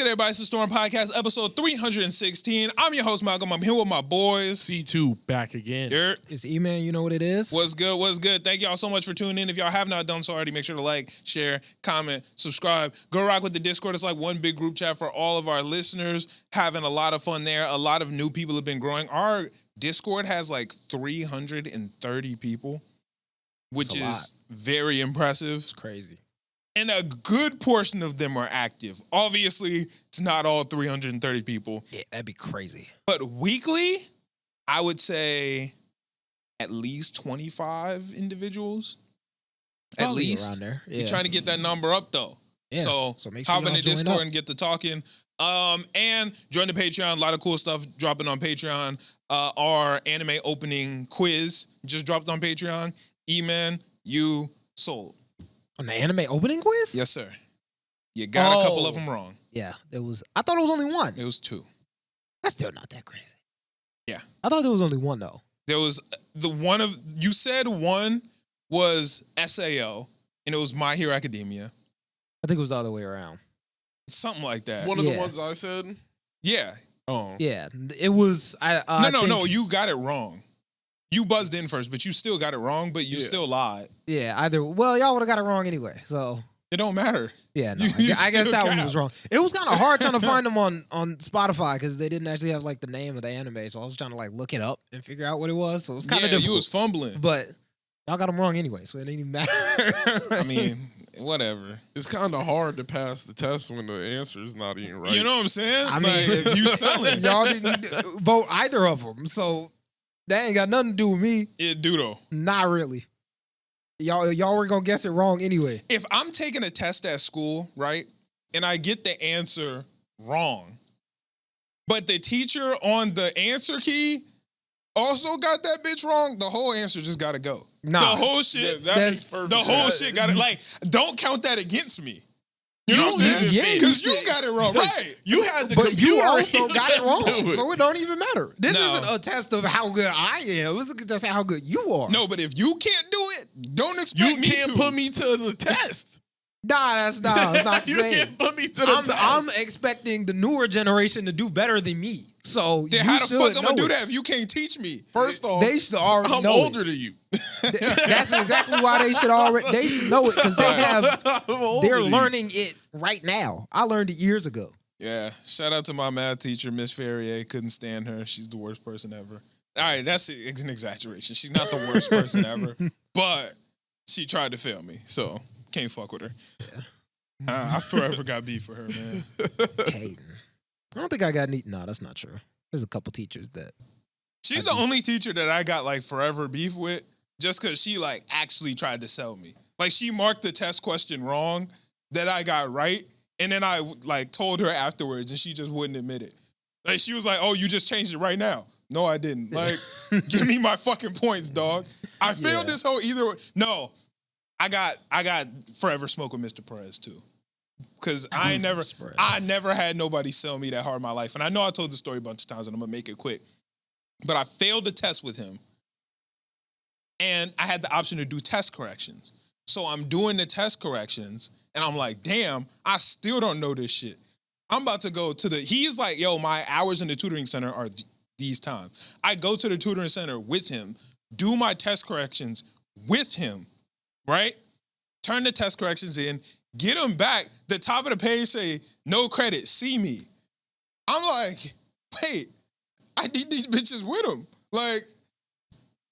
good, everybody? It's the Storm Podcast, episode 316. I'm your host, Malcolm. I'm here with my boys. C2 back again. Here. It's Eman, you know what it is? What's good? What's good? Thank y'all so much for tuning in. If y'all have not done so already, make sure to like, share, comment, subscribe. Go rock with the Discord. It's like one big group chat for all of our listeners. Having a lot of fun there. A lot of new people have been growing. Our Discord has like 330 people, which is very impressive. It's crazy. And a good portion of them are active. Obviously, it's not all 330 people. Yeah, that'd be crazy. But weekly, I would say at least 25 individuals. Probably at least. around there. Yeah. You're trying to get that number up, though. Yeah. So make sure hop in y'all the join Discord up. and get to talking. And join the Patreon. A lot of cool stuff dropping on Patreon. Our anime opening quiz just dropped on Patreon. Eman, you sold. On the anime opening quiz? Yes, sir. You got a couple of them wrong. Yeah, there was. I thought it was only one. It was two. That's still not that crazy. Yeah. I thought there was only one though. There was you said one was SAO, and it was My Hero Academia. I think it was the other way around. Something like that. One of the ones I said? Yeah. Oh. Yeah, it was. No, you got it wrong. You buzzed in first, but you still got it wrong, but you still lied. Yeah, either. Well, y'all would have got it wrong anyway, so. It don't matter. Yeah, no, You I guess still that got one was wrong. It was kind of hard trying to find them on Spotify because they didn't actually have like the name of the anime, so I was trying to like look it up and figure out what it was. So it was kind of difficult. You was fumbling. But y'all got them wrong anyway, so it didn't even matter. I mean, whatever. It's kind of hard to pass the test when the answer is not even right. You know what I'm saying? I mean, like, you selling. Y'all didn't vote either of them, so that ain't got nothing to do with me. It do though. Not really. Y'all were gonna guess it wrong anyway. If I'm taking a test at school, right, and I get the answer wrong, but the teacher on the answer key also got that bitch wrong, the whole answer just gotta go. Nah. The whole shit. Yeah, that makes perfect The whole sense. shit gotta, like, don't count that against me. You know what I'm saying? Yeah, Because you got it wrong, right? You had the But computer. you also got it wrong, Do it. so it don't even matter. This No. isn't a test of how good I am. This is a test of how good you are. No, but if you can't do it, don't expect You me can't to. put me to the test. It's not the You same. can't put me to the test. I'm expecting the newer generation to do better than me. So Then you how the should fuck I'm gonna know do it. that if you can't teach me? First off, They should already I'm know older it. than you. That's exactly why they should know it because they're learning it right now. I learned it years ago. Yeah, shout out to my math teacher, Miss Ferrier. Couldn't stand her. She's the worst person ever. All right, that's an exaggeration. She's not the worst person ever, but she tried to fail me, so can't fuck with her. I forever got beef for her, man. Hayden. I don't think I got any. No, that's not true. There's a couple teachers that. She's the only teacher that I got like forever beef with, just because she like actually tried to sell me. Like she marked the test question wrong that I got right, and then I like told her afterwards, and she just wouldn't admit it. Like she was like, "Oh, you just changed it right now." No, I didn't. Like, give me my fucking points, dog. I failed this whole either way. No, I got forever smoke with Mr. Perez too. Cause I never had nobody sell me that hard in my life. And I know I told the story a bunch of times and I'm gonna make it quick. But I failed the test with him. And I had the option to do test corrections. So I'm doing the test corrections and I'm like, damn, I still don't know this shit. I'm about to go to he's like, yo, my hours in the tutoring center are these times. I go to the tutoring center with him, do my test corrections with him, right? Turn the test corrections in, get them back. The top of the page say, no credit, see me. I'm like, wait, I did these bitches with him. Like,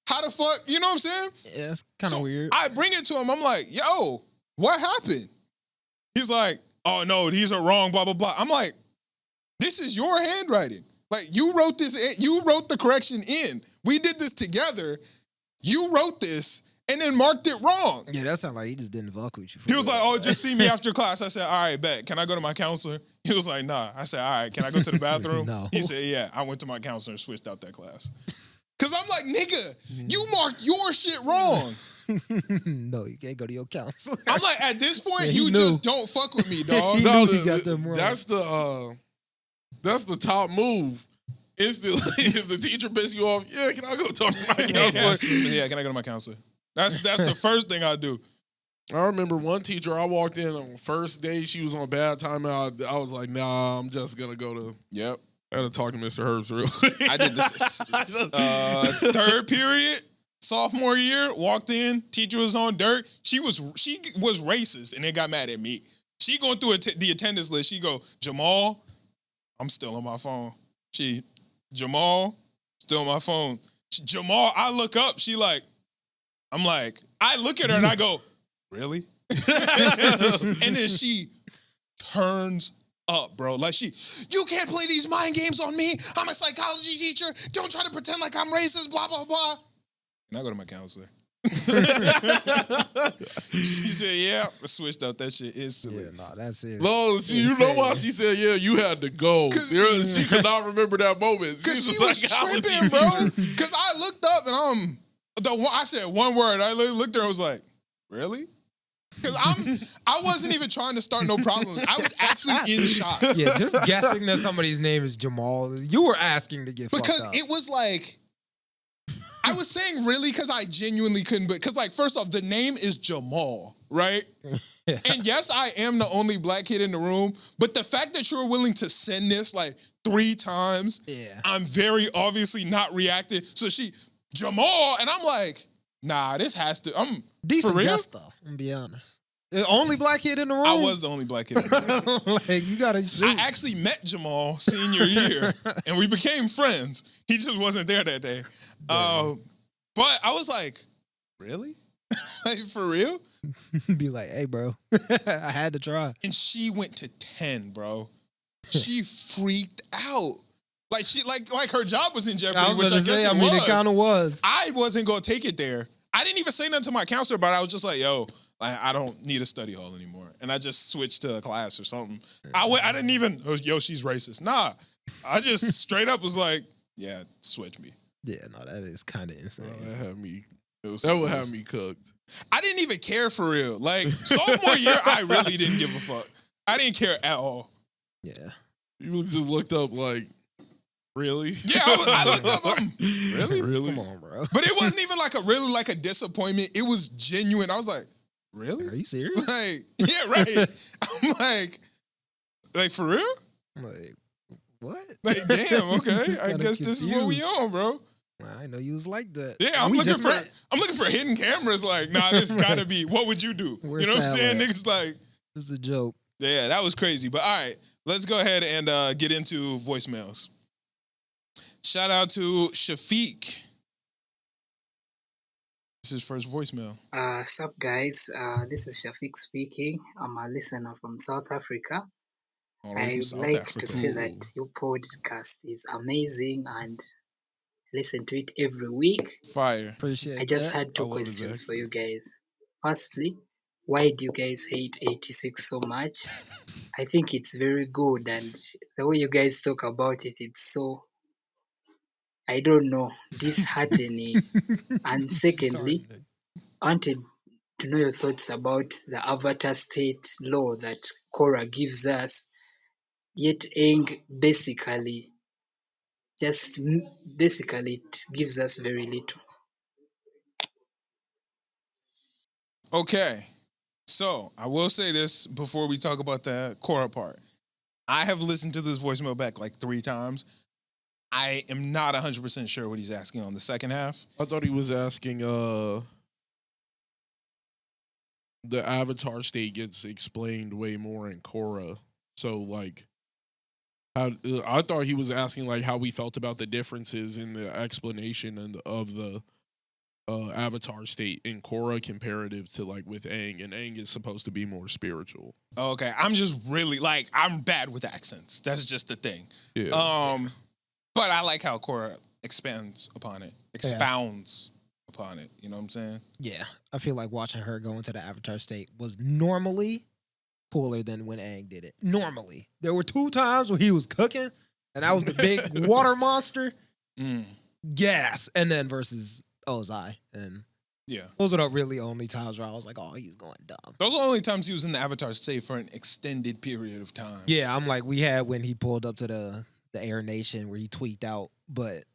how the fuck, you know what I'm saying? Yeah, it's kind of weird. I bring it to him. I'm like, yo, what happened? He's like, oh no, these are wrong, blah, blah, blah. I'm like, this is your handwriting. Like, you wrote the correction in. We did this together. You wrote this and then marked it wrong. Yeah, that sounds like he just didn't fuck with you. He was like, oh, just see me after class. I said, all right, bet. Can I go to my counselor? He was like, nah. I said, all right, can I go to the bathroom? No. He said, yeah. I went to my counselor and switched out that class. Because I'm like, nigga, you marked your shit wrong. No, you can't go to your counselor. I'm like, at this point, Yeah, you knew. just don't fuck with me, dog. He knew he got them wrong. That's the top move. Instantly, if the teacher pisses you off, yeah, can I go talk to my counselor? Yeah, can I go to my counselor? That's the first thing I do. I remember one teacher, I walked in on the first day, she was on bad timeout. I was like, nah, I'm just going to go to... Yep. I had to talk to Mr. Herbs real quick. I did this third period, sophomore year, walked in, teacher was on dirt. She was racist and they got mad at me. She going through the attendance list. She go, Jamal, I'm still on my phone. Jamal, still on my phone. Jamal, I look up. I'm like, I look at her and I go, really? And then she turns up, bro. Like you can't play these mind games on me. I'm a psychology teacher. Don't try to pretend like I'm racist, blah, blah, blah. And I go to my counselor. She said, yeah, I switched out that shit instantly. Yeah, no, that's it. No, you know why she said, yeah, you had to go. She could not remember that moment. Because she was tripping, bro. Because I looked up and I said one word. I looked at her and was like, really? Because I wasn't even trying to start no problems. I was actually in shock. Yeah, just guessing that somebody's name is Jamal. You were asking to get fucked up. Because it was like, I was saying really because I genuinely couldn't, because like, first off, the name is Jamal, right? Yeah. And yes, I am the only black kid in the room, but the fact that you're willing to send this like 3 times, Yeah. I'm very obviously not reacting. So Jamal, and I'm like, nah, this has to, Decent for real? guess, though. I'm gonna be honest. The only black kid in the room? I was the only black kid in the room. Like, you gotta shoot. I actually met Jamal senior year, and we became friends. He just wasn't there that day. But I was like, really? Like, for real? Be like, hey, bro, I had to try. And she went to 10, bro. She freaked out. Like like her job was in jeopardy, which I guess it was. It kind of was. I wasn't gonna take it there. I didn't even say nothing to my counselor about it. I was just like, yo, I don't need a study hall anymore. And I just switched to a class or something. I didn't even, yo, she's racist. Nah, I just straight up was like, yeah, switch me. Yeah, no, that is kind of insane. That would have me cooked. I didn't even care for real. Like, sophomore year, I really didn't give a fuck. I didn't care at all. Yeah. You just looked up like, really? Yeah, I looked up, really? Really? Come on, bro. But it wasn't even like a disappointment. It was genuine. I was like, really? Are you serious? Like, yeah, right. I'm like for real? I'm like, what? Like, damn, okay. Just I kinda guess this is what we confused. on, bro. I didn't know you was like that. Yeah, I'm We looking just for met. hidden cameras. Like, nah, this gotta be. What would you do? Where's You know what I'm saying? Sal at? Niggas like, This is a joke. yeah, that was crazy. But all right, let's go ahead and get into voicemails. Shout out to Shafiq. This is his first voicemail. Sup guys, this is Shafiq speaking. I'm a listener from South Africa. All the way from I'd South like Africa. to say that your podcast is amazing and listen to it every week. Fire. Appreciate I just that. had 2 love his questions for accent. you guys. Firstly, why do you guys hate 86 so much? I think it's very good and the way you guys talk about it, it's so, I don't know, disheartening. And secondly, Sorry. I wanted to know your thoughts about the avatar state law that Korra gives us. Yet Aang basically it gives us very little. Okay. So I will say this before we talk about the Korra part. I have listened to this voicemail back like 3 times. I am not 100% sure what he's asking on the second half. I thought he was asking the avatar state gets explained way more in Korra. So like how I thought he was asking like how we felt about the differences in the explanation of the avatar state in Korra comparative to like with Aang, and Aang is supposed to be more spiritual. Okay. I'm just really like, I'm bad with accents. That's just the thing. Yeah. But I like how Korra expounds upon it. Upon it. You know what I'm saying? Yeah, I feel like watching her go into the avatar state was normally cooler than when Aang did it. Normally. There were 2 times where he was cooking, and that was the big water monster. Gas. And then versus Ozai. And Yeah. those are the really only times where I was like, oh, he's going dumb. Those are the only times he was in the Avatar state for an extended period of time. Yeah, I'm like, we had when he pulled up to the Air Nation where he tweaked out, but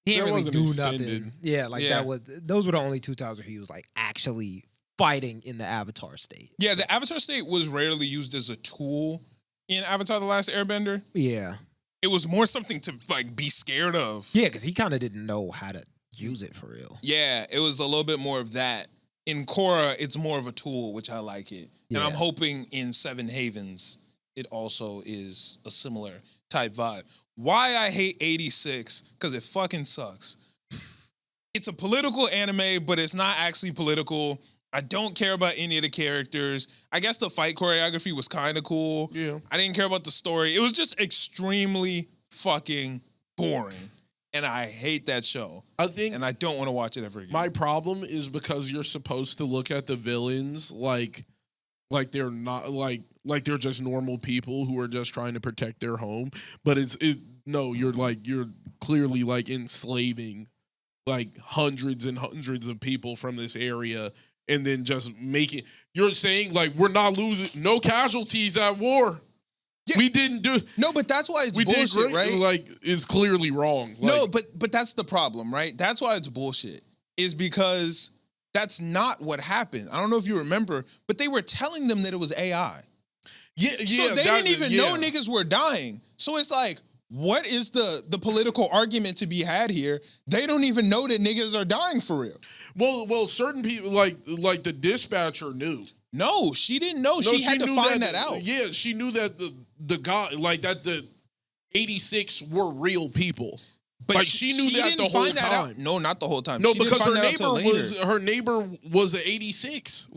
he That didn't really wasn't do extended. nothing. Yeah, like Yeah. those were the only 2 times where he was like actually fighting in the Avatar state. Yeah, the Avatar state was rarely used as a tool in Avatar: The Last Airbender. Yeah. It was more something to like be scared of. Yeah, because he kind of didn't know how to use it for real. Yeah, it was a little bit more of that. In Korra, it's more of a tool, which I like it. And I'm Yeah. hoping in Seven Havens, it also is a similar type vibe. Why I hate 86, because it fucking sucks. It's a political anime, but it's not actually political. I don't care about any of the characters. I guess the fight choreography was kind of cool. Yeah. I didn't care about the story. It was just extremely fucking boring. And I hate that show. I think And I don't want to watch it ever again. my problem is because you're supposed to look at the villains like they're not like they're just normal people who are just trying to protect their home. But you're clearly like enslaving like hundreds and hundreds of people from this area, and then just making you're saying like we're not losing no casualties at war. Yeah. We didn't do No, but that's why it's we bullshit, did great, right? like it's clearly wrong. No, Like, but that's the problem, right? That's why it's bullshit. Is because that's not what happened. I don't know if you remember, but they were telling them that it was AI. So they didn't even know niggas were dying. So it's like, what is the political argument to be had here? They don't even know that niggas are dying for real. Well, certain people like the dispatcher knew. No, she didn't know. No, she had to knew find that out. Yeah, she knew that the guy like that the 86 were real people. But like she knew that didn't the whole find that time. out. No, not the whole time. No, She didn't because find that out till later. her neighbor was an 86.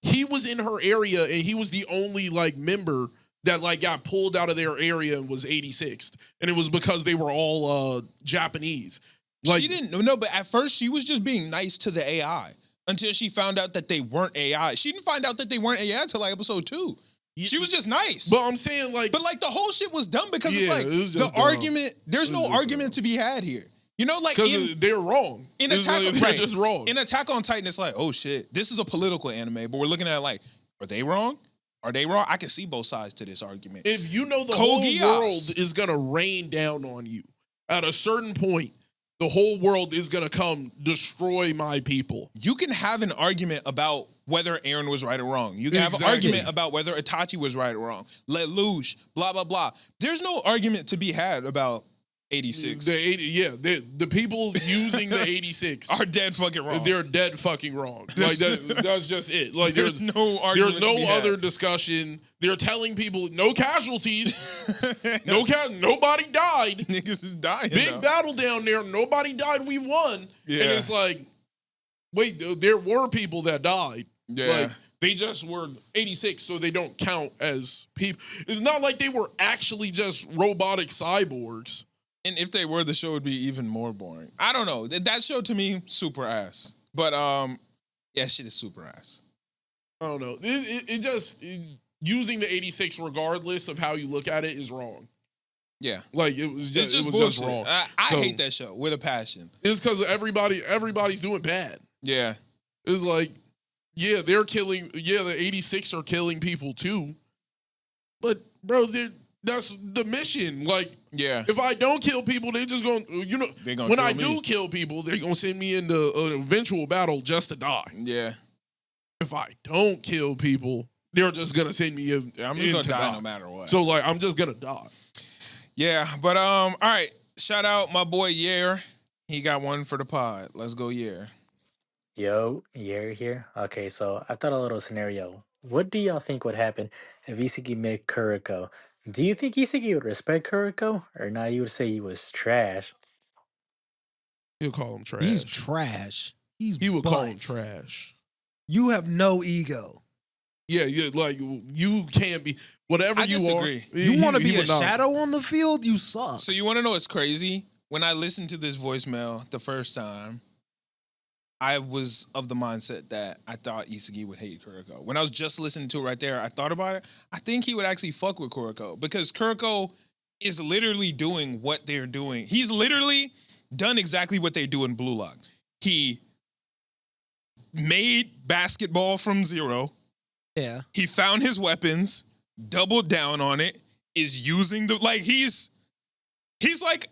He was in her area and he was the only like member that like got pulled out of their area and was 86th. And it was because they were all Japanese. Like She didn't know, but at first she was just being nice to the AI until she found out that they weren't AI. She didn't find out that they weren't AI until like episode 2. She was just nice. But I'm saying like But like the whole shit was dumb because Yeah, it's like it was the just dumb. argument, there's It no was just argument to be had here. You know, like because they're wrong. in It's Attack like, on they're just wrong. In Attack on Titan, it's like, oh shit, this is a political anime, but we're looking at it like, are they wrong? Are they wrong? I can see both sides to this argument. If you know the Code whole Geass. world is gonna rain down on you, at a certain point, the whole world is gonna come destroy my people. You can have an argument about whether Aaron was right or wrong. You can have an Exactly. argument about whether Itachi was right or wrong. Lelouch, blah, blah, blah. There's no argument to be had about 86. The people using the 86 Are dead fucking wrong. they're dead fucking wrong. Like that's just it. Like There's no argument there's to no be had. other discussion. They're telling people no casualties. Nobody died. Niggas is dying. Big though. battle down there. Nobody died. We won. Yeah. And it's like, wait, there were people that died. Yeah. Like, they just were 86, so they don't count as people. It's not like they were actually just robotic cyborgs. And if they were, the show would be even more boring. I don't know. That show to me, super ass. But yeah, shit is super ass. I don't know. Using the 86 regardless of how you look at it is wrong. Yeah. Like it was just, It's just it was bullshit. just wrong. I So, hate that show with a passion. It's because everybody's doing bad. Yeah. It's like, yeah, they're killing. Yeah, the 86 are killing people too. But bro, that's the mission. Like, Yeah. if I don't kill people, they just going. They gonna when kill I me. do kill people, they're gonna send me into an eventual battle just to die. Yeah. If I don't kill people, they're just gonna send me. I'm just gonna die no matter what. So like, I'm just gonna die. Yeah, but all right. Shout out my boy Yair. He got one for the pod. Let's go, Yair. Yo, Yeri here. Okay, so I thought a little scenario. What do y'all think would happen if Isagi met Kuriko? Do you think Isagi would respect Kuriko? Or now you would say he was trash? He'll call him trash. He's trash. He would call him butt. trash. You have no ego. Yeah, like you can't be whatever I you disagree. are. You want to he be a would not. shadow on the field? You suck. So you want to know what's crazy? When I listened to this voicemail the first time, I was of the mindset that I thought Isagi would hate Kuriko. When I was just listening to it right there, I thought about it. I think he would actually fuck with Kuriko because Kuriko is literally doing what they're doing. He's literally done exactly what they do in Blue Lock. He made basketball from zero. Yeah. He found his weapons, doubled down on it, is using the he's like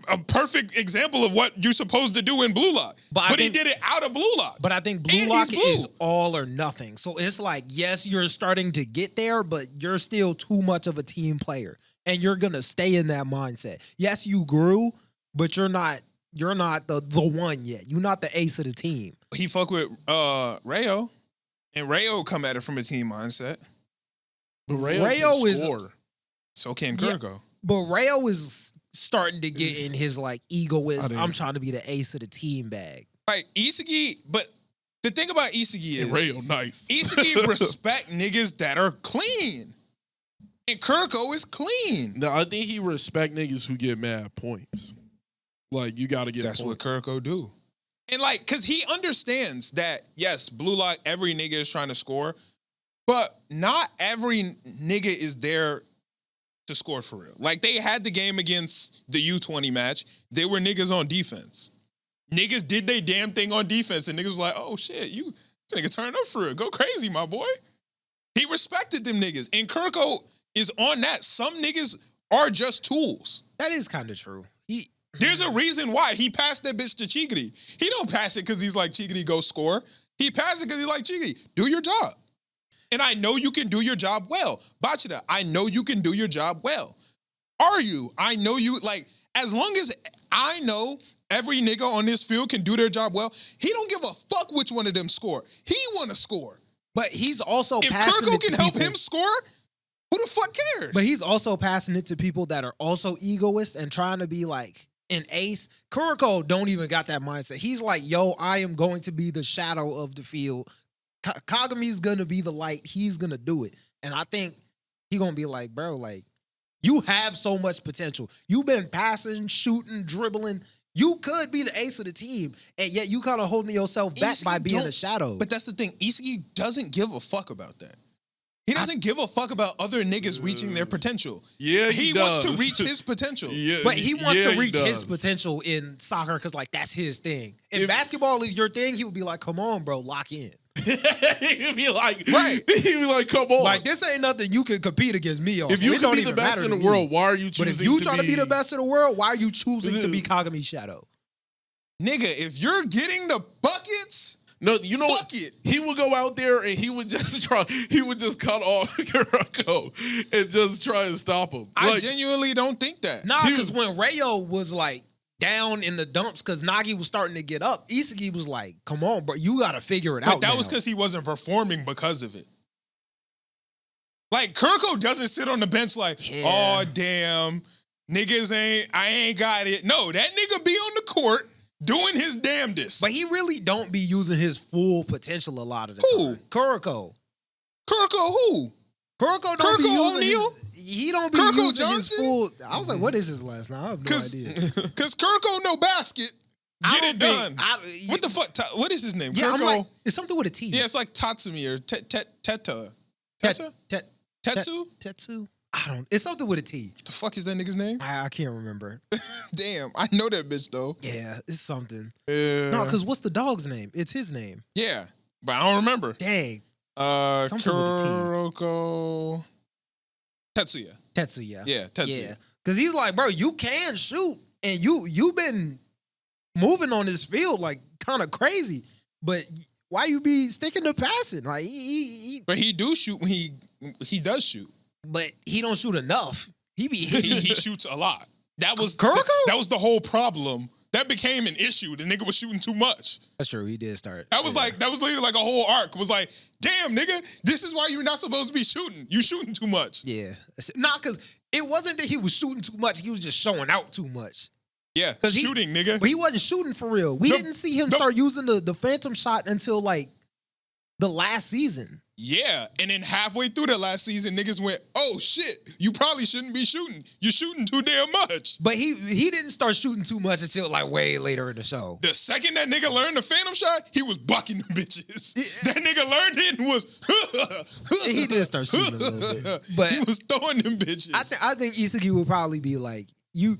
a perfect example of what you're supposed to do in Blue Lock. But he did it out of Blue Lock. But I think Blue And Lock he's blue. is all or nothing. So it's like, yes, you're starting to get there, but you're still too much of a team player. And you're gonna stay in that mindset. Yes, you grew, but you're not the one yet. You're not the ace of the team. He fuck with Rayo, and Rayo come at it from a team mindset. But Rayo Rayo can is- score. So can Yeah. Kurko. But Rayo is starting to get in his like egoist. didn't- I'm trying to be the ace of the team bag. Like Isagi, but the thing about Isagi is And Rayo nice. Isagi respect niggas that are clean. And Kurko is clean. No, I think he respect niggas who get mad points. Like, you got to get That's points. what Kurko do. And like, cause he understands that, yes, Blue Lock, every nigga is trying to score, but not every nigga is there to score for real. Like, they had the game against the U20 match. They were niggas on defense. Niggas did they damn thing on defense, and niggas was like, oh shit, you nigga turn up for it. Go crazy, my boy. He respected them niggas. And Kurko is on that. Some niggas are just tools. That is kind of true. There's a reason why he passed that bitch to Chigiri. He don't pass it because he's like, Chigiri, go score. He passed it because he's like, Chigiri, do your job. And I know you can do your job well. Bachida, I know you can do your job well. Are you? I know you, like, as long as I know every nigga on this field can do their job well, he don't give a fuck which one of them score. He want to score. But he's also If passing Kurko it to can help people- him score, who the fuck cares? But he's also passing it to people that are also egoists and trying to be like an ace. Kuroko don't even got that mindset. He's like, yo, I am going to be the shadow of the field. Kagami's gonna be the light. He's gonna do it. And I think he gonna be like, bro, like, you have so much potential. You've been passing, shooting, dribbling. You could be the ace of the team, and yet you kind of holding yourself back Isagi by being don't- a shadow. But that's the thing. Isagi doesn't give a fuck about that. He doesn't give a fuck about other niggas reaching their potential. Yeah, He wants to reach his potential. Yeah, But he wants to he reach his does. potential in soccer because, like, that's his thing. If If- basketball is your thing, he would be like, come on, bro, lock in. He'd be like, Right. He'd be like, come on. Like, this ain't nothing you can compete against me on. if so you it can don't be the even best matter in to the me. world, why are you choosing? But if you to trying to be the best in the world, why are you choosing to be Kagami's shadow? Nigga, if you're getting the buckets, No, you know fuck what? it. He would go out there and he would just try. He would just cut off Kuroko and just try and stop him. I Like, genuinely don't think that. Nah, He because was- when Rayo was like down in the dumps because Nagi was starting to get up, Isagi was like, come on, bro, you got to figure it But out. that was now. because he wasn't performing because of it. Like, Kurko doesn't sit on the bench like, Yeah. oh, damn, I ain't got it. No, that nigga be on the court doing his damnedest. But he really don't be using his full potential a lot of the Who? time. Kuroko. Kurko who? Kuroko don't be Kurko using O'Neal? he don't be Kurko using his Johnson? full. I was like, what is his last name? I have no idea. Because Kurko no basket. I Get don't it done. think- What the fuck? What is his name? Yeah, I'm Kurko? like, it's something with a T. Yeah, it's like Tatsumi or Teta. Teta? Tetsu? Tetsu. I don't. It's something with a T. What the fuck is that nigga's name? I can't remember. Damn, I know that bitch though. Yeah, it's something. Yeah. No, because what's the dog's name? It's his name. Yeah, but I don't remember. Dang. Something with a T. Kuroko. Tetsuya. Tetsuya. Yeah, Tetsuya. Yeah. Because he's like, bro, you can shoot, and you've been moving on this field like kind of crazy, but why you be sticking to passing? Like he But he do shoot when he does shoot. but he don't shoot enough. He be He shoots a lot. That was Kuroko? that was the whole problem. That became an issue. The nigga was shooting too much. That's true. He did start. That was literally like a whole arc. Was like, damn, nigga, this is why you're not supposed to be shooting. You shooting too much. Yeah. Not because it wasn't that he was shooting too much. He was just showing out too much. Yeah, 'Cause he- shooting, nigga. But he wasn't shooting for real. We The- didn't see him the- start using the phantom shot until like the last season. Yeah, and then halfway through the last season, niggas went, oh shit, you probably shouldn't be shooting. You're shooting too damn much. But he didn't start shooting too much until like way later in the show. The second that nigga learned the phantom shot, he was bucking them bitches. That nigga learned it and was He did start shooting a little bit. But he was throwing them bitches. I think Isagi would probably be like you.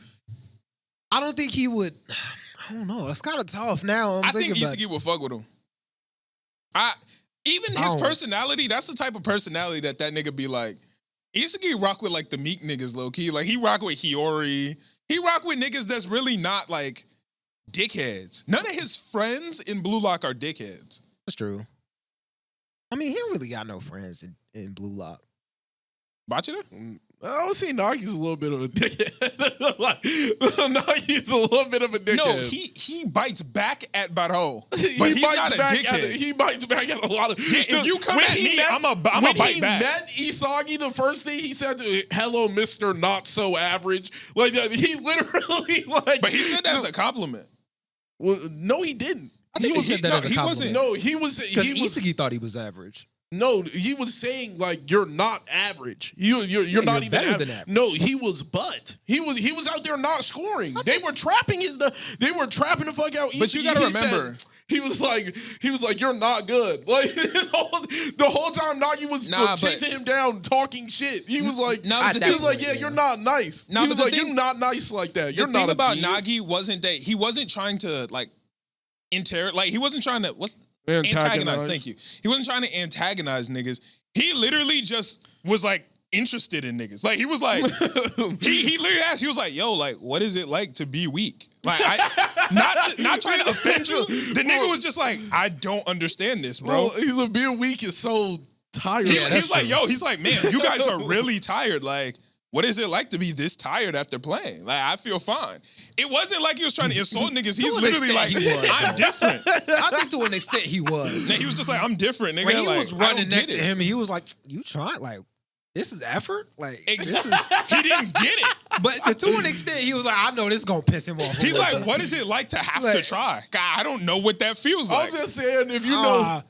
I don't think he would. I don't know. It's kind of tough now. I think thinking about- Isagi would fuck with him. Even I his don't- personality, that's the type of personality that nigga be like, Isugi rock with like the meek niggas low key. Like he rock with Hiyori. He rock with niggas that's really not like dickheads. None of his friends in Blue Lock are dickheads. That's true. I mean, he really got no friends in Blue Lock. Bachata? I would say Nagi's a little bit of a dickhead. Like, Nagi's a little bit of a dickhead. No, he bites back at Baro, but he he's not a back dickhead. he bites back at a lot of. Yeah, if you come at me, I'm a bite back. When he met Isagi, the first thing he said, "Hello, Mister Not So Average." Like he literally like. But he said that as a compliment. Well, no, he didn't. I think he said that as a compliment. No, he was. Because Isugi thought he was average. No, he was saying like you're not average. You're not even better than average. average. No, he was butt. He was out there not scoring. They were trapping they were trapping the fuck out. But you gotta remember, he was like you're not good. Like the whole time Nagi was chasing him down, talking shit. He was like, you're not nice. He was like, you're not nice like that. You're not. The thing about Nagi wasn't that he wasn't trying to like he wasn't trying to antagonize. Thank you. He wasn't trying to antagonize niggas. He literally just was like interested in niggas. Like he was like, he literally asked. He was like, "Yo, like, what is it like to be weak?" Like, not trying to offend you. The nigga was just like, "I don't understand this, bro." Well, he's like, being weak is so tired. He's like, "Yo," he's like, "Man, you guys are really tired. Like, what is it like to be this tired after playing? Like, I feel fine." It wasn't like he was trying to insult niggas. He's literally like, "I'm different." I think to an extent he was. He was just like, "I'm different, nigga." When he like, was running next to him, he was like, "You trying? Like, this is effort? Like, this is." He didn't get it. But to an extent, he was like, "I know this is gonna piss him off." He's like, "What is it like to have to try? God, I don't know what that feels like." I'm just saying, if you know.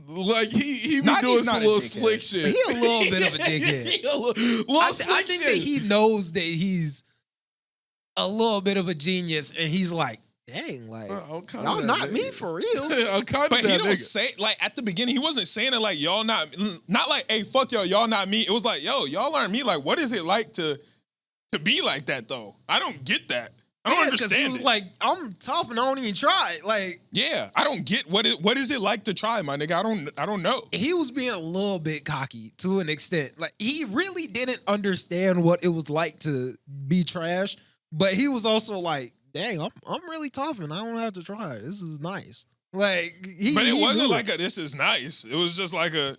Like he be doing some little slick shit. He a little bit of a dickhead. I think that he knows that he's a little bit of a genius, and he's like, "Dang, like y'all not me for real." But he don't say like at the beginning. He wasn't saying it like y'all not like, "Hey, fuck y'all not me." It was like, "Yo, y'all aren't me." Like, what is it like to be like that though? I don't get that. I don't understand. He was like, "I'm tough and I don't even try." Like, yeah, I don't get what is it like to try, my nigga. I don't know. He was being a little bit cocky to an extent. Like, he really didn't understand what it was like to be trash. But he was also like, "Dang, I'm really tough and I don't have to try. This is nice." Like, but it wasn't like a "this is nice." It was just like a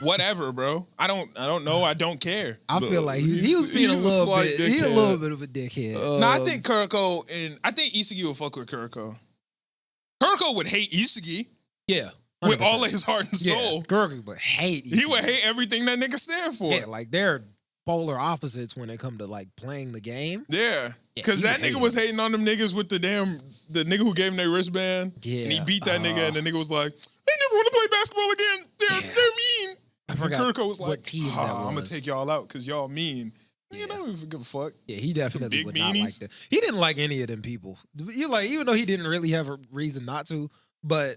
whatever, bro. I don't know. I don't care. I feel like he was being a little bit. He a little bit of a dickhead. No, I think Kuroko and I think Isugi would fuck with Kuroko. Kuroko would hate Isugi. Yeah. 100%. With all of his heart and soul. Yeah, Kuroko would hate Isugi. He would hate everything that nigga stand for. Yeah, like they're polar opposites when it come to like playing the game. Yeah. Because that nigga was hating on them niggas with the nigga who gave him their wristband. Yeah. And he beat that nigga and the nigga was like, "I never want to play basketball again. They're mean." I forgot. And Kuroko was like, I'm gonna take y'all out because y'all mean. Yeah. I don't even give a fuck. Yeah, he definitely would not like that. He didn't like any of them people. You like, even though he didn't really have a reason not to, but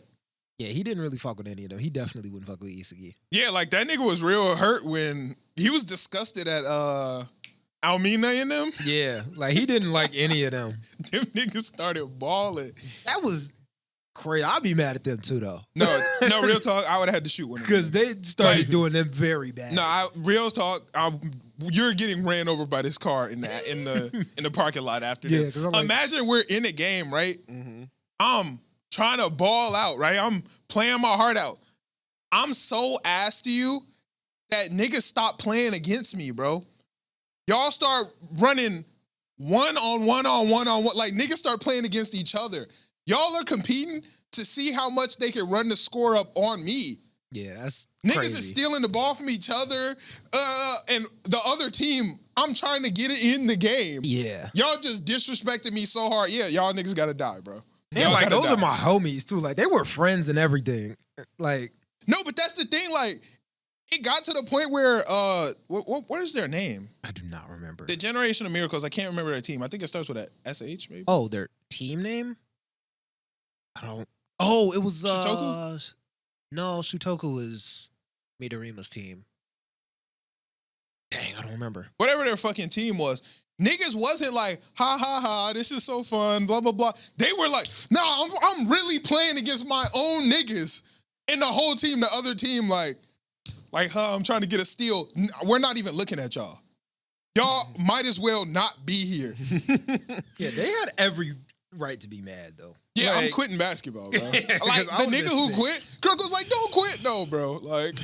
yeah, he didn't really fuck with any of them. He definitely wouldn't fuck with Isugi. Yeah, like that nigga was real hurt when he was disgusted at Almina and them. Yeah, like he didn't like any of them. Them niggas started balling. That was crazy. I'd be mad at them too, though. No, real talk. I would have had to shoot one of them because they started doing them very bad. No, real talk. You're getting ran over by this car in the parking lot after this. Like, imagine we're in a game, right? Mm-hmm. I'm trying to ball out, right? I'm playing my heart out. I'm so ass to you that niggas stop playing against me, bro. Y'all start running one on one. Like niggas start playing against each other. Y'all are competing to see how much they can run the score up on me. Yeah, that's niggas crazy. is stealing the ball from each other. And the other team, I'm trying to get it in the game. Yeah. Y'all just disrespected me so hard. Yeah, y'all niggas gotta die, bro. Yeah, like those are my homies too. Like they were friends and everything. Like no, but that's the thing. Like it got to the point where what is their name? I do not remember. The Generation of Miracles. I can't remember their team. I think it starts with a SH maybe. Oh, their team name? I don't. Oh, it was Shutoku? No, Shutoku is Midorima's team. Dang, I don't remember. Whatever their fucking team was. Niggas wasn't like, ha ha ha, this is so fun, blah blah blah. They were like, nah, I'm really playing against my own niggas. And the whole team, the other team, like Like, I'm trying to get a steal. We're not even looking at y'all. Y'all might as well not be here. Yeah, they had every right to be mad though. Yeah, I'm Like- quitting basketball, bro. Like, 'Cause I the was nigga just who sick. quit, Kirk was like, don't quit. No, bro. Like,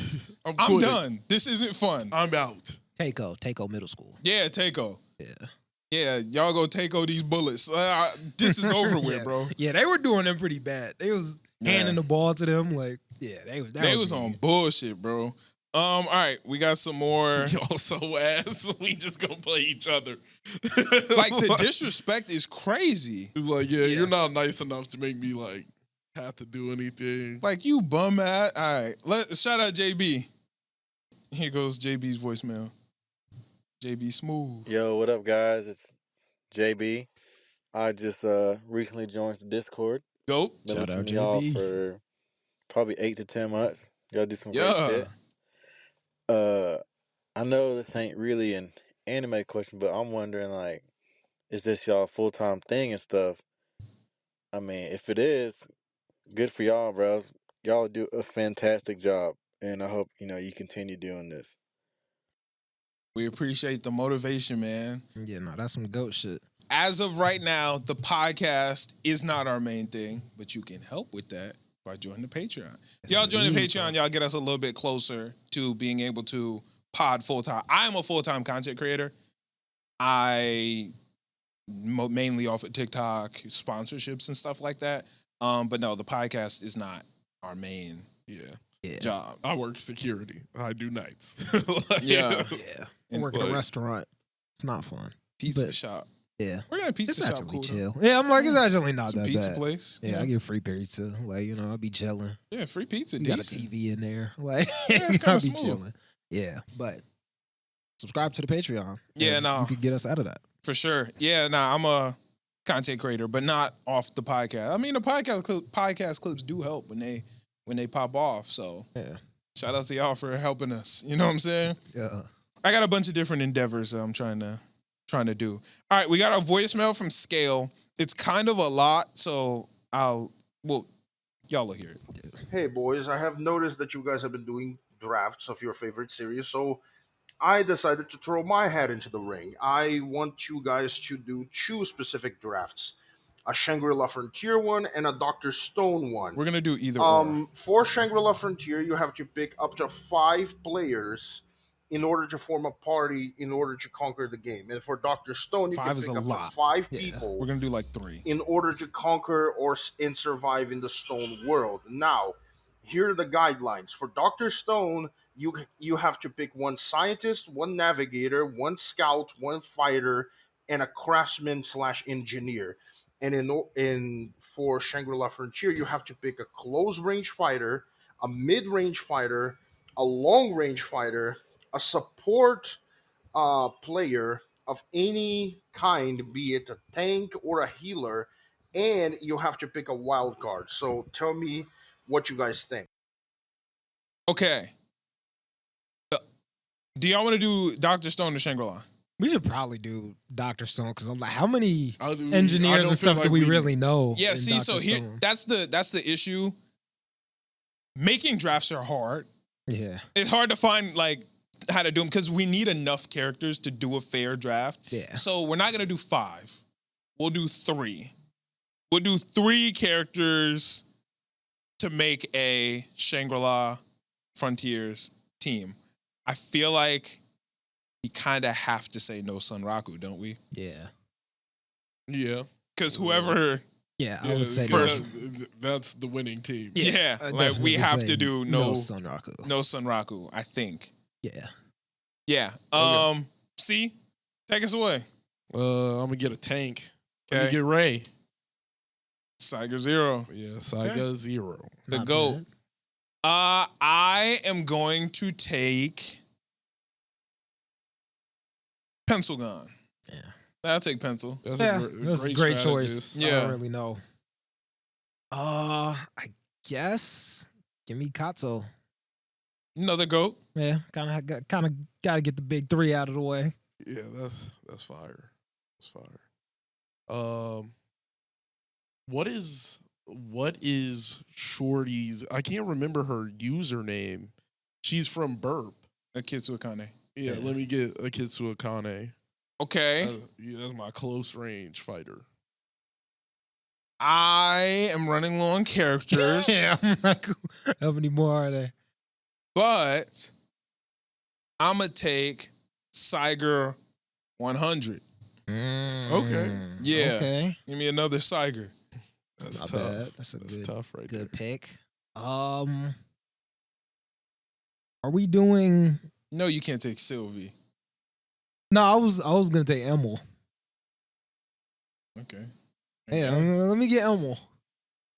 I'm quitting. done. This isn't fun. I'm out. Takeo Middle School. Yeah, Takeo. Yeah. Yeah, y'all go Takeo these bullets. This is over with, Yeah. bro. Yeah, they were doing them pretty bad. They was handing the ball to them like, yeah, They was on bullshit, bro. All right, we got some more. Y'all so ass. We just gonna play each other. Like, the disrespect is crazy. It's like, yeah, you're not nice enough to make me like have to do anything. Like, you bum ass. All right, shout out JB. Here goes JB's voicemail. JB Smooth. Yo, what up, guys? It's JB. I just recently joined the Discord. Go. Been Shout out, listening to y'all JB. for probably 8 to 10 months. Y'all do some great Yeah. shit. I know this ain't really an anime question, but I'm wondering, like, is this y'all full-time thing and stuff? I mean, if it is, good for y'all, bro. Y'all do a fantastic job, and I hope, you continue doing this. We appreciate the motivation, man. Yeah, no, that's some goat shit. As of right now, the podcast is not our main thing, but you can help with that by joining the Patreon. If y'all join the Patreon, y'all get us a little bit closer to being able to pod full-time. I am a full-time content creator. I mainly off of TikTok, sponsorships and stuff like that. But no, the podcast is not our main job. I work security. I do nights. Yeah. Yeah. I work in a restaurant. It's not fun. Pizza shop. Yeah. We're gonna pizza It's shop actually cool. chill. Yeah, I'm like, it's actually not Some that pizza bad. place. Yeah, I get free pizza. Like, I'll be chilling. Yeah, free pizza. You got a decent. TV in there. Like, Yeah, it's I'll kinda be smooth. chilling. Yeah, but subscribe to the Patreon. Yeah, and no. You could get us out of that. For sure. Yeah, I'm a content creator, but not off the podcast. I mean, the podcast clips do help when they pop off. So Yeah. shout out to y'all for helping us. You know what I'm saying? Yeah. I got a bunch of different endeavors that I'm trying to do. All right, we got a voicemail from Scale. It's kind of a lot, so y'all will hear it. Hey boys, I have noticed that you guys have been doing drafts of your favorite series, so I decided to throw my hat into the ring. I want you guys to do two specific drafts. A Shangri-La Frontier one and a Dr. Stone one. We're gonna do either or. For Shangri-La Frontier, you have to pick up to 5 players in order to form a party in order to conquer the game. And for Dr. Stone, you 5 can is pick a up lot. to 5 Yeah. people We're gonna do like 3. in order to conquer and survive in the Stone world. Now, here are the guidelines. For Dr. Stone, you have to pick 1 scientist, 1 navigator, 1 scout, 1 fighter, and a craftsman/engineer. And for Shangri-La Frontier, you have to pick a close range fighter, a mid range fighter, a long range fighter, a support player of any kind, be it a tank or a healer, and you have to pick a wild card. So tell me what you guys think. Okay. Do y'all want to do Dr. Stone or Shangri-La? We should probably do Dr. Stone because I'm like, how many I engineers don't and feel stuff like do we really know? Yeah, in see, so Dr. here Stone? that's the issue. Making drafts are hard. Yeah. It's hard to find like how to do them because we need enough characters to do a fair draft. Yeah. So we're not gonna do 5. We'll do 3. We'll do 3 characters to make a Shangri-La Frontiers team. I feel like we kind of have to say no Sunraku, don't we? Yeah. Yeah. Because whoever, Yeah, I would say first- that's the winning team. yeah, I like we definitely have say to do no Sunraku. Sunraku. I think. Yeah. Yeah. See, take us away. I'm gonna get a tank. I'm Okay. gonna get Ray. Saiga 0. Yeah, Saiga 0. The Not GOAT. bad. I am going to take Pencil Gun. Yeah. I'll take Pencil. That's Yeah, a that's a great choice. strategist. I Yeah. don't really know. I guess give me Katsu. Another GOAT. Yeah, kind of got to get the big 3 out of the way. Yeah, that's fire. That's fire. What is Shorty's? I can't remember her username She's from Burp. Akitsu Akane. Yeah, let me get Akitsu Akane. Okay. Yeah, that's my close range fighter. I am running low on characters. Yeah, I'm like, how many more are there? But I'm going to take Saiger 100. Okay. Yeah. Okay. Give me another Saiger. That's Not tough. bad. That's a good, tough right good there. pick. Are we doing? No, you can't take Sylvie. No, I was gonna take Emil. Okay. Yeah, Yes. let me get Emil.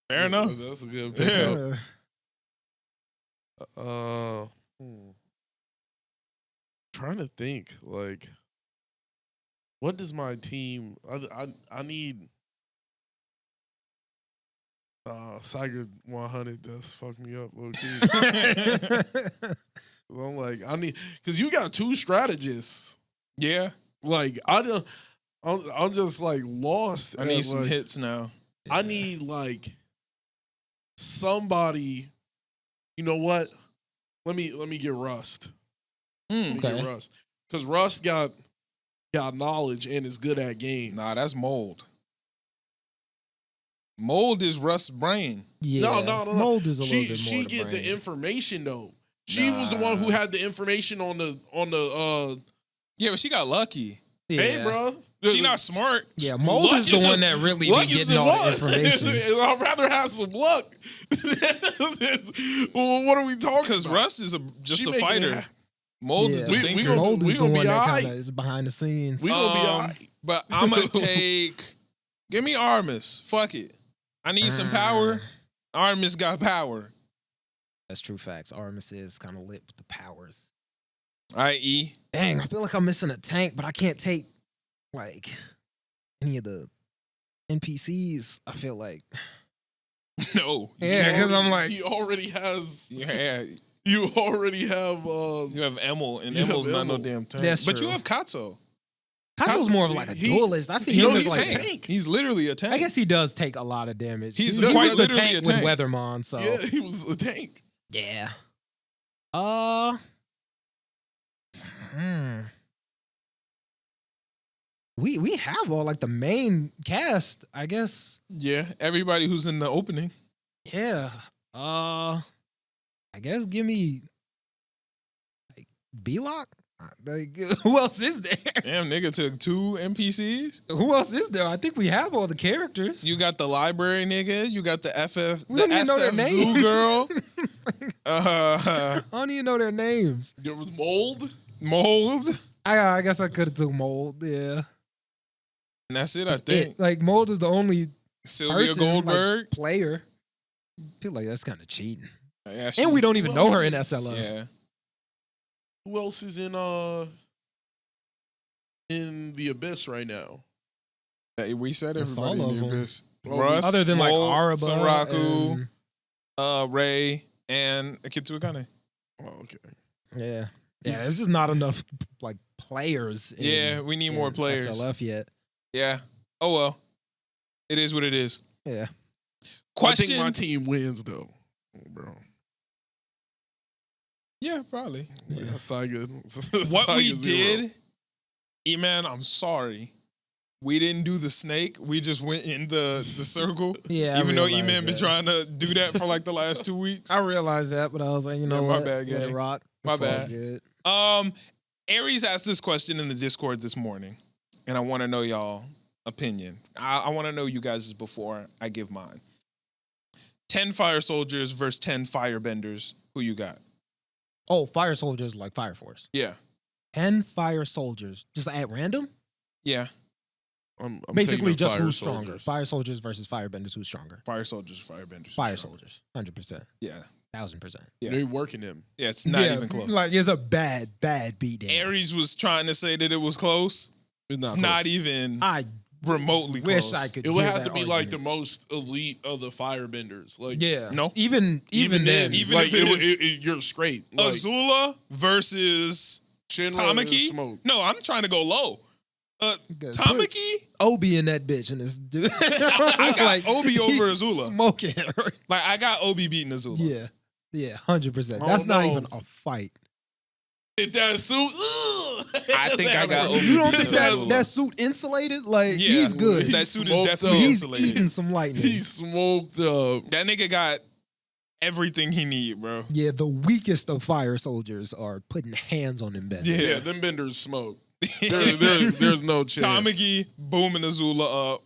Fair enough. That's a good Yeah. pick. Trying to think, like, what does my team? I need Saiger 100. That's fucked me up, low key. I'm like, I need because you got two strategists. Yeah. Like I'm just like lost. I need at, some like, hits now. I need like somebody. You know what? Let me get Rust. Let me Okay. get Rust because Rust got knowledge and is good at games. Nah, that's Mold. Mold is Rust's brain. Yeah. No. Mold is a little bit more. She the get brain. the information though. She was the one who had the information on the. Yeah, but she got lucky. Yeah. Hey, bro. She not smart. Yeah, Mold is the one that really be getting all the information. I'd rather have some luck. What are we talking Because about? Rust is just She a making fighter. it Mold is the We thinker. gonna- Mold is the gonna one be that alright. kind of is behind the scenes. We gonna be all right. But I'm going to take... Give me Armis. Fuck it. I need some power. Armis got power. That's true facts. Armis is kind of lit with the powers. I.e. Dang, I feel like I'm missing a tank, but I can't take like any of the NPCs. I feel like No. Yeah, because I'm like, He already has. Yeah. You already have. You have Emil, and You have Emil's not no Emil. damn tank. That's but true. you have Katsu. Katsu's more of like a He- duelist. I see He's him a as like tank. He's literally a tank. I guess he does take a lot of damage. He's He quite was the literally tank a tank. with Weathermon. So Yeah, he was a tank. yeah. We have all like the main cast, I guess. Yeah, everybody who's in the opening. Yeah. I guess give me like B-Lock. Like, who else is there? Damn, nigga took 2 NPCs. Who else is there? I think we have all the characters. You got the library nigga. You got the FF, We the don't even know their SF Zoo names. girl. I don't even know their names. There was mold. Mold. I guess I could have took Mold. Yeah, And that's it, I That's think. it. Like Mold is the only Sylvia person, like, Goldberg. player. I feel like that's kind of cheating. Yeah, And we don't even Who know else her in is- SLO. Yeah. Who else is in the abyss right now? We said That's everybody all in of the them. abyss. Well, Russ, Other than like Mold, Araba, Saraku, and- Ray, and Akitsu Akane. Oh, okay. yeah, there's just not enough like players. Yeah, we need more players. SLF yet. Yeah. Oh well. It is what it is. Yeah. Question. I think my team wins though, bro. Yeah, probably. Yeah, Saiga. What we Saiga zero. did, E-Man, I'm sorry. We didn't do the snake. We just went in the circle. Yeah, I Even though realized E-Man been that. trying to do that for like the last 2 weeks. I realized that, but I was like, you know Yeah, my what? bad, Let it gang. rock. My It's all bad. good. Aries asked this question in the Discord this morning, and I want to know y'all opinion. I want to know you guys before I give mine. 10 fire soldiers versus 10 firebenders. Who you got? Oh, fire soldiers like Fire Force. Yeah. 10 fire soldiers, just at random. Yeah. I'm Basically, taking just fire who's stronger. soldiers. Fire soldiers versus firebenders. Who's stronger? Fire soldiers, firebenders. Fire soldiers, 100%, Yeah. 1000%. Yeah. They're working him. Yeah, it's not even close. Like it's a bad beat down. Aries was trying to say that it was close. It's It's close. not even I remotely wish close. I could. It would hear have that to be like the argument. most elite of the firebenders. Like Yeah. No. Even then. even like, if it is you're straight. Like, Azula versus Shinra is Tamaki. smoke. No, I'm trying to go low. Good. Tamaki, Obi in that bitch and this dude. I got Obi over he's Azula. Smoking her. like I got Obi beating Azula. Yeah. Yeah, 100%. Oh, That's not no. even a fight. That suit. I think I got over. You don't think Azula. that suit insulated? Like, Yeah, he's good. That suit is smoked definitely up. He's insulated. eating some lightning. He smoked up. That nigga got everything he need, bro. Yeah, the weakest of fire soldiers are putting hands on them benders. Yeah. Yeah, them benders smoke. There's no chance. Tamaki booming Azula up.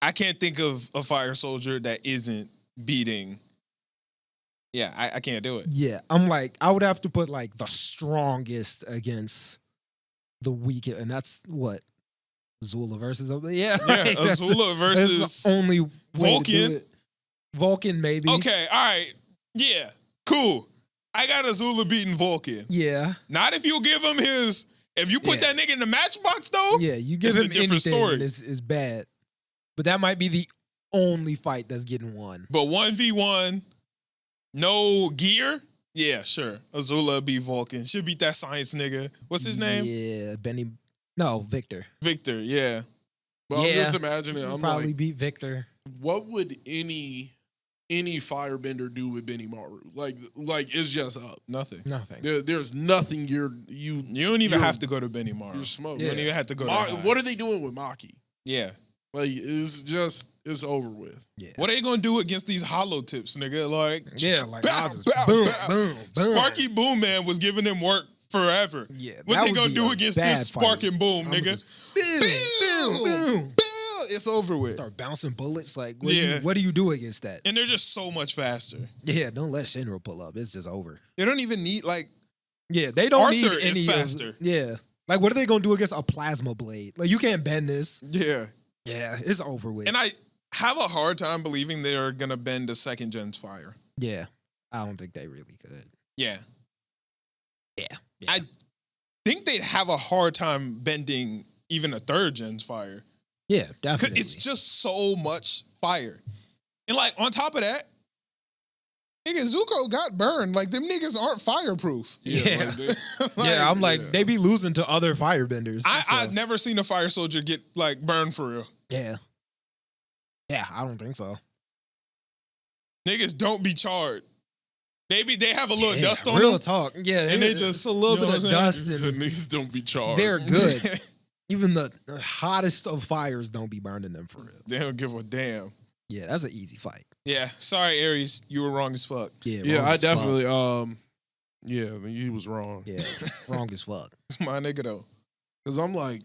I can't think of a fire soldier that isn't beating. Yeah, I can't do it. Yeah, I'm like, I would have to put like the strongest against the weakest, and that's what Zula versus. Yeah, Yeah, like, that's Azula that's versus the only way Vulcan. To do it. Vulcan, maybe. Okay, all right. Yeah, cool. I got Azula beating Vulcan. Yeah, Not if you give him his. If you put Yeah. that nigga in the matchbox, though. yeah. You give It's a him different anything, story. and it's bad. But that might be the only fight that's getting won. But 1v1, no gear. Yeah, sure. Azula beat Vulcan. She'll beat that science nigga. What's his name? Yeah, Victor. Victor. Yeah. But I'm Yeah. just imagining. He'll I'm probably like, beat Victor. what would any firebender do with Benny Maru? Like it's just up. Nothing. Nothing. There's nothing you You don't even you're- have to go to Benny Mara. you're smoking. You don't even have to go to Hyde. What are they doing with Maki? Yeah. Like it's over with. Yeah. What are they gonna do against these hollow tips, nigga? Like, Yeah, like bow, I'll just bow, boom, bow. boom, boom. Sparky Boom Man was giving him work forever. Yeah, What that they would gonna be do a against bad this fight. Spark and Boom, I'ma nigga? just boom, boom, boom. It's over with. Start bouncing bullets. Like, what, Yeah. what do you do against that? And they're just so much faster. Yeah, don't let Shinra pull up. It's just over. They don't even need like Yeah, they don't Arthur need is any faster. Yeah, like what are they gonna do against a plasma blade? Like you can't bend this. yeah. Yeah, it's over with. And I have a hard time believing they're gonna bend the second gen's fire. Yeah, I don't think they really could. Yeah. Yeah. I think they'd have a hard time bending even a third gen's fire. Yeah, 'Cause definitely. it's just so much fire. And like on top of that, nigga, Zuko got burned. Like them niggas aren't fireproof. Yeah. like they- Like, yeah, I'm like yeah. they be losing to other firebenders. I've never seen a fire soldier get like burned for real. Yeah. Yeah, I don't think so. Niggas don't be charred. They have a little Yeah, dust on real them. talk. Yeah, And they it's just, a little you know bit of what I'm dust the and niggas don't be charged. they're good. Even the hottest of fires don't be burning them for real. They don't give a damn. Yeah, that's an easy fight. Yeah, sorry, Aries, you were wrong as fuck. Yeah, Yeah, wrong I as fuck. definitely yeah, I mean, he was wrong. Yeah, wrong as fuck. It's my nigga though. Cause I'm like,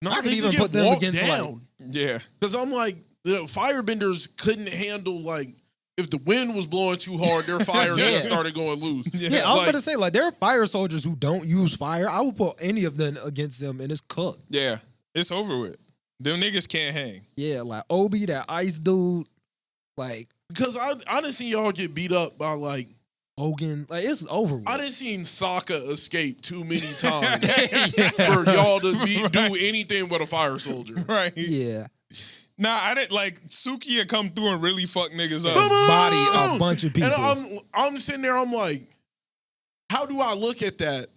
I could they even just put get them walked against, like- down. Yeah, Cause I'm like, the firebenders couldn't handle like if the wind was blowing too hard, their fire Yeah. just started going loose. Yeah, I was like- about to say, like, there are fire soldiers who don't use fire. I would put any of them against them and it's cooked. yeah, it's over with. Them niggas can't hang. Yeah, like Obi, that ice dude, like Because I didn't see y'all get beat up by like Hogan. Like, it's over with. I didn't seen Sokka escape too many times Yeah. for y'all to do Right. anything but a fire soldier. Right? Yeah. Nah, I didn't like Suki had come through and really fuck niggas And up. body a bunch of people. And I'm sitting there, I'm like, how do I look at that?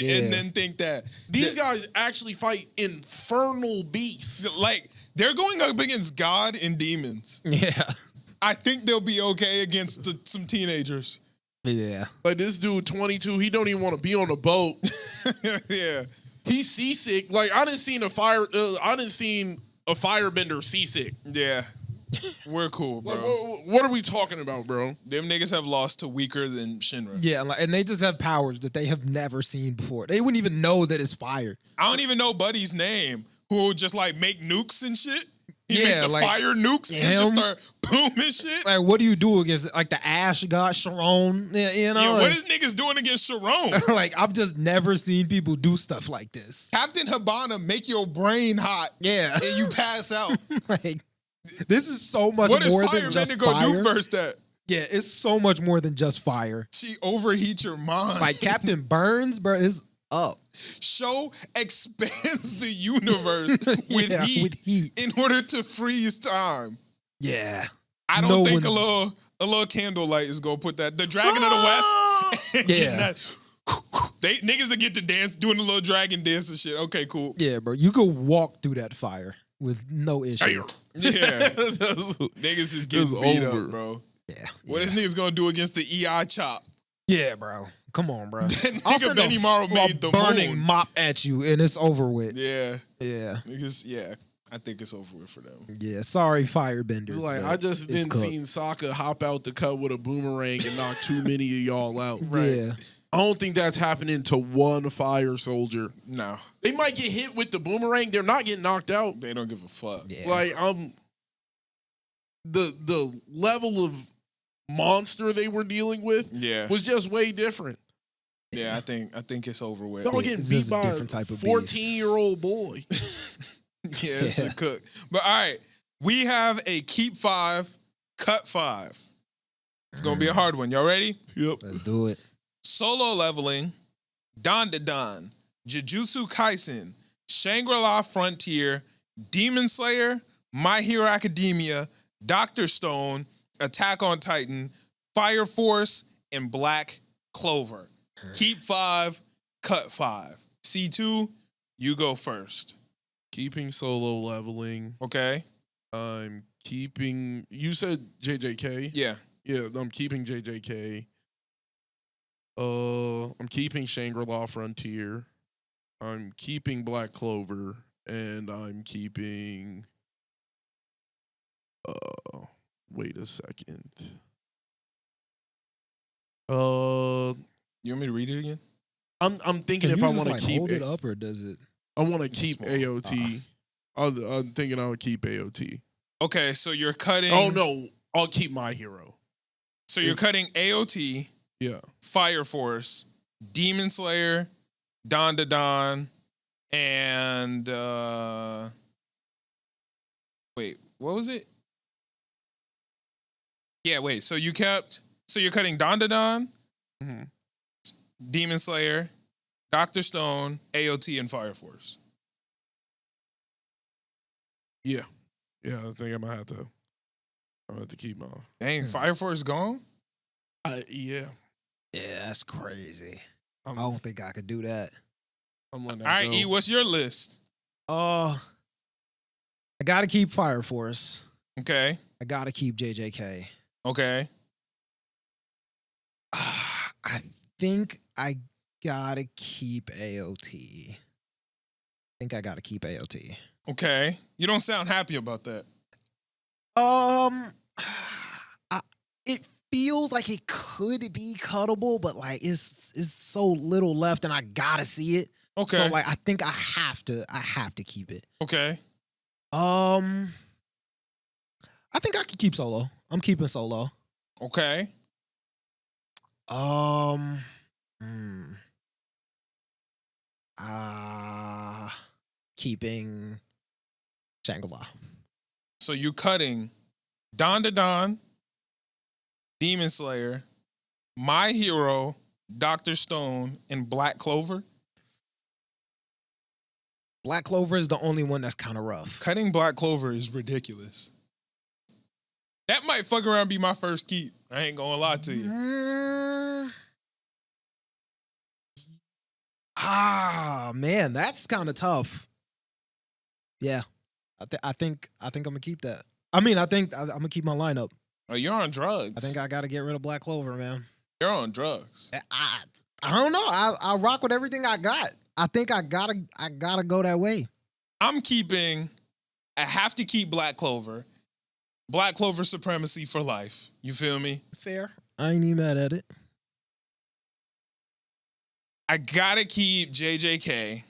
Yeah. And then think that These guys actually fight infernal beasts. like they're going up against God and demons. Yeah. I think they'll be okay against some teenagers. Yeah. Like this dude, 22, he don't even want to be on a boat. Yeah. He's seasick. Like I didn't seen a firebender seasick. Yeah. We're cool, bro. Like what are we talking about, bro? Them niggas have lost to weaker than Shinra. Yeah, like, and they just have powers that they have never seen before. They wouldn't even know that it's fire. I don't even know Buddy's name, who will just like make nukes and shit. He Yeah, make the like, fire nukes and just him. start booming shit. Like, what do you do against like the Ash God Sharon? Yeah, you know, Yeah, like, what is niggas doing against Sharon? like I've just never seen people do stuff like this. Captain Habana make your brain hot Yeah, and you pass out. like this is so much What more is than Firebender just gonna fire. do first that? Yeah, it's so much more than just fire. She overheat your mind. Like Captain Burns, bro, is up Show expands the universe with, Yeah, heat with heat. in order to freeze time. Yeah, I don't No think a one's- little candlelight is gonna put that. The Dragon of the West. Yeah. getting that- They niggas that get to dance, doing the little dragon dance and shit. Okay, cool. yeah, bro. You could walk through that fire with no issue. Yeah. Niggas is getting It's beat over. up, bro. Yeah. What this nigga's gonna do against the EI chop? Yeah, bro. Come on, bro. That I'll nigga send a Benimaru made the burning moon. mop at you, and it's over with. Yeah, Yeah. niggas. Yeah, I think it's over with for them. Yeah. Sorry, firebenders. It's like but I just it's didn't cooked. see Sokka hop out the cut with a boomerang and knock too many of y'all out. Yeah. I don't think that's happening to one fire soldier. No, They might get hit with the boomerang. They're not getting knocked out. they don't give a fuck. Yeah. Like the level of monster they were dealing with Yeah, was just way different. yeah. I think it's over with. Y'all getting This beat is a by a different type of beast. 14-year-old boy. Yeah, it's a cook. But all right, we have a keep 5, cut 5. It's gonna be a hard one. Y'all ready? Yep. Let's do it. Solo leveling, Don, Jujutsu Kaisen, Shangri-La Frontier, Demon Slayer, My Hero Academia, Doctor Stone, Attack on Titan, Fire Force, and Black Clover. Keep 5, cut 5. C2, you go first. Keeping solo leveling. Okay? I'm keeping. You said JJK. Yeah. Yeah, I'm keeping JJK. I'm keeping Shangri-La Frontier. I'm keeping Black Clover, and I'm keeping. Wait a second. You want me to read it again? I'm thinking Can if you I just, want to like, keep hold it. it up, or does it? I want to It's keep small. AOT. I'm thinking I would keep AOT. Okay, so you're cutting. Oh no, I'll keep My Hero. So you're cutting AOT, Yeah. Fire Force, Demon Slayer, Don, and wait, what was it? Yeah, wait. So you're cutting Don, Mhm. Demon Slayer, Doctor Stone, AOT, and Fire Force. Yeah. Yeah, I think I'm gonna have to keep my. Dang, Fire Force gone? Yeah. Yeah, that's crazy. I I'm, don't think I could do that. I'm letting All that right, go. E, what's your list? I gotta keep Fire Force. Okay, I gotta keep JJK. okay. I think I gotta keep AOT. I think I gotta keep AOT. Okay. You don't sound happy about that. It feels like it could be cuttable, but like it's so little left, and I gotta see it. Okay. So like I think I have to keep it. Okay. I think I can keep Solo. I'm keeping Solo. Okay. Keeping Shangri-La. So you cutting Don, Demon Slayer, My Hero, Doctor Stone, and Black Clover. Black Clover is the only one that's kind of rough. Cutting Black Clover is ridiculous. That might fuck around and be my first keep. I ain't gonna lie to you. Man, that's kind of tough. Yeah, I think I'm gonna keep that. I mean, I think I'm gonna keep my lineup. Oh, you're on drugs. I think I got to get rid of Black Clover, man. You're on drugs. I don't know. I rock with everything I got. I think I gotta go that way. I have to keep Black Clover. Black Clover supremacy for life. You feel me? Fair. I ain't even mad at it. I gotta keep JJK.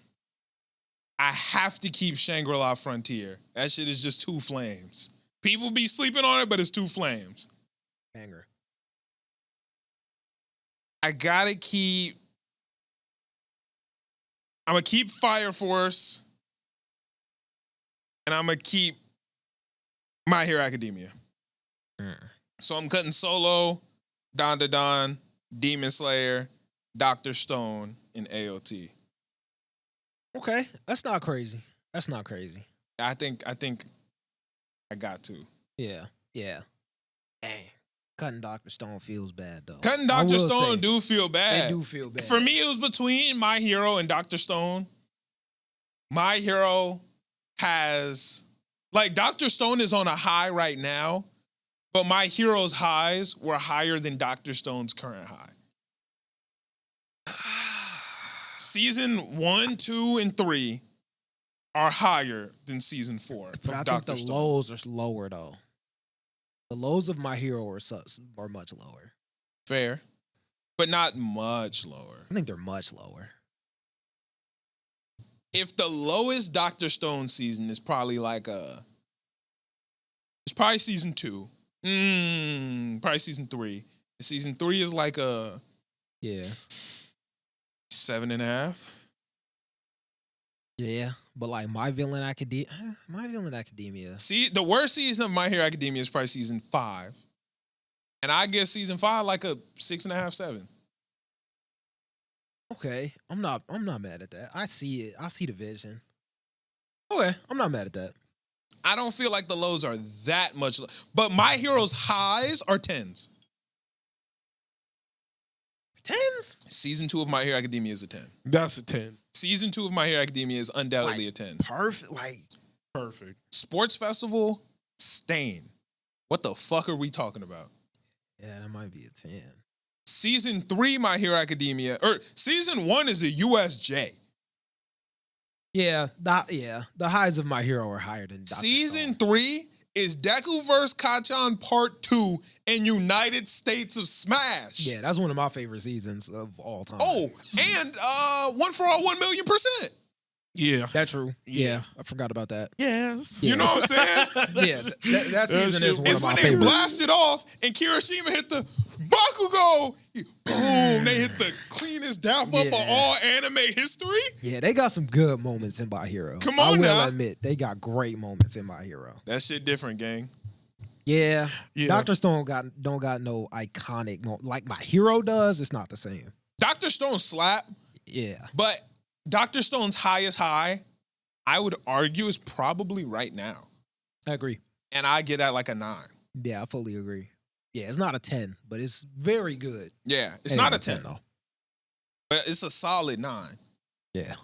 I have to keep Shangri-La Frontier. That shit is just two flames. People be sleeping on it, but it's two flames. Banger. I'm gonna keep Fire Force. And I'm gonna keep My Hero Academia. So I'm cutting Solo, Don, Demon Slayer, Doctor Stone, and AOT. Okay, that's not crazy. I think I got to. Yeah. Dang. Cutting Dr. Stone feels bad though. Cutting I Doctor will Stone say, do feel bad. They do feel bad. For me, it was between My Hero and Doctor Stone. My Hero has, like, Doctor Stone is on a high right now, But My Hero's highs were higher than Dr. Stone's current high. Season 1, 2, and 3 are higher than season 4 But I of think Dr. the Stone. lows are lower though. The lows of My Hero are much lower. Fair. But not much lower. I think they're much lower. If the lowest Dr. Stone season is probably like it's probably season 2. Probably season 3. Season 3 is like a Yeah. 7.5. Yeah. But like My Villain Academia. See, the worst season of My Hero Academia is probably season 5. And I guess season 5 like a 6.5, 7. Okay. I'm not mad at that. I see it. I see the vision. Okay. I'm not mad at that. I don't feel like the lows are that much. But My Hero's highs are 10s. 10s? Season 2 of My Hero Academia is a 10. That's a 10. Season 2 of My Hero Academia is undoubtedly Like, a 10. Perfect. Like, Perfect. Sports Festival, Stain. What the fuck are we talking about? yeah, that might be a 10. Season 3, My Hero Academia, or season 1 is the USJ. Yeah, the highs of My Hero are higher than Dr. Season Stone. 3 is Deku vs. Kachan Part 2 and United States of Smash. Yeah, that's one of my favorite seasons of all time. Oh, and One for All 1,000,000%. Yeah. That's true. Yeah, I forgot about that. Yes. You know what I'm saying? Yeah, that season is one It's of my when they favorites. blasted off and Kirishima hit the Bakugo. Boom. They hit the cleanest dap up of Yeah. all anime history. Yeah, they got some good moments in My Hero. Come I on will now. admit, they got great moments in My Hero. That shit different, gang. Yeah, Yeah. Dr. Stone don't got no iconic moment. Like My Hero does, it's not the same. Dr. Stone slap, Yeah. but Dr. Stone's highest high, I would argue, is probably right now. I agree. And I get at like a 9. Yeah, I fully agree. Yeah, it's not a 10, but it's very good. Yeah, it's Ain't not no a 10, though. but it's a solid 9. Yeah.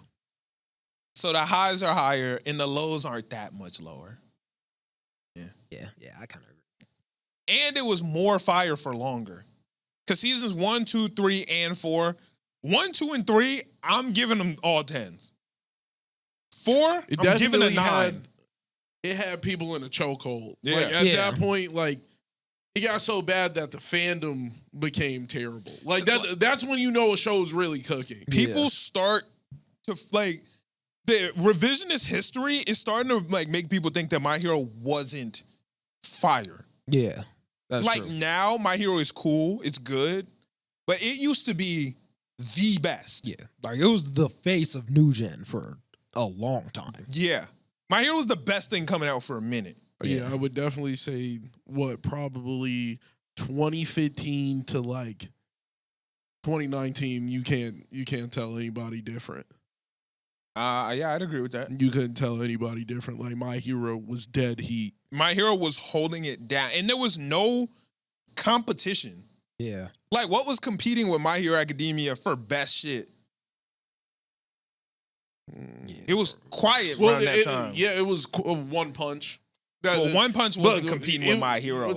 So the highs are higher and the lows aren't that much lower. Yeah, I kind of agree. And it was more fire for longer. Because seasons 1, 2, 3, and 4, 1, 2, and 3, I'm giving them all 10s. 4, It I'm giving a definitely 9. It had people in a chokehold. Yeah. Like, at Yeah. that point, like, it got so bad that the fandom became terrible. Like, that's when you know a show's really cooking. People start to, like, the revisionist history is starting to, like, make people think that My Hero wasn't fire. Yeah. That's Like, true. now, My Hero is cool, it's good, but it used to be the best. Yeah. Like, it was the face of New Gen for a long time. Yeah. My Hero was the best thing coming out for a minute. Yeah, I would definitely say, probably 2015 to, like, 2019, you can't tell anybody different. Yeah, I'd agree with that. You couldn't tell anybody different. Like, My Hero was dead heat. My Hero was holding it down, and there was no competition. Yeah. Like, what was competing with My Hero Academia for best shit? It was quiet around that time. It was One Punch. Well, One Punch wasn't But competing with My Hero.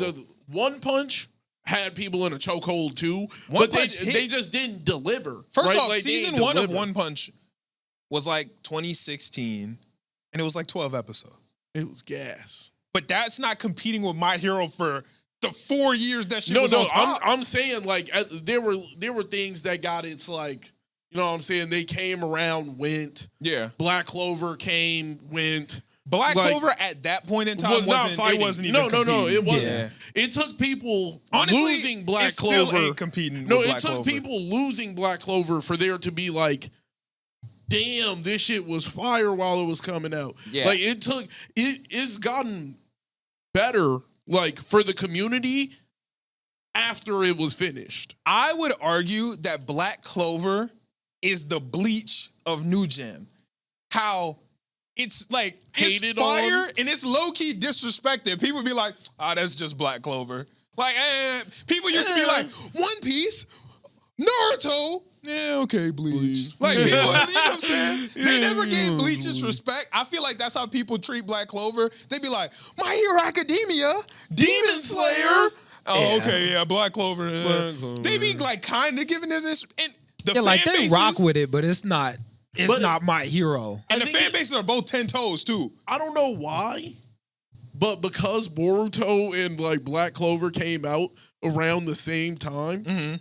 One Punch had people in a chokehold too, One but Punch they hit. just didn't deliver. First right? off, Like, they season didn't 1 of deliver. One Punch was like 2016, and it was like 12 episodes. It was gas. But that's not competing with My Hero for the 4 years that shit was on top. I'm saying, like, there were things that got its, like, you know what I'm saying? They came around, went. Yeah. Black Clover came, went. Black Like, Clover at that point in time was not fighting. it wasn't even No, competing. it wasn't. Yeah. It took people Honestly, losing Black it Clover. still ain't competing No, with it Black took Clover. people losing Black Clover for there to be like, damn, this shit was fire while it was coming out. Yeah. Like, it's gotten better, like, for the community after it was finished. I would argue that Black Clover is the Bleach of New Gen. How it's like it's Hated fire on. and it's low-key disrespected. People be like, that's just Black Clover. Like, people used to be like, One Piece, Naruto. Yeah, okay, Bleach. Bleach. Like people, you know what I'm saying? They never gave Yeah. Bleach its respect. I feel like that's how people treat Black Clover. They be like, My Hero Academia, Demon Slayer. Oh, Yeah. okay, yeah, Black Clover. Black Clover. They be like kind of giving it this, and the Yeah, fan like they bases, rock with it, but it's not. It's But- not my hero. and I the think fan bases are both 10 toes too. I don't know why, but because Boruto and like Black Clover came out around the same time, Mm-hmm.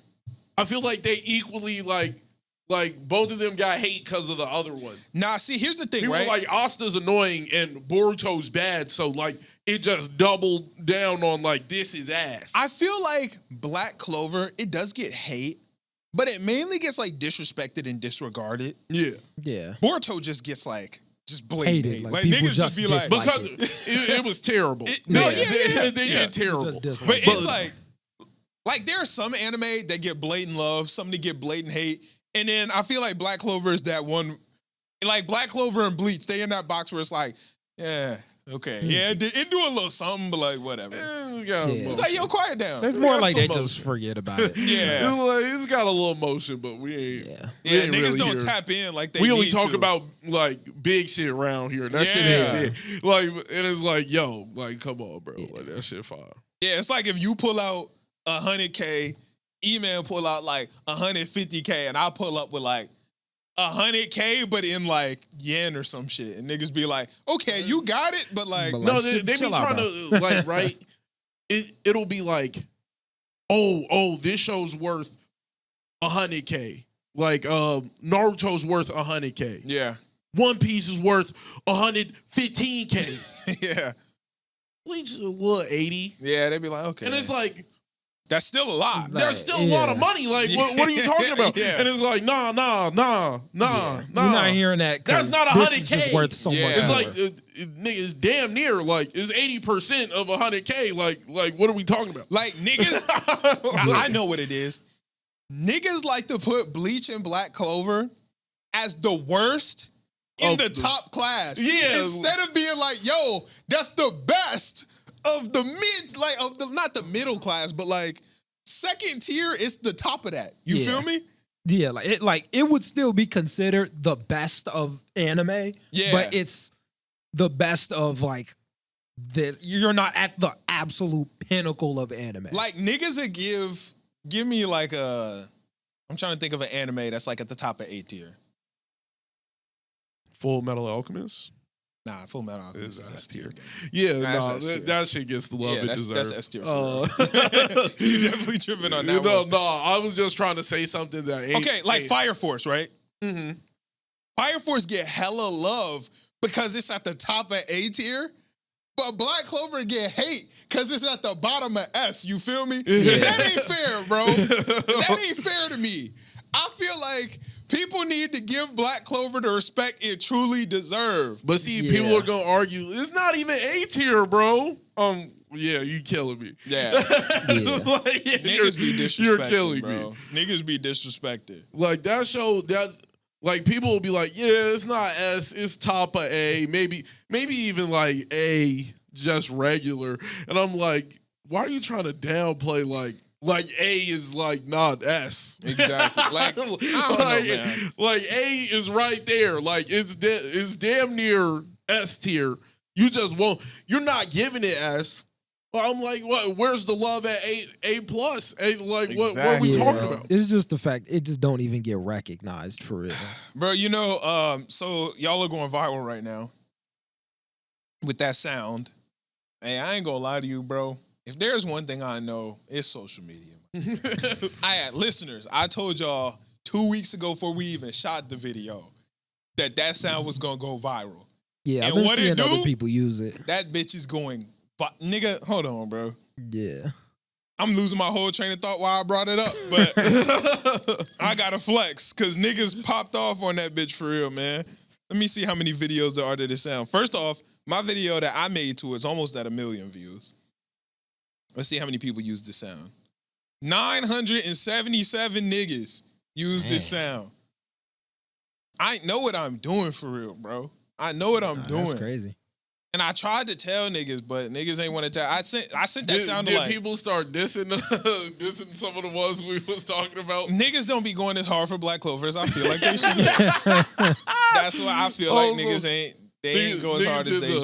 I feel like they equally like both of them got hate because of the other one. Nah, see, here's the thing, People right? were like Asta's annoying and Boruto's bad, so like it just doubled down on like this is ass. I feel like Black Clover, it does get hate, but it mainly gets like disrespected and disregarded. yeah, Yeah. Boruto just gets like just blatant Hated, hate. like, Like people niggas just just be like, dislike because it was terrible. No, Yeah. yeah. they get terrible. Just dislike But it. it's like there are some anime that get blatant love, some that get blatant hate, and then I feel like Black Clover is that one. Like Black Clover and Bleach, they in that box where it's like, yeah, okay, yeah, it do a little something, but like whatever. We got Yeah. It's like, yo, quiet down. It's we more got like some they just motion. forget about it. Yeah, It's got a little motion, but we ain't. Yeah. we yeah, ain't niggas really don't here. tap in like they We only need talk to. about like big shit around here. That shit Yeah. ain't big. Like, and it's like, yo, like, come on, bro. Like that shit fire. Yeah, it's like if you pull out 100K, Eman pull out like 150K, and I pull up with like 100K, but in like yen or some shit, and niggas be like, okay, you got it, but like, But, No, like, they be chill out, trying to like, right? It'll be like, oh, this show's worth 100K. Like, Naruto's worth 100K. yeah, One Piece is worth 115K. yeah, Bleach is what 80, yeah, they be like, okay, and it's like. that's still a lot. Like, There's still a lot of yeah. money. Like, what are you talking about? Yeah. And it's like, nah. You're not hearing that. 'cause That's not this 100K. is just worth so Yeah. much. It's more. like, nigga, it's damn near, like, it's 80% of 100K. Like, what are we talking about? Like niggas, I know what it is. Niggas like to put Bleach and Black Clover as the worst in Of the the- top class. Yeah. Instead of being like, yo, that's the best of the mid, like of the not the middle class, but like second tier, it's the top of that. You Yeah. feel me? Yeah, like it would still be considered the best of anime. Yeah. But it's the best of like this. You're not at the absolute pinnacle of anime. Like niggas that give me like I'm trying to think of an anime that's like at the top of A tier. Full Metal Alchemist? Nah, Full Metal Alchemist is S tier. Yeah, That's nah, S tier. that shit gets the love Yeah, it that's deserves. S tier. Uh, You definitely tripping on that no, one. no, I was just trying to say something that ain't. Okay, like Fire Force, right? Mm-hmm. Fire Force get hella love because it's at the top of A tier, but Black Clover get hate because it's at the bottom of S. You feel me? Yeah. That ain't fair, bro. That ain't fair to me. I feel like people need to give Black Clover the respect it truly deserves. But see, Yeah. people are gonna argue it's not even A tier, bro. Yeah, you killing me. Yeah. Like, yeah, Niggas be disrespected, you're killing bro. me. Niggas be disrespected. Like that show, that like people will be like, yeah, it's not S, it's top of A, maybe even like A, just regular. And I'm like, why are you trying to downplay like A is like not S? Exactly. Like, I don't know, man. Like A is right there. Like it's damn near S tier. You just won't. You're not giving it S. I'm like, what? Where's the love at A plus? Like, what are we Exactly, talking bro. about? It's just the fact it just don't even get recognized for real. Bro, you know, so y'all are going viral right now with that sound. Hey, I ain't gonna lie to you, bro. If there's one thing I know, it's social media. Listeners, I told y'all 2 weeks ago before we even shot the video that sound was gonna go viral. Yeah, And I've been what it seeing do? other people use it. That bitch is going, nigga, hold on, bro. Yeah. I'm losing my whole train of thought while I brought it up, but I gotta flex because niggas popped off on that bitch for real, man. Let me see how many videos there are to this sound. First off, my video that I made to it's almost at 1 million views. Let's see how many people use this sound. 977 niggas use this sound. I know what I'm doing for real, bro. I know what I'm doing. That's crazy. And I tried to tell niggas, but niggas ain't want to tell. I sent that Did, sound did like people start dissing dissing some of the ones we was talking about? niggas don't be going as hard for Black Clover as I feel like they should. That's why I feel like niggas ain't go as hard as they.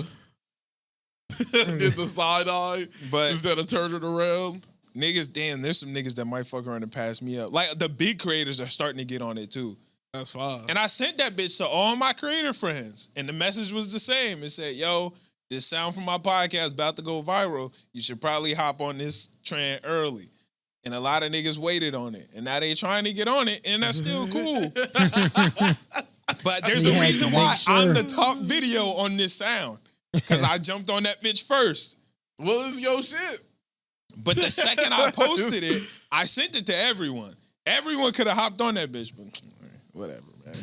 Did the side eye, But instead of turning around. niggas, damn, there's some niggas that might fuck around and pass me up. Like the big creators are starting to get on it too. That's fine. And I sent that bitch to all my creator friends, and the message was the same. It said, "Yo, this sound from my podcast about to go viral. You should probably hop on this trend early." And a lot of niggas waited on it, and now they trying to get on it, and that's still cool. But there's a had to reason make why sure. I'm the top video on this sound, because I jumped on that bitch first. Well, it's your shit. But the second I posted it, I sent it to everyone. Everyone could have hopped on that bitch, but whatever, man.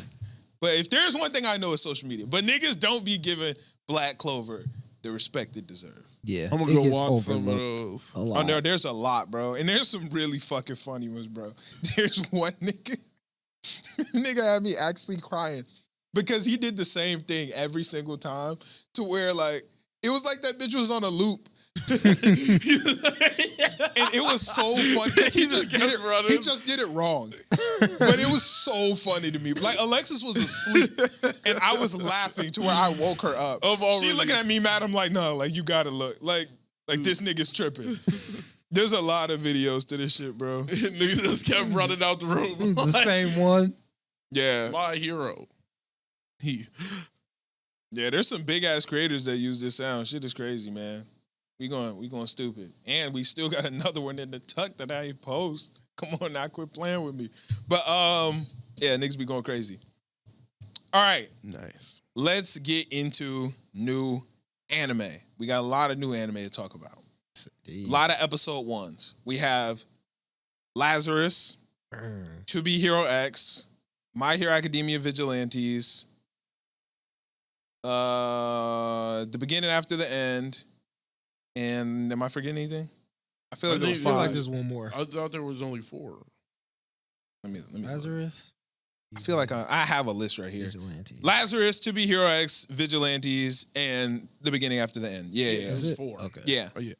But if there's one thing I know, it's social media. But niggas don't be giving Black Clover the respect it deserves. Yeah, I'm gonna it go gets watch some of overlooked those. a Oh lot. no, there's a lot, bro. And there's some really fucking funny ones, bro. There's one nigga. This nigga had me actually crying because he did the same thing every single time to where like it was like that bitch was on a loop. And it was so funny because he just did it. He just did it wrong, but it was so funny to me. Like Alexis was asleep, and I was laughing to where I woke her up. She looking at me mad. I'm like, no, like you gotta look, like this nigga's tripping. There's a lot of videos to this shit, bro. Niggas just kept running out the room. The same one. Yeah, My hero. yeah. There's some big ass creators that use this sound. Shit is crazy, man. We going stupid, and we still got another one in the tuck that I ain't post. Come on now, quit playing with me. But yeah, niggas be going crazy. All right, Nice. let's get into new anime. We got a lot of new anime to talk about. A lot of episode ones. We have Lazarus, To Be Hero X, My Hero Academia Vigilantes, The Beginning After the End, and am I forgetting anything? I feel like there was I feel like five. there's one more. I thought there was only 4. Let me look. Lazarus. I feel like I have a list right here. Vigilantes. Lazarus, To Be Hero X, Vigilantes, and The Beginning After the End. Yeah. Is it? 4. Okay. Yeah. Oh yeah.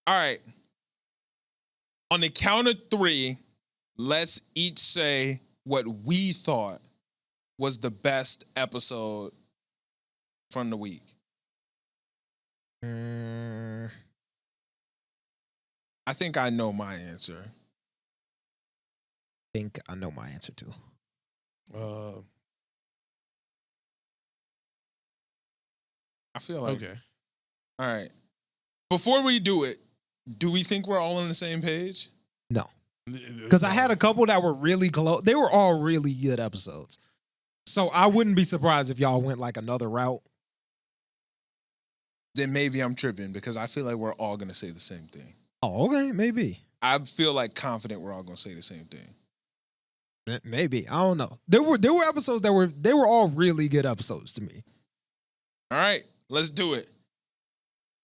All right. On the count of 3, let's each say what we thought was the best episode from the week. I think I know my answer. Think I know my answer too. I feel like. Okay. All right. Before we do it, do we think we're all on the same page? No, because I had a couple that were really close. They were all really good episodes, so I wouldn't be surprised if y'all went like another route. Then maybe I'm tripping because I feel like we're all going to say the same thing. Oh, okay, maybe. I feel like confident we're all going to say the same thing. Maybe. I don't know. There were episodes that were all really good episodes to me. All right, let's do it.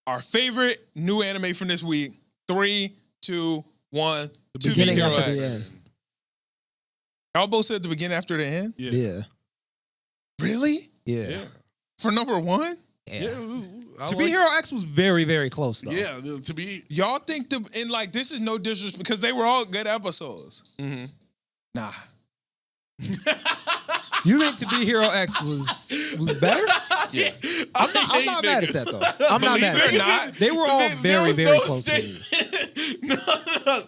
Our favorite new anime from this week. 3, 2, 1. To Be Beginning Hero After the X. End. Y'all both said the beginning after the end? Yeah. Really? Yeah. For number 1? Yeah. I To Be Hero X was very, very close though. Yeah, to be. Y'all think and like this is no disrespect because they were all good episodes. Mm-hmm. Nah. You think To Be Hero X was better? Yeah. I'm not mad at that though. I'm not Believe mad it or at that. not, They were all There very, was very no close to me.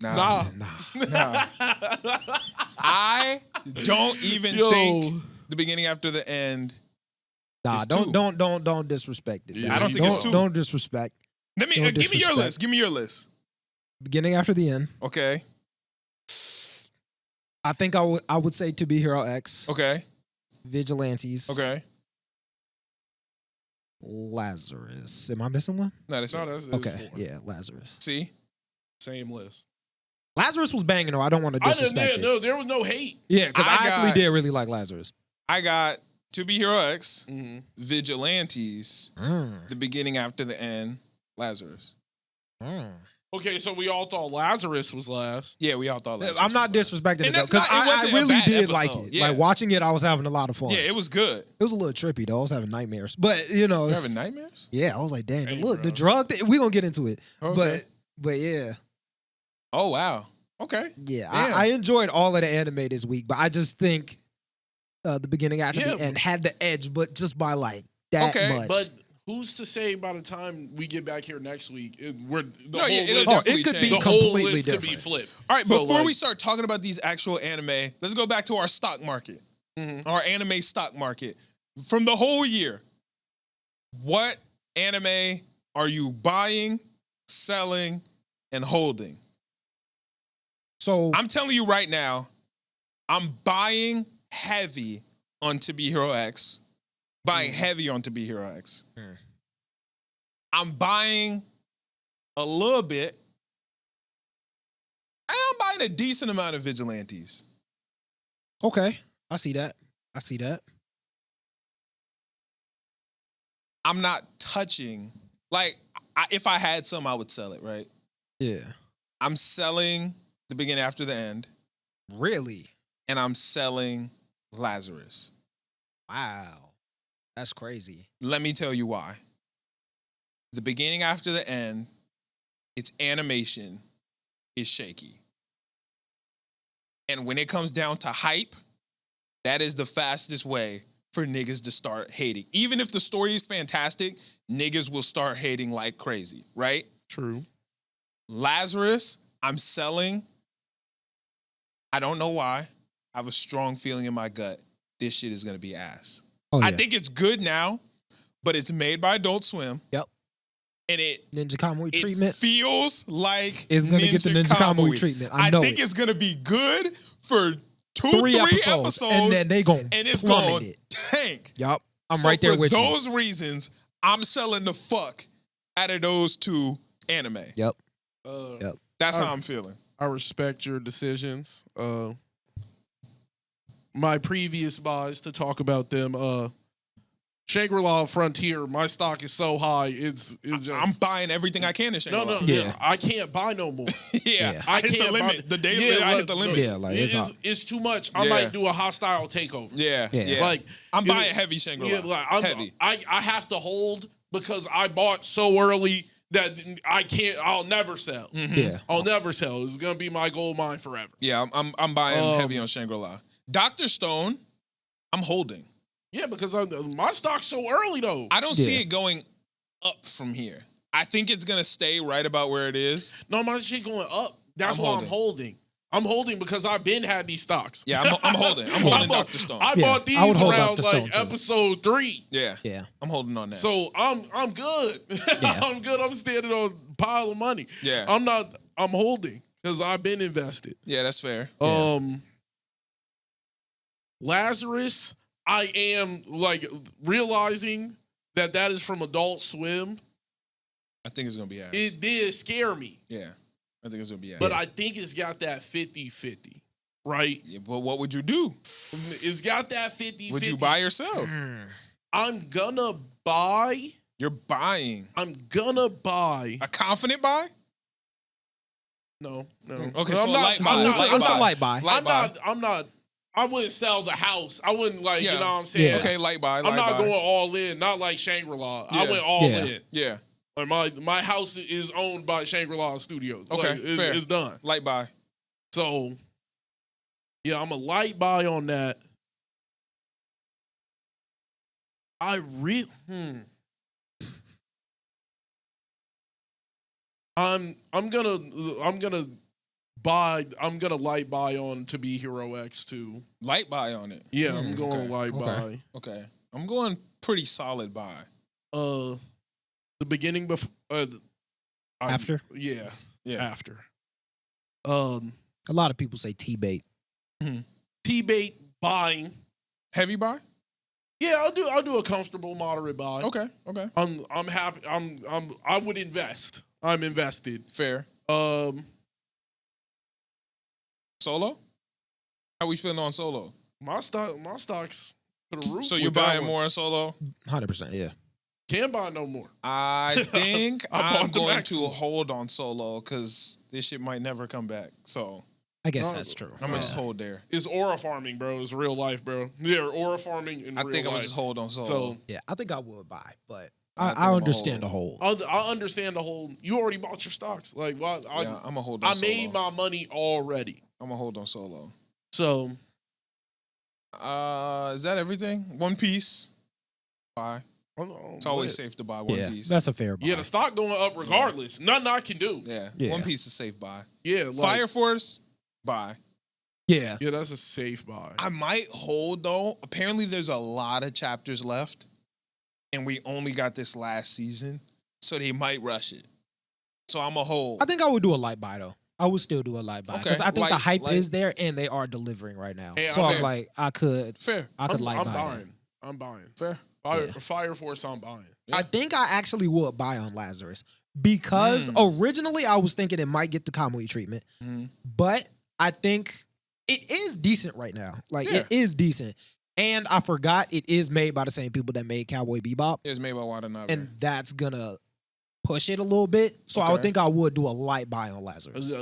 Nah. Nah. I don't even think the beginning after the end. Nah, It's don't disrespect it. Yeah, I don't think it's 2. Don't disrespect. Let me Don't give me your disrespect. list. Give me your list. Beginning After the End. Okay. I think I would say To Be Hero X. Okay. Vigilantes. Okay. Lazarus. Am I missing one? No, that's No, it. that's Okay. 4. Yeah, Lazarus. See? Same list. Lazarus was banging though. I don't want to I didn't. disrespect it. No, there was no hate. Yeah, because I actually got- did really like Lazarus. I got To Be Hero X, Mm-hmm. Vigilantes, the beginning after the end, Lazarus. Okay, so we all thought Lazarus was last. Yeah, we all thought that. I'm not disrespecting And it that's because not- it I wasn't a really bad did like episode. it. Yeah. Like watching it, I was having a lot of fun. Yeah, it was good. It was a little trippy though. I was having nightmares, but you know, You it's- having nightmares? yeah, I was like, dang, Hey, look, the bro. drug. We gonna get into it, Okay. but yeah, Oh wow. Okay. yeah, Damn. I enjoyed all of the anime this week, but I just think the beginning after Yeah, the end had the edge, but just by like that Okay, much. But who's to say by the time we get back here next week, No, yeah, it'll list, definitely it could be the change. whole completely list could be different. flipped. All right, So, before like- we start talking about these actual anime, let's go back to our stock market, our anime stock market. From the whole year, what anime are you buying, selling, and holding? so I'm telling you right now, I'm buying heavy on To Be Hero X. Buying heavy on To Be Hero X. Mm. I'm buying a little bit. And I'm buying a decent amount of Vigilantes. okay, I see that. I see that. I'm not touching. Like, if I had some, I would sell it, right? Yeah, I'm selling The Beginning After the End, really. and I'm selling Lazarus. Wow, that's crazy. Let me tell you why. The Beginning After the End, its animation is shaky. And when it comes down to hype, that is the fastest way for niggas to start hating. Even if the story is fantastic, niggas will start hating like crazy, right? True. Lazarus, I'm selling. I don't know why. I have a strong feeling in my gut. This shit is gonna be ass. Oh yeah, I think it's good now, but it's made by Adult Swim. Yep. And Ninja Kamui it treatment feels like is gonna get the Ninja Kamui treatment. I know think it. it's gonna be good for three episodes, and then they gon' and it's plummet going it. tank. Yup, I'm So right there for with you. those reasons, I'm selling the fuck out of those two anime. Yep. Yep. That's how I'm feeling. I respect your decisions. My previous buys to talk about them. Shangri-La Frontier, my stock is so high. It's just I'm buying everything I can in no, Shangri-La. Yeah. I can't buy no more. Yeah, Yeah. I hit the can't buy- limit. The daily, Yeah, I hit the look, limit. Yeah, like it's up. It's too much. I Yeah. might do a hostile takeover. Yeah, Yeah. yeah. Like I'm you know, buying heavy Shangri-La. Yeah, like I'm heavy. I have to hold because I bought so early that I can't. I'll never sell. Mhm. Yeah. I'll never sell. It's gonna be my gold mine forever. Yeah, I'm buying Um, heavy on Shangri-La. Dr. Stone, I'm holding. Yeah, because my stock's so early though. I don't see Yeah. it going up from here. I think it's gonna stay right about where it is. No, my shit going up. That's I'm why holding. I'm holding. I'm holding because I've been had these stocks. Yeah, I'm holding. I'm holding bought- Dr. Stone. I Yeah, bought these I would hold around Dr. Stone, like too. episode 3. Yeah, Yeah. I'm holding on that. So I'm good. Yeah. I'm good. I'm standing on a pile of money. Yeah. I'm holding because I've been invested. Yeah, that's fair. Lazarus, I am like realizing that is from Adult Swim. I think it's gonna be ass. It did scare me, Yeah, I think it's gonna be ass. but I think it's got that 50-50, right? Yeah, but what would you do? It's got that 50-50. Would you buy or sell? I'm gonna buy. You're buying I'm gonna buy. a confident buy. No. Okay, so a light buy. I'm It's not- a- it's a light buy. Light buy. I'm not. I wouldn't sell the house. I wouldn't like. Yeah. You know what I'm saying? Yeah. Okay, light buy. Light I'm not buy. going all in. Not like Shangri-La. I Yeah. went all Yeah. in. Yeah, Like my house is owned by Shangri-La Studios. Okay, Like, it's, fair. it's done. light buy. So, yeah, I'm a light buy on that. I really, I'm gonna light buy on To Be Hero X too. Light buy on it. Yeah, I'm going okay, light okay. buy. Okay, I'm going pretty solid buy. The beginning before After? yeah, Yeah. after. A lot of people say T-bait. T-bait buying. Heavy buy. Yeah, I'll do a comfortable moderate buy. Okay. Okay. I'm happy. I would invest. I'm invested. Fair. Solo. How we feeling on Solo? My stocks to the roof. So you're with that buying one. more on Solo? 100%, yeah. Can't buy no more. I think I I'm bought the going to maximum. hold on Solo because this shit might never come back. So I guess No, that's true. I'm gonna just hold there. It's aura farming, bro. It's real life, bro. Yeah, aura farming in I real think I'm life. gonna just hold on Solo. So Yeah, I think I would buy, but I think I I'ma understand the hold. whole. I understand the whole. You already bought your stocks. Like, well, Yeah, I'm gonna hold on I Solo. made my money already. I'm gonna hold on Solo. So Is that everything? One Piece. Buy. It's always safe to buy One Yeah, Piece. that's a fair buy. Yeah, the stock going up regardless. Nothing I can do. yeah. Yeah. One Piece is safe buy. Yeah, like, Fire Force. Buy. Yeah. Yeah, that's a safe buy. I might hold though. Apparently, there's a lot of chapters left, and we only got this last season, so they might rush it. So I'm a hold. I think I would do a light buy though. I would still do a light buy because Okay, I think the light- hype light. is there and they are delivering right now. Hey, so I'm I'm like, I could Fair. light I'm buy. buying. I'm buying. Fair. Fire, Yeah. Fire Force, I'm buying. Yeah. I think I actually would buy on Lazarus because originally I was thinking it might get the Kamui treatment, Mhm. but I think it is decent right now. Like Yeah. it is decent, and I forgot it is made by the same people that made Cowboy Bebop, It's made by Watanabe. and that's gonna push it a little bit. So I would Okay. think I would do a light buy on Lazarus.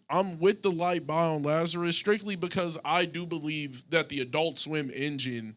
I'm with the light buy on Lazarus strictly because I do believe that the Adult Swim engine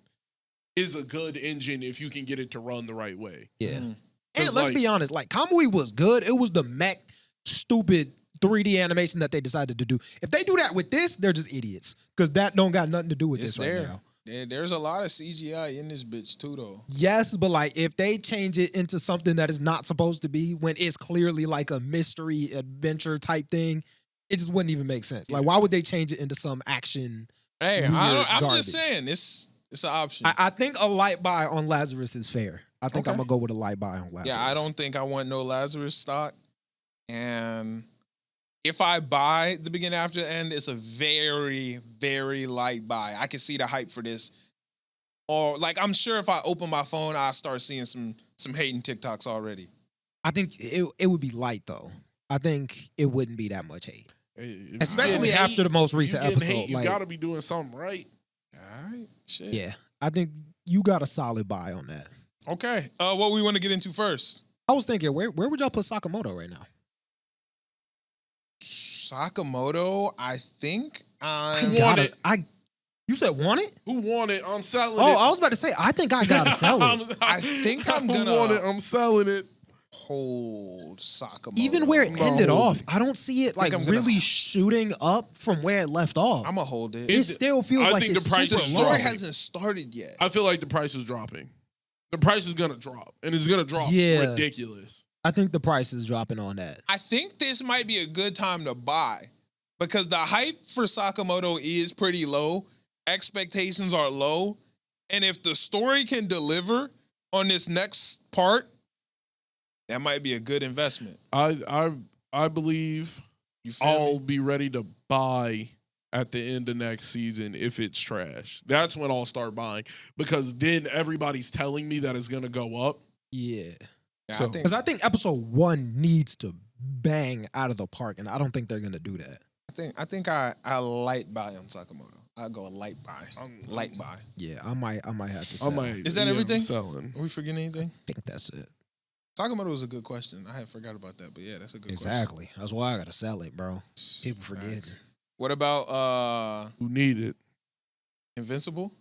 is a good engine if you can get it to run the right way. Yeah. Mhm. And 'Cause, let's like- be honest, like Kamui was good. It was the mech stupid 3D animation that they decided to do. If they do that with this, they're just idiots. Because that don't got nothing to do with It's this right there. now. There's a lot of CGI in this bitch too, though. Yes, but like if they change it into something that is not supposed to be when it's clearly like a mystery adventure type thing, it just wouldn't even make sense. Like, why would they change it into some action? Hey, Weird I'm just garbage. saying it's an option. I think a light buy on Lazarus is fair. I think Okay. I'm gonna go with a light buy on Lazarus. Yeah, I don't think I want no Lazarus stock. And if I buy the beginning after the end, it's a very, very light buy. I can see the hype for this. Or like I'm sure if I open my phone, I'll start seeing some hating TikToks already. I think it would be light though. I think it wouldn't be that much hate. Hey, if you Especially getting after the most you recent getting episode. hate, you like, gotta be doing something right. All right. Shit. yeah, I think you got a solid buy on that. Okay. What we want to get into first? I was thinking, where would y'all put Sakamoto right now? Sakamoto, I think I I'm got it. it. You said want it? Who want it? I'm selling Oh, it. I was about to say, I think I gotta sell it. I think I'm Who gonna- want it? I'm selling it. hold Sakamoto. Even where it No. ended off, I don't see it like I'm gonna- really shooting up from where it left off. I'm gonna hold it. It still feels I like think it's the price super is The low. story dropping. hasn't started yet. I feel like the price is dropping. The price is gonna drop, and it's gonna drop Yeah. ridiculous. I think the price is dropping on that. I think this might be a good time to buy because the hype for Sakamoto is pretty low. Expectations are low. And if the story can deliver on this next part, that might be a good investment. I believe You feel I'll me? be ready to buy at the end of next season if it's trash. That's when I'll start buying because then everybody's telling me that it's gonna go up. Yeah. Yeah, So- Because I think episode 1 needs to bang out of the park, and I don't think they're gonna do that. I think I light buy on Sakamoto. I'll go a light buy. Light buy. Yeah, I might have to I sell. might. Is that I'm everything? selling. Are we forgetting anything? I think that's it. Sakamoto was a good question. I had forgot about that, but yeah, that's a good question. Exactly. That's why I gotta sell it, bro. People forget. Facts. What about Who need it? Invincible?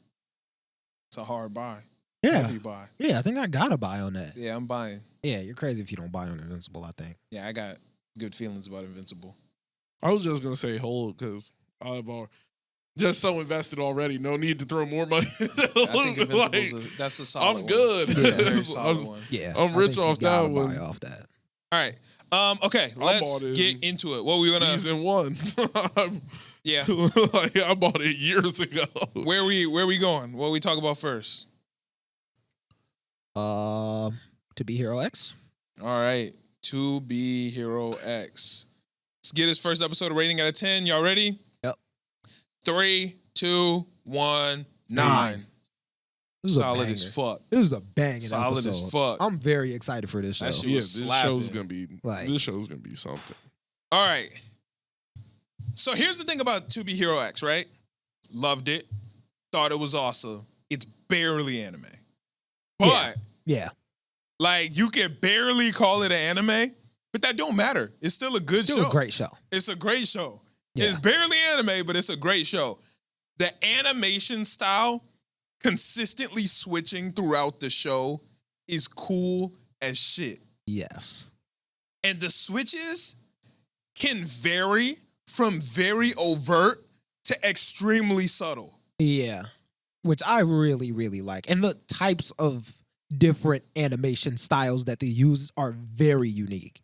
It's a hard buy. Yeah. Heavy buy. Yeah, I think I gotta buy on that. Yeah, I'm buying. Yeah, you're crazy if you don't buy on Invincible, I think. Yeah, I got good feelings about Invincible. I was just gonna say hold because I've just so invested already. No need to throw more money. I think Invincible's that's a solid I'm one. good. That's a very I'm- solid one. Yeah. I'm I rich think you off that gotta one. buy off that. All right. Okay, let's bought it get into it. What we gonna Season 1. Yeah. Like, I bought it years ago. Where we going? What we talk about first? To be Hero X. All right. To Be Hero X. Let's get his first episode rating out of 10. Y'all ready? Yep. 3, 2, 1, 9. This is a Solid banger. as fuck. This is a banging Solid episode. as fuck. I'm very excited for this show. That shit Yeah, was this show's slapping. gonna be Like- this show's gonna be something. All right. So here's the thing about To Be Hero X, right? Loved it. Thought it was awesome. It's barely anime. But Yeah. Like, you can barely call it an anime, but that don't matter. It's still a good Still show. a great show. It's a great show. Yeah. It's barely anime, but it's a great show. The animation style consistently switching throughout the show is cool as shit. Yes. And the switches can vary from very overt to extremely subtle. Yeah. Which I really, really like. And the types of different animation styles that they use are very unique.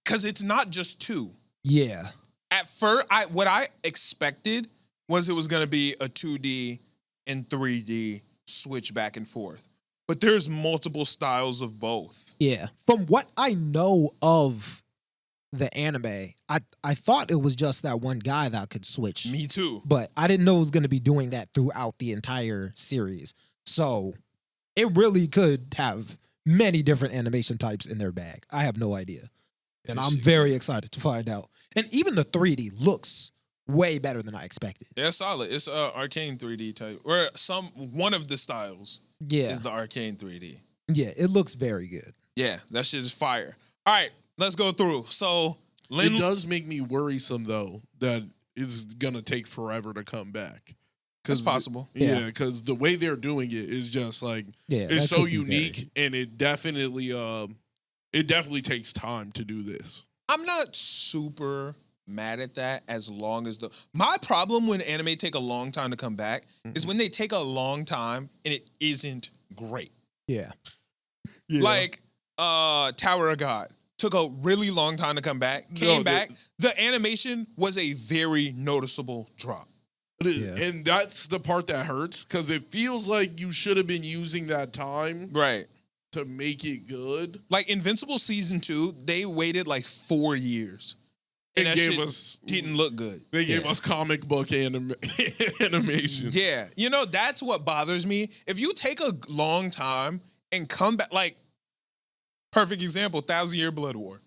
Because it's not just two. Yeah. At first, what I expected was it was going to be a 2D and 3D switch back and forth. But there's multiple styles of both. Yeah. From what I know of the anime, I thought it was just that one guy that could switch. Me too. But I didn't know it was going to be doing that throughout the entire series. So it really could have many different animation types in their bag. I have no idea. And I'm very excited to find out. And even the 3D looks way better than I expected. Yeah, it's solid. It's arcane 3D type. Or one of the styles Yeah. is the arcane 3D. Yeah, it looks very good. Yeah, that shit is fire. All right, let's go through. So, It does make me worrisome though that it's gonna take forever to come back. It's possible. Yeah, because the way they're doing it is just like Yeah, it's that so could be unique, and it definitely takes time to do this. I'm not super mad at that as long as my problem when anime take a long time to come back is when they take a long time and it isn't great. Yeah. Like Tower of God took a really long time to come back. Came back. The animation was a very noticeable drop. Yeah. And that's the part that hurts because it feels like you should have been using that time Right. to make it good. Like Invincible season 2, they waited like 4 years. And It that gave shit us didn't look good. They gave us comic book animation. Yeah. You know, that's what bothers me. If you take a long time and come back, like, perfect example, 1,000-Year Blood War.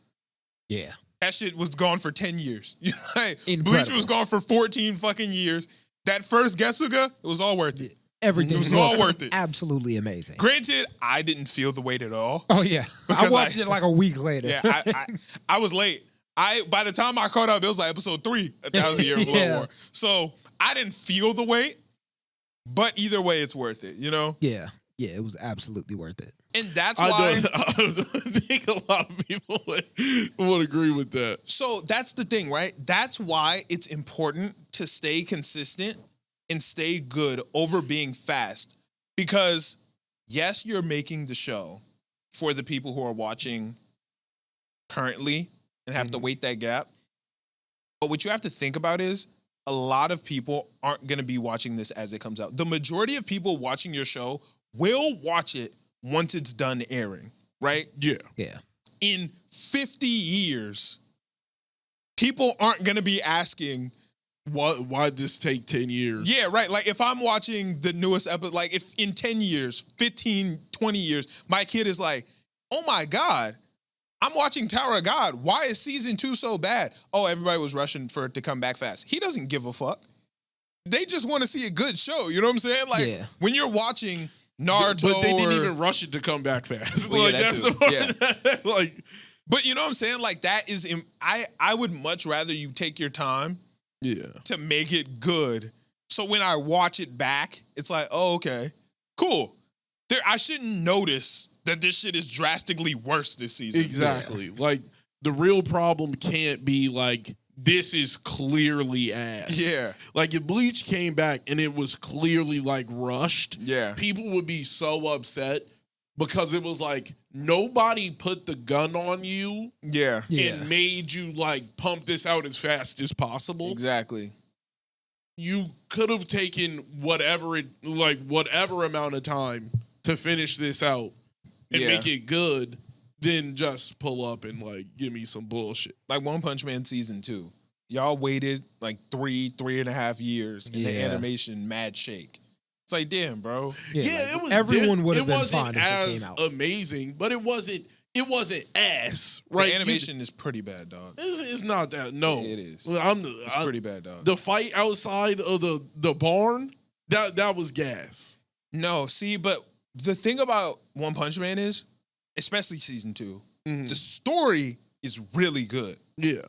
Yeah. That shit was gone for 10 years. Like, Bleach Incredible. was gone for 14 fucking years. That first Getsuga, it was all worth it. Everything It was all looked worth it. Absolutely amazing. Granted, I didn't feel the weight at all. Oh yeah. I Because watched it like a week later. Yeah, I was late. By the time I caught up, it was like episode 3, 1,000-Year Blood Yeah. War. So I didn't feel the weight, but either way, it's worth it, you know? Yeah. Yeah, it was absolutely worth it. And that's why. I think a lot of people would agree with that. So that's the thing, right? That's why it's important to stay consistent and stay good over being fast. Because, yes, you're making the show for the people who are watching currently and have to wait that gap. But what you have to think about is a lot of people aren't going to be watching this as it comes out. The majority of people watching your show will watch it once it's done airing, right? Yeah. Yeah. In 50 years, people aren't going to be asking, Why'd this take 10 years? yeah, right. Like if I'm watching the newest episode, like if in 10 years, 15, 20 years, my kid is like, oh my God, I'm watching Tower of God. Why is season 2 so bad? Oh, everybody was rushing for it to come back fast. He doesn't give a fuck. They just want to see a good show. You know what I'm saying? Like Yeah. when you're watching Naruto, But they didn't or- even rush it to come back fast. Well, yeah, Like, that that's too. the part. Like, but you know what I'm saying? Like that is, I would much rather you take your time yeah. to make it good. So when I watch it back, it's like, oh, okay, cool. I shouldn't notice that this shit is drastically worse this season. Exactly. Like, the real problem can't be like, this is clearly ass. Yeah. Like, if Bleach came back and it was clearly, like, rushed, Yeah. people would be so upset because it was like, nobody put the gun on you Yeah. Yeah. and made you, like, pump this out as fast as possible. Exactly. You could have taken whatever amount of time to finish this out and Yeah. make it good, then just pull up and like give me some bullshit. Like One Punch Man season 2. Y'all waited like 3.5 years in the Yeah. animation mad shake. It's like, damn, bro. Yeah, like, it was. everyone would have it been wasn't fine if it as came out. amazing, but it wasn't. It wasn't ass, right? The animation is pretty bad, dog. It's not that. No, It is. It's It's pretty bad, dog. The fight outside of the barn that was gas. No, see, but the thing about One Punch Man is especially season 2, Mhm. the story is really good. Yeah.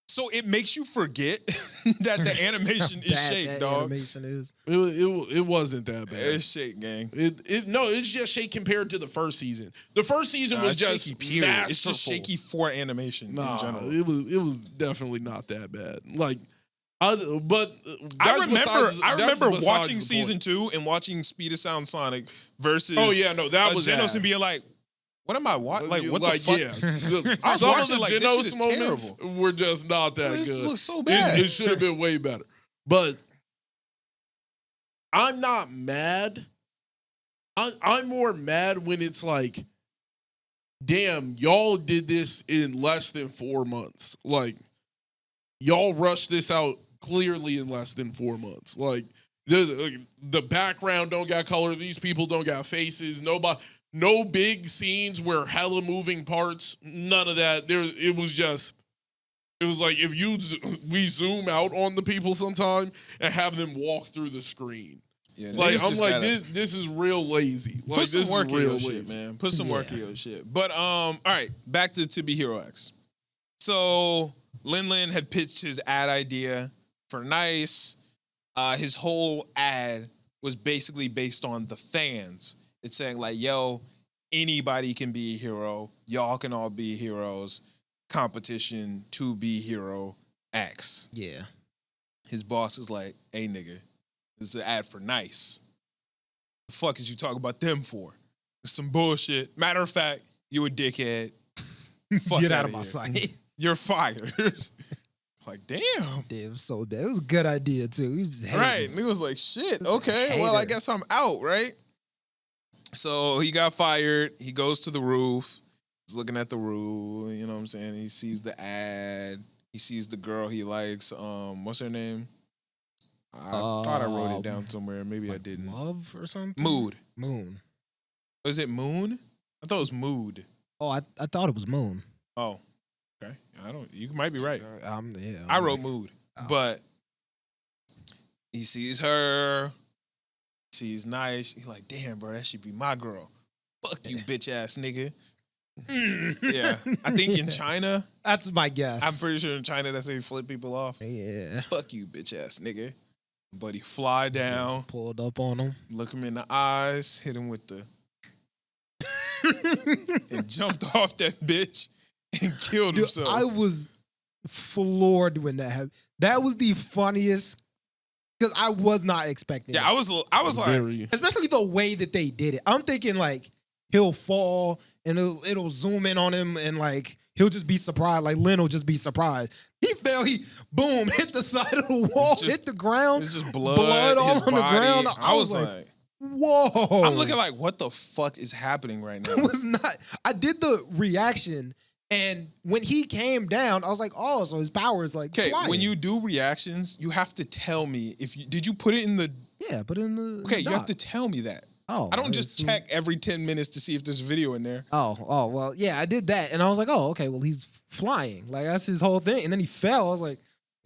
So it makes you forget that the animation is Bad shake, that dog. animation is. It wasn't that bad. It's shake, gang. It's just shake compared to the first season. The first season was It's just shaky, period. masterful. It's just shaky for animation in general. it was definitely not that bad. Like, I remember besides watching the season point. 2 and watching Speed of Sound Sonic versus Oh yeah, no, that was Genos ass. and being like, what am I watching? Like, what the fuck? Yeah. I was Some watching of the like, this shit Genos is moments terrible. were just not that This good. looks so bad. It should have been way better. But I'm not mad. I'm more mad when it's like, damn, y'all did this in less than 4 months. Like, y'all rushed this out clearly in less than 4 months. Like, the background don't got color. These people don't got faces. No big scenes where hella moving parts. None of that. It was like if we zoom out on the people sometime and have them walk through the screen. Yeah, Like niggas I'm just like gotta this is real lazy. Like put some this work is in real your shit, lazy. man. Put some work in Yeah. your shit. But all right, back to Be Hero X. So Lin had pitched his ad idea for Nice. His whole ad was basically based on the fans. It's saying like, yo, anybody can be a hero. Y'all can all be heroes. Competition to be hero X. Yeah. His boss is like, hey, nigga, this is an ad for Nice. The fuck is you talking about them for? It's some bullshit. Matter of fact, you a dickhead. Fuck Get out outta of my here. sight. You're fired. Like, damn. Damn, so that was a good idea too. He's hating. Right. Nigga was like, shit, Just a okay. Well, I hater. guess I'm out, right? So he got fired. He goes to the roof. He's looking at the roof. You know what I'm saying? He sees the ad. He sees the girl he likes. What's her name? I thought I wrote it down somewhere. Maybe I didn't. Love or something. Mood. Moon. Was it Moon? I thought it was Mood. Oh, I thought it was Moon. Oh, okay. You might be right. Yeah, I I'm wrote like, Mood, oh. but he sees her. She's nice. He's like, damn, bro, that should be my girl. Fuck you, bitch ass nigga. Yeah, I think in China, That's my guess. I'm pretty sure in China that's how you flip people off. Yeah. Fuck you, bitch ass nigga. But he fly down, Just pulled up on him. look him in the eyes, hit him with the, and jumped off that bitch and killed Dude, himself. I was floored when that happened. That was the funniest because I was not expecting Yeah, it. I was like, Very. Especially the way that they did it. I'm thinking like he'll fall and it'll zoom in on him and like he'll just be surprised. Like Lynn will just be surprised. He fell. He boom hit the side of the wall, It's just- hit the ground. it's just blood, all his on the body. ground. I was like, whoa. I'm looking like, what the fuck is happening right now? It was not. I did the reaction, and when he came down, I was like, "Oh, so his power is like Okay, flying." when you do reactions, you have to tell me if you did you put it in the. yeah, but in the Okay, you have doc. to tell me that. Oh, I don't just assume- check every 10 minutes to see if there's video in there. Oh, well, yeah, I did that, and I was like, "Oh, okay, well, he's flying. Like that's his whole thing." And then he fell. I was like,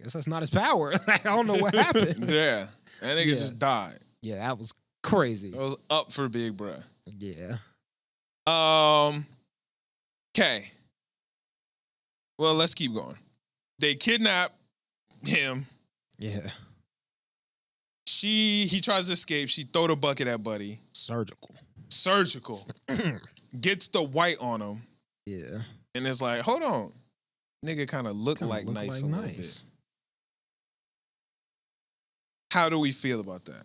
"Guess that's not his power." Like I don't know what happened. Yeah, that nigga Yeah. just died. Yeah, that was crazy. It was up for Big Bruh. Yeah. Okay. Well, let's keep going. They kidnap him. Yeah. He tries to escape. She throw the bucket at Buddy. Surgical. Surgical. Gets the white on him. Yeah. And it's like, hold on. Nigga kind of look Kinda like look nice like a little nice. bit. How do we feel about that?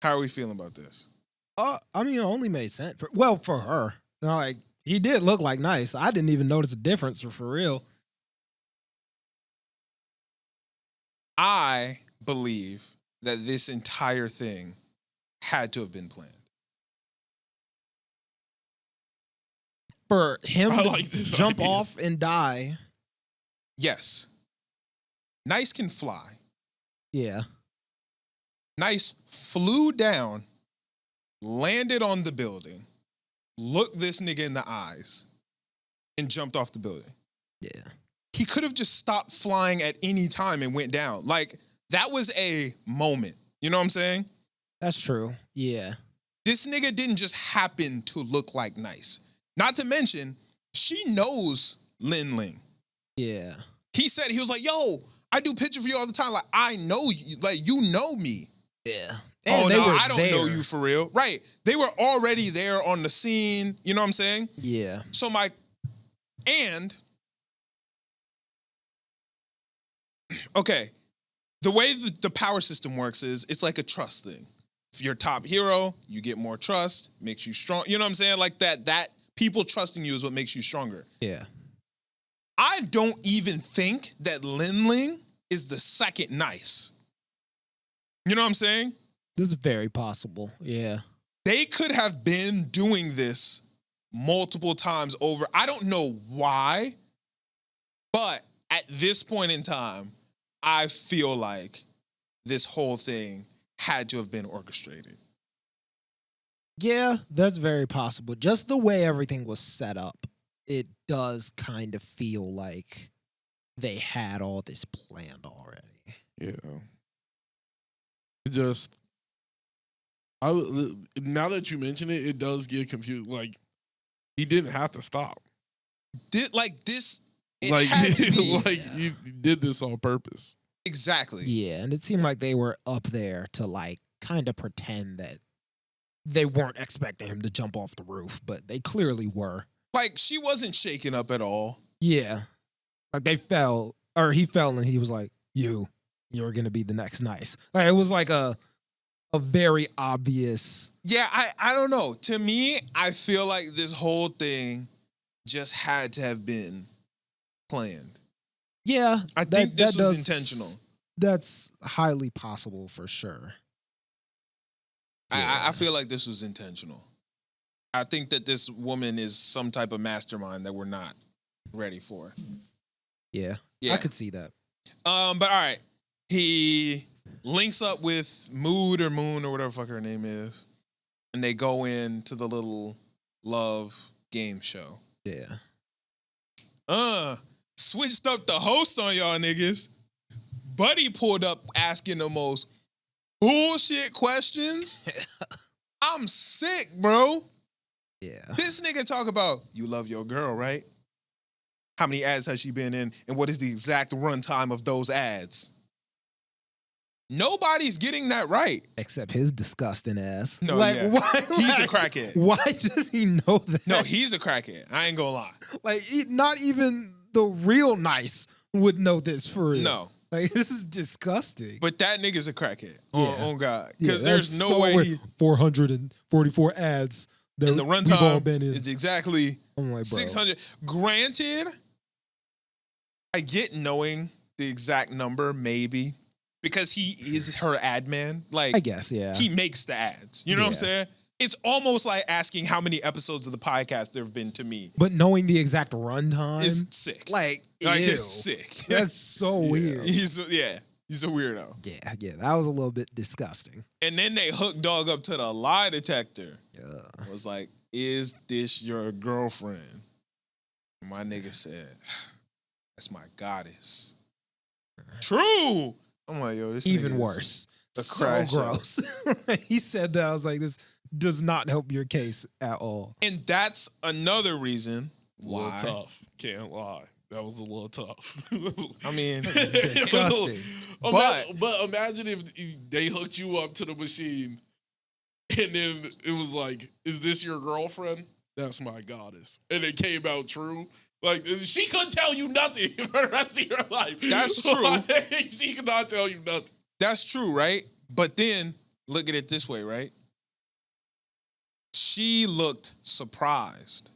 How are we feeling about this? I mean, it only made sense. For her. You know, like, he did look like nice. I didn't even notice a difference for real. I believe that this entire thing had to have been planned. For him I to like this jump idea. off and die. Yes. Nice can fly. Yeah. Nice flew down, landed on the building, looked this nigga in the eyes, and jumped off the building. Yeah. He could have just stopped flying at any time and went down. Like, that was a moment. You know what I'm saying? That's true. Yeah. This nigga didn't just happen to look like nice. Not to mention, she knows Lin Ling. Yeah. He said, he was like, yo, I do pictures for you all the time. Like, I know you. Like, you know me. Yeah. Oh, And they no, were I don't know there. you for real. Right. They were already there on the scene. You know what I'm saying? Yeah. So okay, the way the power system works is it's like a trust thing. If you're a top hero, you get more trust, makes you strong. You know what I'm saying? Like that people trusting you is what makes you stronger. Yeah. I don't even think that Lin Ling is the second nice. You know what I'm saying? This is very possible. Yeah. They could have been doing this multiple times over. I don't know why, but at this point in time, I feel like this whole thing had to have been orchestrated. Yeah, that's very possible. Just the way everything was set up, it does kind of feel like they had all this planned already. Yeah. It just, now that you mention it, it does get confused. Like, he didn't have to stop. It Like, had to be. like you did this on purpose. Exactly. Yeah, and it seemed like they were up there to like kind of pretend that they weren't expecting him to jump off the roof, but they clearly were. Like, she wasn't shaken up at all. Yeah. Like they fell, or he fell and he was like, you're going to be the next nice. Like it was like a very obvious. Yeah, I don't know. To me, I feel like this whole thing just had to have been planned. Yeah. I think this was intentional. That's highly possible for sure. I feel like this was intentional. I think that this woman is some type of mastermind that we're not ready for. Yeah. Yeah. I could see that. But all right. He links up with Moon or whatever the fuck her name is. And they go into the little love game show. Yeah. Switched up the host on y'all niggas. Buddy pulled up asking the most bullshit questions. I'm sick, bro. Yeah. This nigga talk about, you love your girl, right? How many ads has she been in? And what is the exact runtime of those ads? Nobody's getting that right. Except his disgusting ass. No, like, yeah. why, He's a crackhead. Why does he know that? No, he's a crackhead. I ain't gonna lie. Like, not even the real nice would know this for real. No. Like, this is disgusting. But that nigga's a crackhead. Yeah. On God. Yeah, Because there's that's no so way weird. he... 444 ads that And the we've all runtime been in. is exactly I'm like, bro. 600. Granted, I get knowing the exact number, maybe, because he is her ad man. Like, I guess, yeah. he makes the ads. You know what I'm Yeah. saying? It's almost like asking how many episodes of the podcast there have been to me. But knowing the exact runtime, It's sick. like, Like, ew. it's sick. That's so weird. He's a weirdo. Yeah, that was a little bit disgusting. And then they hook dog up to the lie detector. Yeah. It was like, is this your girlfriend? And my nigga said, that's my goddess. True. I'm like, yo, this Even nigga is worse. a So crash out. gross. He said that. I was like, this does not help your case at all. And that's another reason A little why. tough. Can't lie. That was a little tough. I mean, Disgusting. But imagine if they hooked you up to the machine and then it was like, is this your girlfriend? That's my goddess. And it came out true. Like, she couldn't tell you nothing for the rest of your life. That's true. Like, she could not tell you nothing. that's true, right? But then look at it this way, right? She looked surprised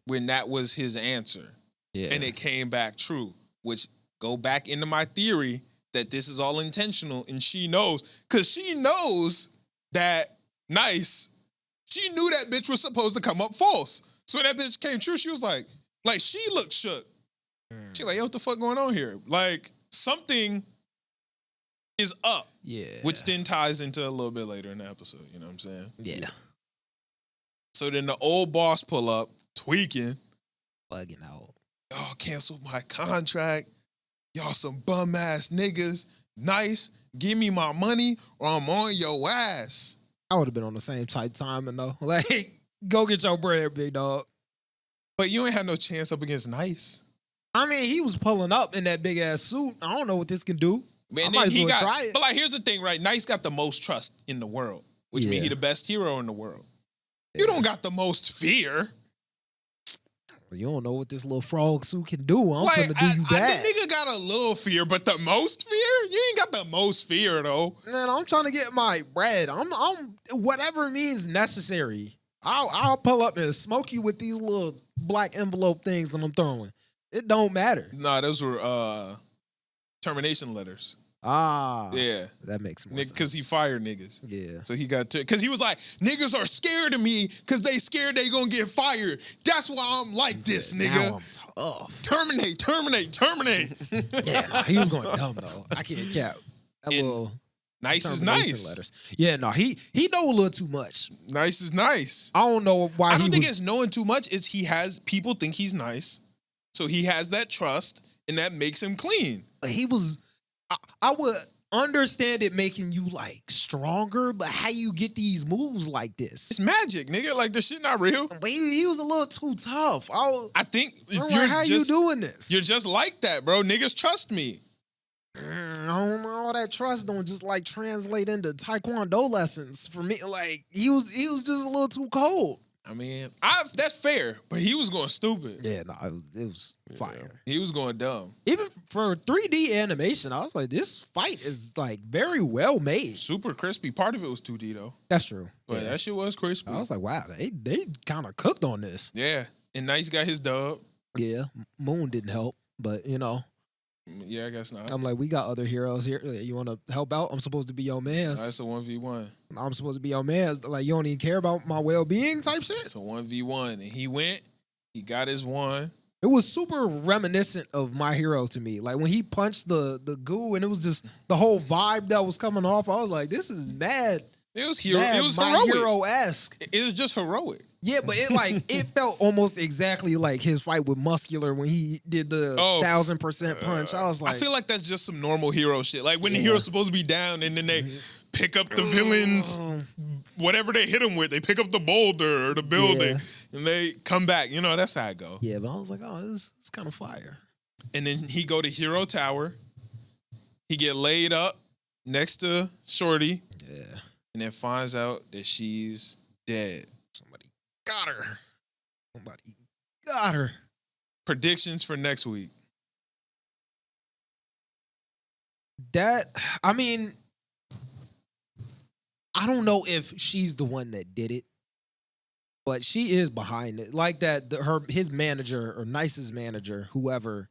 when that was his answer. Yeah. And it came back true, which go back into my theory that this is all intentional and she knows, because she knows that nice, she knew that bitch was supposed to come up false. So when that bitch came true, she was like she looked shook. She like, yo, what the fuck going on here? Like, something is up. Yeah. Which then ties into a little bit later in the episode, you know what I'm saying? Yeah. So then the old boss pull up, tweaking. Bugging out. Y'all cancel my contract. Y'all some bum ass niggas. Nice. Give me my money or I'm on your ass. I would have been on the same type timing though. Like, Go get your bread, big dog. But you ain't had no chance up against Nice. I mean, he was pulling up in that big ass suit. I don't know what this can do. Man, I might as well got, try it. But like, here's the thing, right? Nice got the most trust in the world, which means he the best hero in the world. You don't got the most fear. You don't know what this little frog suit can do. I'm Like, gonna do you bad. the nigga got a little fear, but the most fear? You ain't got the most fear though. Man, I'm trying to get my bread. I'm whatever means necessary. I'll pull up and smoke you with these little black envelope things that I'm throwing. It don't matter. Nah, those were termination letters. Ah, Yeah. that makes more sense. Because he fired niggas. Yeah. So he got because he was like, niggas are scared of me because they scared they gonna get fired. That's why I'm like this, nigga. Now I'm tough. Terminate. Yeah, nah, he was going dumb though. I can't cap. That And little Nice is termination nice. letters. Yeah, no, he know a little too much. Nice is nice. I don't know why. I don't think it's knowing too much. It's he has people think he's nice, so he has that trust, and that makes him clean. he was. I would understand it making you like stronger, but how you get these moves like this? It's magic, nigga. Like this shit not real. But he was a little too tough. I think if I'm you're like, how just you doing this? you're just like that, bro. Niggas trust me. I don't know. All that trust don't just like translate into taekwondo lessons for me. Like he was just a little too cold. I mean, that's fair, but he was going stupid. Yeah, no, it was fire. He was going dumb. Even for 3D animation, I was like, this fight is like very well made. Super crispy. Part of it was 2D though, That's true. but Yeah. that shit was crispy. I was like, wow, they kind of cooked on this. Yeah, and Nice got his dub. Yeah, Moon didn't help, but you know, Yeah, I guess not. I'm like, we got other heroes here. You want to help out? I'm supposed to be your man. That's a 1v1. I'm supposed to be your man. Like, you don't even care about my well-being type shit. It's a 1v1, and he went. He got his one. It was super reminiscent of My Hero to me. Like when he punched the goo, and it was just the whole vibe that was coming off. I was like, this is mad. It was hero. Mad It was My heroic. Hero-esque. It was just heroic. Yeah, but it felt almost exactly like his fight with Muscular when he did the 1000% punch. I was like, I feel like that's just some normal hero shit. Like when the hero's supposed to be down, and then they pick up the villains, whatever they hit him with, they pick up the boulder or the building, and they come back. You know, that's how it go. yeah, but I was like, oh, it's kind of fire. And then he go to Hero Tower. He get laid up next to Shorty, Yeah, and then finds out that she's dead. somebody got her. Somebody got her. Predictions for next week. That, I mean, I don't know if she's the one that did it, but she is behind it. Like that, his manager or Nice's manager, whoever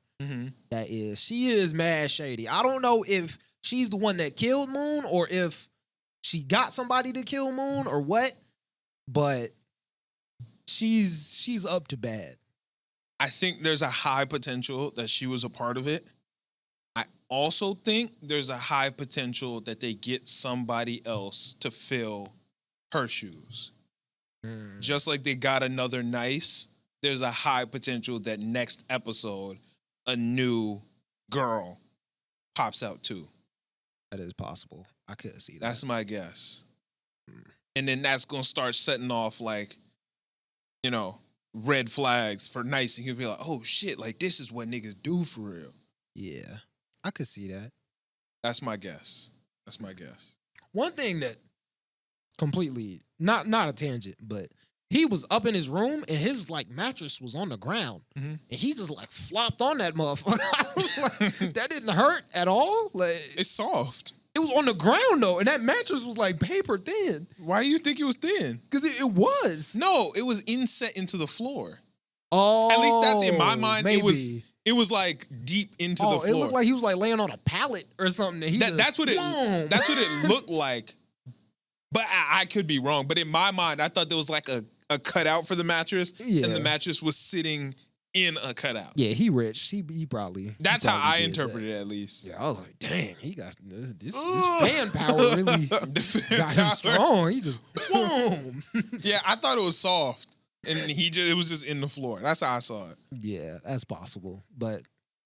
that is, she is mad shady. I don't know if she's the one that killed Moon or if she got somebody to kill Moon or what, but she's up to bad. I think there's a high potential that she was a part of it. I also think there's a high potential that they get somebody else to fill her shoes. Just like they got another Nice, there's a high potential that next episode, a new girl pops out too. That is possible. I could see that. That's my guess. And then that's going to start setting off like, you know, red flags for Nice. And he'll be like, oh shit, like this is what niggas do for real. Yeah, I could see that. That's my guess. That's my guess. One thing that completely not a tangent, but he was up in his room and his like mattress was on the ground, and he just like flopped on that motherfucker. I was like, that didn't hurt at all. Like It's soft. it was on the ground though, and that mattress was like paper thin Why do you think it was thin? because it was. No, it was inset into the floor. Oh, At least that's in my mind. maybe. It was like deep into the floor. It looked like he was like laying on a pallet or something. And he that's what it. boom. That's what it looked like. But I could be wrong. But in my mind, I thought there was like a cutout for the mattress, Yeah. and the mattress was sitting in a cutout. Yeah, he rich. He probably. That's he how probably I did interpreted that. it, at least. Yeah, I was like, dang, he got this fan power really got him strong. He just boom. Yeah, I thought it was soft, and it was just in the floor. That's how I saw it. Yeah, that's possible. But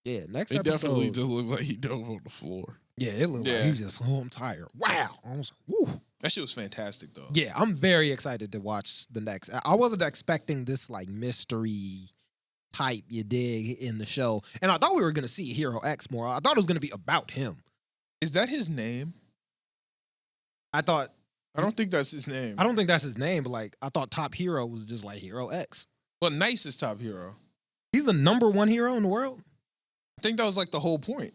Yeah, next It episode. definitely just looked like he dove on the floor. Yeah, it looked like he just, I'm tired. Wow. I was like, woo. That shit was fantastic though. Yeah, I'm very excited to watch the next. I wasn't expecting this like mystery type you dig in the show. And I thought we were going to see Hero X more. I thought it was going to be about him. Is that his name? I thought, I don't think that's his name. I don't think that's his name, but like, I thought Top Hero was just like Hero X. Well, Nice is top hero. He's the #1 hero in the world. I think that was like the whole point.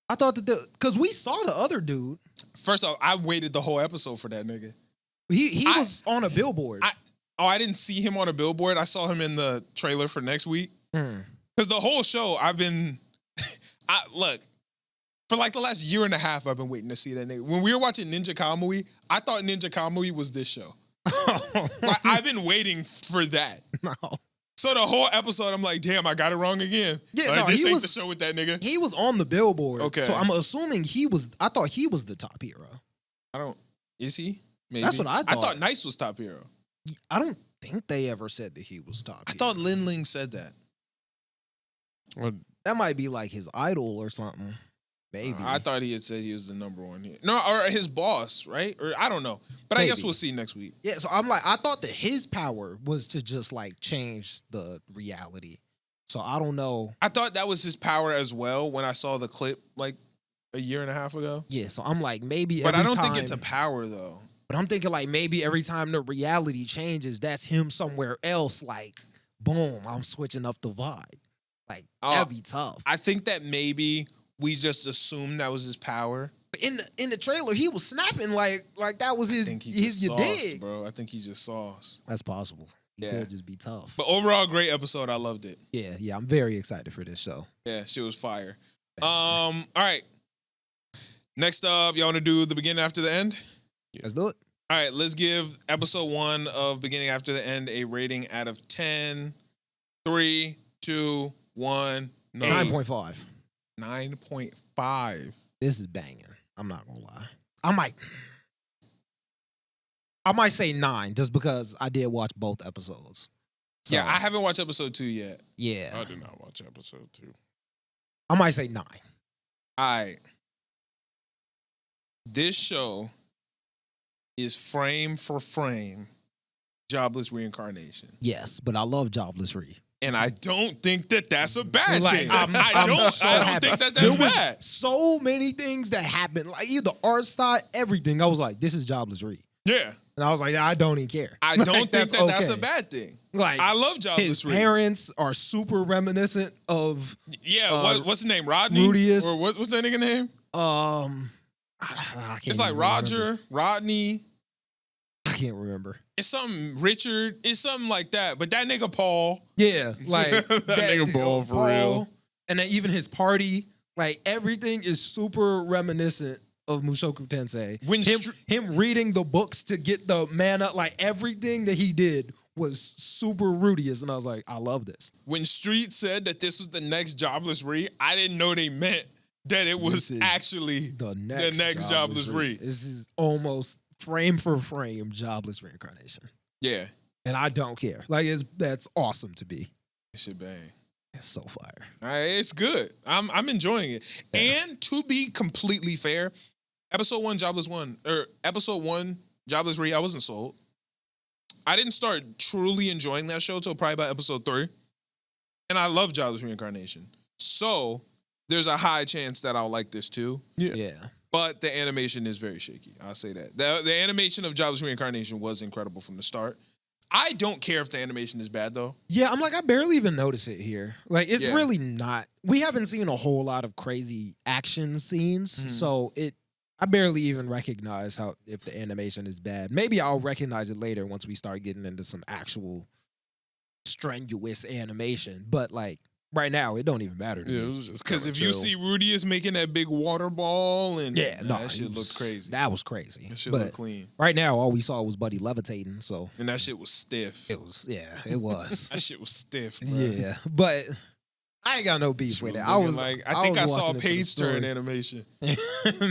I thought that because we saw the other dude. First off, I waited the whole episode for that nigga. He was on a billboard. I didn't see him on a billboard. I saw him in the trailer for next week. Hmm. Because the whole show, I've been, look, for like the last year and a half, I've been waiting to see that nigga. When we were watching Ninja Kamui, I thought Ninja Kamui was this show. Like, I've been waiting for that. No. So the whole episode, I'm like, damn, I got it wrong again. Yeah, like, no, this he ain't was- the show with that nigga. He was on the billboard. Okay. So I'm assuming I thought he was the top hero. Is he? Maybe. That's what I I thought. thought Nice was top hero. I don't think they ever said that he was top I hero. thought Lin Ling said that. Well, That might be like his idol or something. Maybe. I thought he had said he was the #1 here. No, or his boss, right? Or I don't know. But I guess Maybe. we'll see next week. Yeah, so I'm like, I thought that his power was to just like change the reality. So I don't know. I thought that was his power as well when I saw the clip like a year and a half ago. Yeah, so I'm like, maybe But every I don't time, think it's a power though. But I'm thinking like maybe every time the reality changes, that's him somewhere else. Like, boom, I'm switching up the vibe. Like, that'd be tough. I think that maybe we just assumed that was his power. But in the trailer, he was snapping like that was I his think he just your sauce, dig. bro. I think he's just sauce. That's possible. He Yeah. could just be tough. But overall, great episode. I loved it. Yeah, I'm very excited for this show. Yeah, shit was fire. All right. Next up, y'all want to do the beginning after the end? Let's do it. All right, let's give episode 1 of Beginning After the End a rating out of 10. 3, 2, 1. 9.5. 9.5. This is banging. I'm not gonna lie. I might say 9 just because I did watch both episodes. So, Yeah, I haven't watched episode 2 yet. yeah. I did not watch episode 2. I might say 9. All right. This show is frame for frame jobless reincarnation. Yes, but I love Jobless Re. And I don't think that that's a bad Like, thing. I'm I don't so think happy. that There that's was bad. so many things that happened, like either art side, everything. I was like, this is Jobless Re. Yeah. And I was like, I don't even care. I don't think that's that that's a okay. bad thing. Like, I love his jobless Re. parents are super reminiscent of Yeah, what's his name? Rodney? Rudius. Or what's that nigga name? I can't It's like even Roger, remember. Rodney. I can't remember. It's something Richard. It's something like that. But that nigga Paul. Yeah, like That nigga Paul, for real. And then even his party, like everything is super reminiscent of Mushoku Tensei. When Him reading the books to get the mana, like everything that he did was super Rudius, and I was like, I love this. When Street said that this was the next jobless Re, I didn't know they meant that it was This is actually The next jobless Re. This is almost frame for frame Jobless Reincarnation, Yeah. and I don't care. Like that's awesome to be. It should bang. It's so fire. It's good. I'm enjoying it. Yeah. And to be completely fair, episode 1 Jobless Re, I wasn't sold. I didn't start truly enjoying that show till probably about episode 3. And I love Jobless Reincarnation. So there's a high chance that I'll like this too. Yeah. But the animation is very shaky. I'll say that. The animation of Jobless Reincarnation was incredible from the start. I don't care if the animation is bad though. Yeah, I'm like, I barely even notice it here. Like, it's Yeah. really not. We haven't seen a whole lot of crazy action scenes, Mhm. so I barely even recognize if the animation is bad. Maybe I'll recognize it later once we start getting into some actual strenuous animation. But like right now, it don't even matter to Yeah, it me. was just Because kinda if you chill. see Rudy is making that big water ball and that shit it looked crazy. That was crazy. That shit But looked clean. right now, all we saw was Buddy levitating. So And that shit was stiff. it was, it was. That shit was stiff, bro. Yeah, but I ain't got no beef Shit with it. was I looking was like I think I was saw watching it for the page turn story. animation.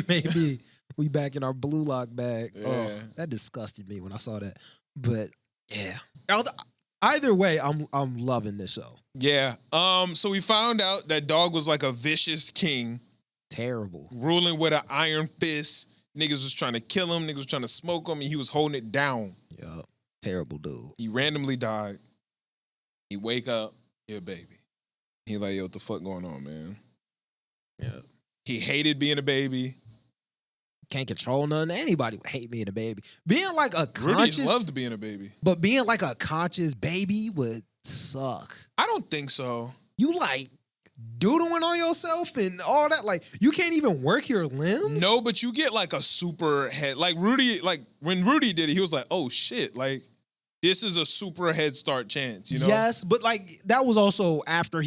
Maybe we back in our blue lock bag. Yeah. Oh, that disgusted me when I saw that. But yeah, Either way, I'm loving this show. Yeah. So we found out that dog was like a vicious king, Terrible. ruling with an iron fist. Niggas was trying to kill him. Niggas was trying to smoke him, and he was holding it down. Yup. Terrible dude. He randomly died. He wake up, he a baby. He like, yo, what the fuck going on, man? Yeah. He hated being a baby. Can't control nothing. Anybody would hate being a baby. Being like a Rudy conscious, loved being a baby. but being like a conscious baby would suck. I don't think so. You like doodling on yourself and all that. Like you can't even work your limbs. No, but you get like a super head. Like Rudy, like when Rudy did it, he was like, oh shit, like this is a super head start chance, you know? Yes, but like that was also after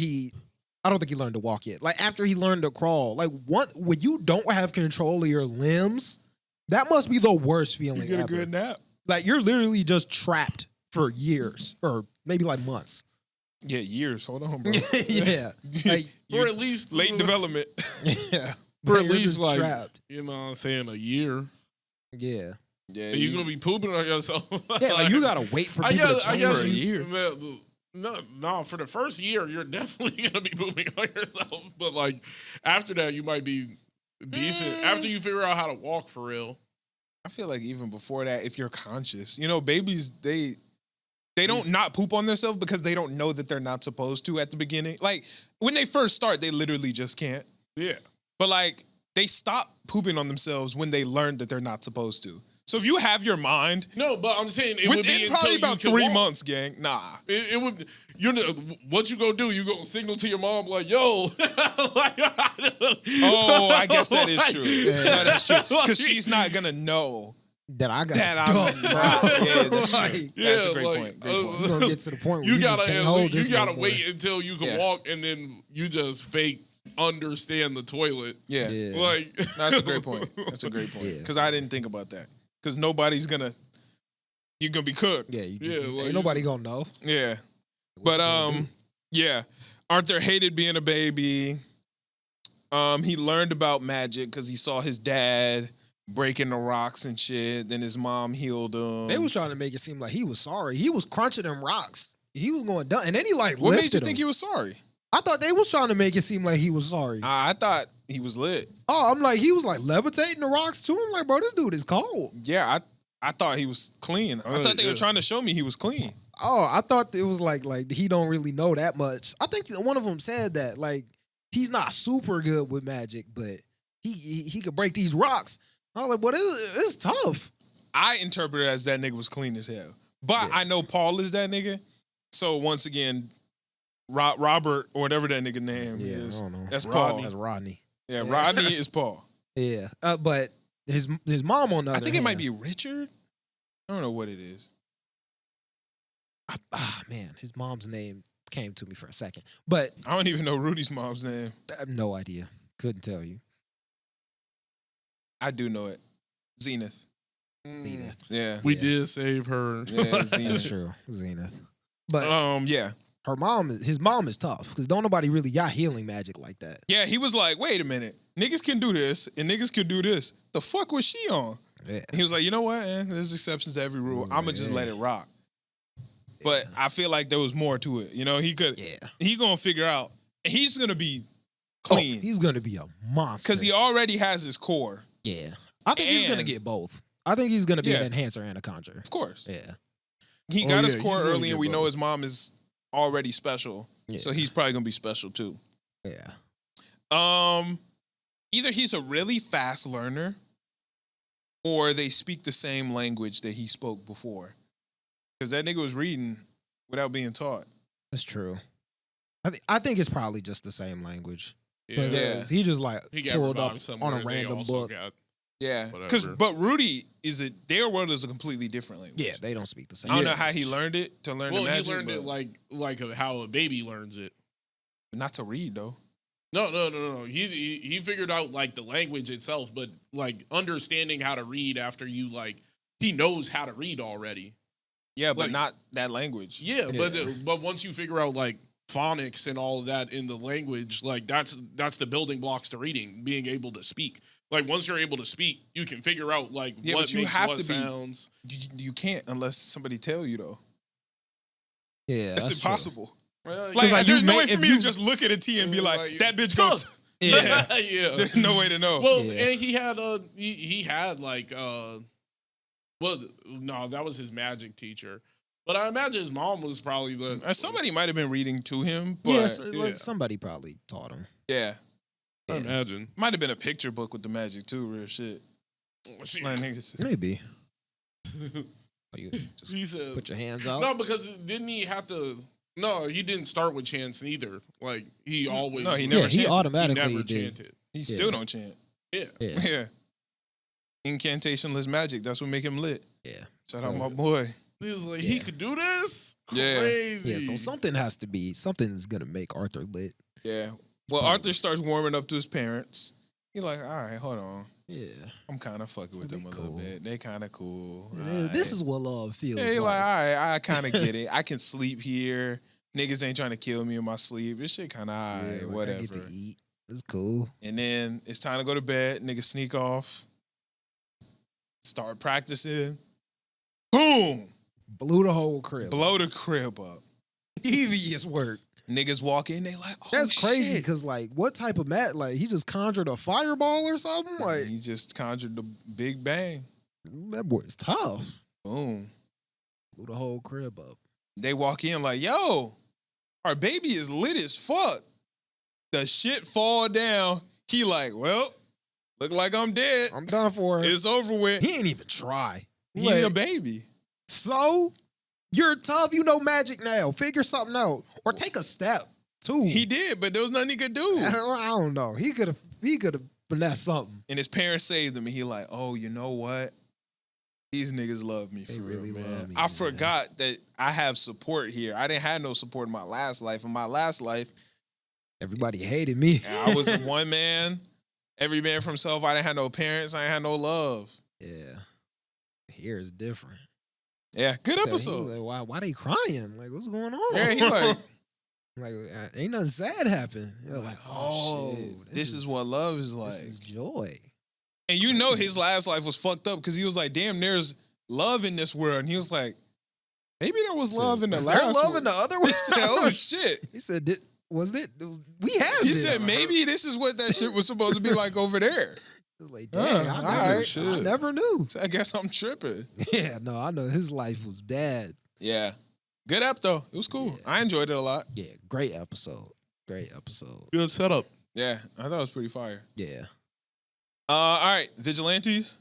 I don't think he learned to walk yet. Like after he learned to crawl. Like when you don't have control of your limbs, that must be the worst feeling You get ever. a good nap. Like you're literally just trapped for years or maybe like months. Yeah, years. Hold on, bro. Yeah. Like, Or at least Late development. yeah. For at You're least just like trapped. you know what I'm saying, a year. Yeah. Yeah, And you're gonna be pooping on yourself. Yeah, like you gotta wait for people to change. for a year. No, for the first year, you're definitely gonna be pooping on yourself. But like after that, you might be decent. After you figure out how to walk for real. I feel like even before that, if you're conscious, you know, babies, they don't not poop on themselves because they don't know that they're not supposed to at the beginning. Like when they first start, they literally just can't. Yeah. But like they stop pooping on themselves when they learn that they're not supposed to. So if you have your mind, No, but I'm saying it would within be probably until about you can 3 walk. months, gang. Nah. It would. What you gonna do? You gonna signal to your mom like, "Yo." Oh, I guess that is true. No, that's true. Because she's not gonna know that I got that I'm right. Yeah, that's true. Like, That's a Yeah, great like, point. Great point. You're gonna get to the point where you just gotta can't hold this you gotta no more. wait until you can Yeah. walk, and then you just fake understand the toilet. Yeah. Yeah. Like That's a great point. That's a great point. Yeah, Because I didn't think about that. Because nobody's gonna, you're gonna be cooked. Yeah, you Yeah, just, like, ain't nobody gonna know. Yeah. What But you gonna do? yeah. Arthur hated being a baby. He learned about magic because he saw his dad breaking the rocks and shit. Then his mom healed him. They was trying to make it seem like he was sorry. He was crunching them rocks. He was going down, and then he like What made you lifted think him. he was sorry? I thought they was trying to make it seem like he was sorry. I thought he was lit. Oh, I'm like he was like levitating the rocks too. I'm like, bro, this dude is cold. Yeah, I thought he was clean. I thought they were trying to show me he was clean. Oh, I thought it was like he don't really know that much. I think one of them said that like he's not super good with magic, but he could break these rocks. I was like, what is it's tough. I interpreted it as that nigga was clean as hell. But Yeah. I know Paul is that nigga. So once again, Robert or whatever that nigga name Yeah, is. I don't know. That's Rodney. Paul. That's Rodney. Yeah, Rodney is Paul. Yeah, but his mom on the I other think it might hand- be Richard. I don't know what it is. Man, his mom's name came to me for a second, but I don't even know Rudy's mom's name. I have no idea. Couldn't tell you. I do know it. Zenith. Zenith. Yeah. we Yeah. did save her. Yeah, That's Zenith. true. Zenith. But Yeah. his mom is tough because don't nobody really got healing magic like that. Yeah, he was like, wait a minute. Niggas can do this and niggas can do this. The fuck was she on? Yeah. He was like, you know what? There's exceptions to every rule. I'm going to just let it rock. But I feel like there was more to it. You know, he going to figure out. And he's going to be clean. He's gonna be a monster. Because he already has his core. Yeah. I think he's gonna And- get both. I think he's gonna be Yeah. an enhancer and a conjurer. Of course. Yeah. He Oh, got yeah, his he's core gonna early get and we know both. his mom is already special. Yeah. So he's probably going to be special too. Yeah. Either he's a really fast learner or they speak the same language that he spoke before. Because that nigga was reading without being taught. That's true. I think it's probably just the same language. Yeah. Yeah. He just like He got pulled revived up somewhere. on a They random also book. got- Yeah. Whatever. But Rudy their world is a completely different language. Yeah, they don't speak the same. I don't Yeah. know how he learned it to learn the Well, magic. he learned but it like how a baby learns it. not to read though. No. He figured out like the language itself, but like understanding how to read after you like he knows how to read already. Yeah, but Like- not that language. Yeah, Yeah. but once you figure out like phonics and all of that in the language, like that's the building blocks to reading, being able to speak. Like once you're able to speak, you can figure out like Yeah, what but you makes have what to be- sounds. You can't unless somebody tell you though. Yeah, It's that's true. impossible. Well, Like, like, there's you no may- way for if me you- to just look at a T and be like, Like, that bitch go. Yeah. yeah. There's no way to know. Well, Yeah. and he had like well, no, that was his magic teacher. But I imagine his mom was probably the Somebody might have been reading to him, but Yes, yeah. somebody probably taught him. yeah. I imagine. Might have been a picture book with the magic too, real shit. Like, niggas. Maybe. Or you just He said, put your hands out. no, because didn't he have to? No, he didn't start with chants neither. Like he always. No, he yeah, never he chanted. automatically never did. chanted. He still Yeah. don't chant. Yeah. Yeah, Yeah. Incantationless magic. That's what make him lit. yeah, Shout out my boy. He was like, he Yeah. could do this. Yeah. Crazy. yeah. So something's gonna make Arthur lit. Yeah. Well, Arthur starts warming up to his parents. He's like, all right, hold on. Yeah, I'm kind of fucking with them gonna a be little cool. bit. They kind of cool. Yeah, this is what love feels Yeah, he like, like. all right, I kind of get it. I can sleep here. Niggas ain't trying to kill me in my sleep. This shit kind of all Yeah, right, like, whatever. I get to eat. It's cool. And then it's time to go to bed. Niggas sneak off. Start practicing. Boom! Blew the whole crib. Blow the crib up. Devious work. Niggas walk in, they like, oh, That's crazy shit. because like, what type of like he just conjured a fireball or something? Like He just conjured the big bang. that boy's tough. Boom. Blew the whole crib up. They walk in like, yo, our baby is lit as fuck. The shit fall down. He like, well, look like I'm dead. I'm done for it. It's over with. He ain't even try. He Like, a baby. so you're tough. You know magic now. Figure something out or take a step too. He did, but there was nothing he could do. I don't know. He could have finessed something. And his parents saved him, and he like, oh, you know what? These niggas love me They for really real, man. love me, I man. forgot that I have support here. I didn't have no support in my last life. In my last life, Everybody hated me. I was one man, every man for himself. I didn't have no parents. I didn't have no love. Yeah. Here is different. Yeah, good So he episode. was like, why they crying? Like, what's going on? Yeah, he like, like, ain't nothing sad happen. You're like, oh, shit. This is what love is like. This is joy. And you know his last life was fucked up because he was like, damn, there's love in this world. And he was like, maybe there was love in the Was there last love one. in the other He one? said, oh, shit. He said, we have He this. said, maybe this is what that shit was supposed to be like over there. It was like, dang, all right. I never knew. So I guess I'm tripping. Yeah, no, I know his life was bad. Yeah. Good app, though. It was cool. Yeah. I enjoyed it a lot. Yeah, great episode. Great episode. Good setup. Yeah, I thought it was pretty fire. Yeah. All right, Vigilantes.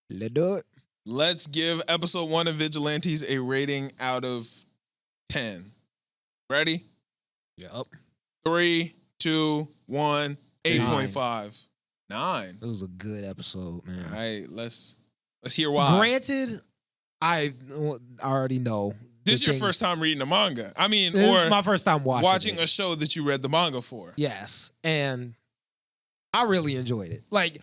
Let's do it. Let's give episode 1 of Vigilantes a rating out of 10. Ready? Yep. 3, 2, 1, 8.5. 9. It was a good episode, man. All right, let's hear why. Granted, I already know. This is the your things- first time reading the manga. I mean, This is or my first time watching it. a show that you read the manga for. Yes, and I really enjoyed it. Like,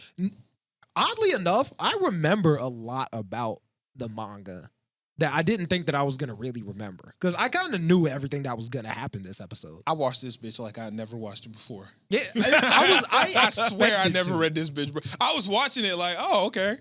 oddly enough, I remember a lot about the manga that I didn't think that I was gonna really remember because I kind of knew everything that was gonna happen this episode. I watched this bitch like I never watched it before. Yeah, I swear I expected never to. read this bitch, bro. I was watching it like, oh, okay.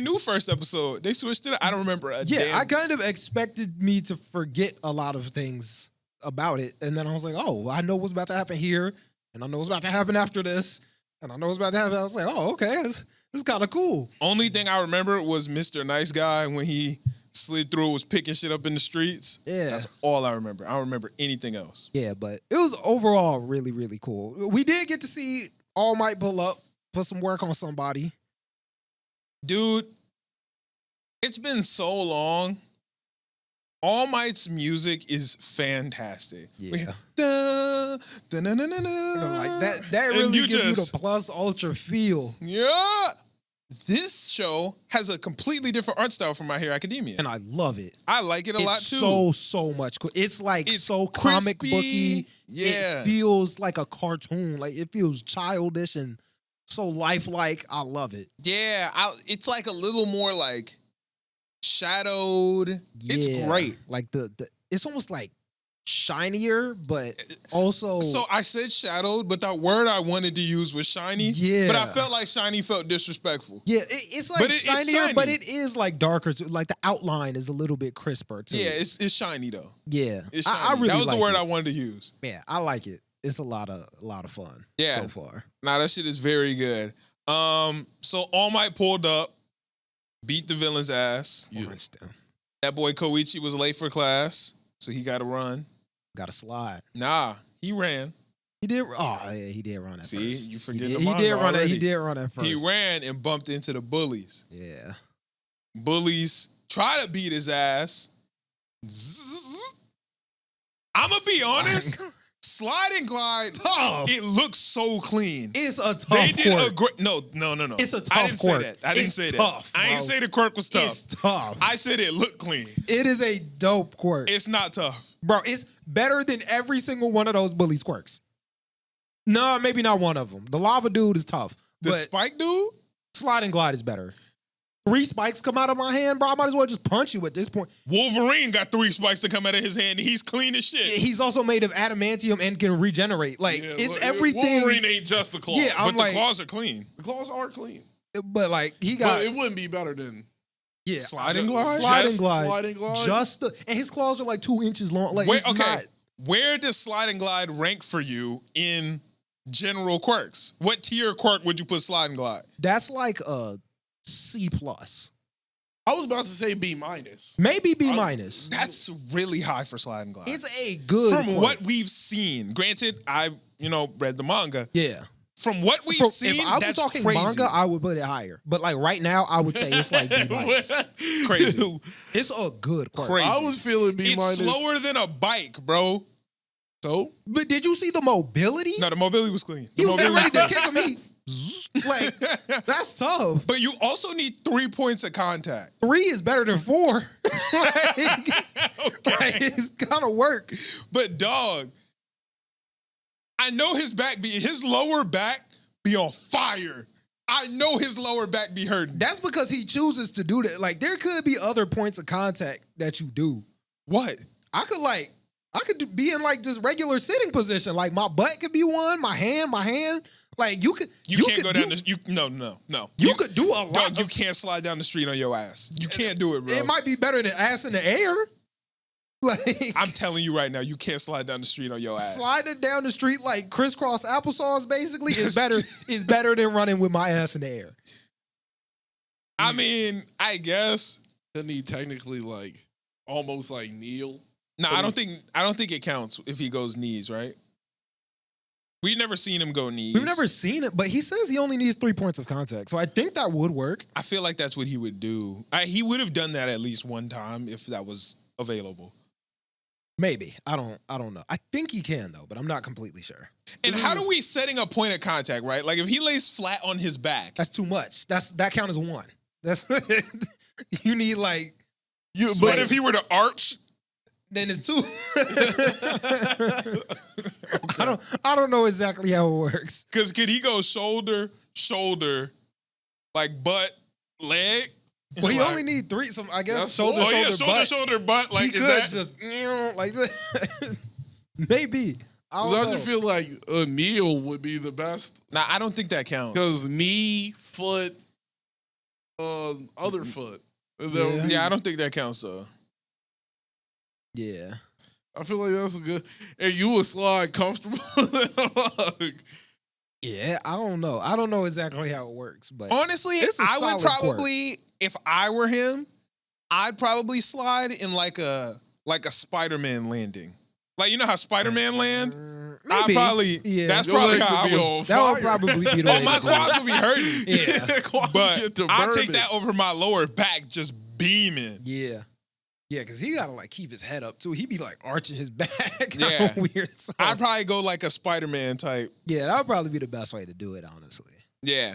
New first episode. They switched it up. I don't remember a Yeah, damn. I kind of expected me to forget a lot of things about it, and then I was like, oh, I know what's about to happen here, and I know what's about to happen after this, and I know what's about to happen. I was like, oh, okay, this is kind of cool. Only thing I remember was Mr. Nice Guy when he slid through, was picking shit up in the streets. Yeah. That's all I remember. I don't remember anything else. Yeah, but it was overall really, really cool. We did get to see All Might pull up, put some work on somebody. Dude, it's been so long. All Might's music is fantastic. Yeah. Da, da, na, na, na, na. You know, like that And really you gives you just- the plus ultra feel. Yeah. This show has a completely different art style from My Hero Academia. And I love it. I like it a lot too. So much cool. It's like It's so comic crispy. booky. Yeah. It feels like a cartoon. Like it feels childish and so lifelike. I love it. Yeah, it's like a little more like shadowed. It's Yeah. great. Like the it's almost like shinier, but also So I said shadowed, but that word I wanted to use was shiny. Yeah. But I felt like shiny felt disrespectful. yeah, it's like But it's shinier, but shiny. it is like darker. So like the outline is a little bit crisper too. Yeah, it's shiny though. yeah. It's shiny. I really that was like the word it. I wanted to use. Yeah, I like it. It's a lot of fun. Yeah. so far. Nah, that shit is very good. So All Might pulled up, beat the villain's ass. Orange them. That boy Koichi was late for class, so he got to run. Got to slide. Nah, he ran. He did. Oh yeah, he did run at See, first. you He forgetting did, the he manga did run. already. He did run at first. He ran and bumped into the bullies. Yeah. Bullies try to beat his ass. Zzz. I'ma be honest. Slide and glide. Tough. It looks so clean. It's a tough They did court. a great. No. It's a I tough didn't court. say that. I didn't It's say that. tough, I didn't bro. say the quirk was tough. It's tough. I said it looked clean. It is a dope quirk. It's not tough. Bro, it's better than every single one of those bullies quirks. No, maybe not one of them. The lava dude is tough. The but spike dude. slide and glide is better. 3 spikes come out of my hand, bro. I might as well just punch you at this point. Wolverine got 3 spikes to come out of his hand. And he's clean as shit. He's also made of adamantium and can regenerate. Like, Yeah, it's look, everything. Wolverine ain't just the claw. Yeah, I'm But like, the claws are clean. the claws are clean. but like, he got, But it wouldn't be better than yeah. Slide and glide? Slide and Just glide. slide and glide? Just the, and his claws are like 2 inches long. Like, Wait, it's okay. not, Where does slide and glide rank for you in general quirks? What tier quirk would you put slide and glide? that's like a C+. I was about to say B minus. Maybe B minus. That's really high for slide and glide. It's a good From quirk. what we've seen. Granted, I read the manga. Yeah. From what we've seen, if I was that's talking crazy. manga, I would put it higher. But like right now, I would say it's like B minus. Crazy. It's a good quirk. Crazy. I was feeling B It's minus. slower than a bike, bro. So But did you see the mobility? No, the mobility was clean. He The was mobility ready to was kick him. He like that's tough. But you also need 3 points of contact. 3 is better than 4. like, it's gotta work. But dog, I know his lower back be on fire. I know his lower back be hurting. That's because he chooses to do that. Like there could be other points of contact that you do. What? I could be in like just regular sitting position. Like my butt could be one, my hand. Like you could. You can't could go down do, no. You could do a lot. Dog, you can't slide down the street on your ass. You can't do it, bro. It might be better than ass in the air. Like I'm telling you right now, you can't slide down the street on your ass. sliding down the street like crisscross applesauce basically is better than running with my ass in the air. I mean, I guess. Doesn't he technically like almost like kneel? No, I don't think it counts if he goes knees, right? We've never seen him go knees. We've never seen it, but he says he only needs 3 points of contact. So I think that would work. I feel like that's what he would do. He would have done that at least one time if that was available. Maybe. I don't know. I think he can though, but I'm not completely sure. And how do we setting a point of contact, right? Like if he lays flat on his back. That's too much. That count as 1. That's you need like But if he were to arch, then it's 2. I don't know exactly how it works. because could he go shoulder, like butt, leg? Well, he Like- only need 3. So I guess That's shoulder, Oh yeah, butt. shoulder, butt. Like He is could that just like that. Maybe. I don't I know. just feel like a kneel would be the best Nah, I don't think that counts. because knee, foot, other foot. Yeah. Yeah, I don't think that counts though. Yeah. I feel like that's a good. And you would slide comfortable. Yeah, I don't know. I don't know exactly how it works, but Honestly, It's a I would solid probably, if I were him, I'd probably slide in like a Spider-Man landing. Like you know how Spider-Man land? I maybe. probably Yeah. that's Your probably legs how I would be was. on That would fire. probably be the way Oh, my to go. quads would be hurting. Yeah. Quads But get to I take burning. that over my lower back just beaming. Yeah. Yeah, because he gotta like keep his head up too. He be like arching his back. Yeah. Weird. So, I'd probably go like a Spider-Man type. yeah, that would probably be the best way to do it, honestly. Yeah.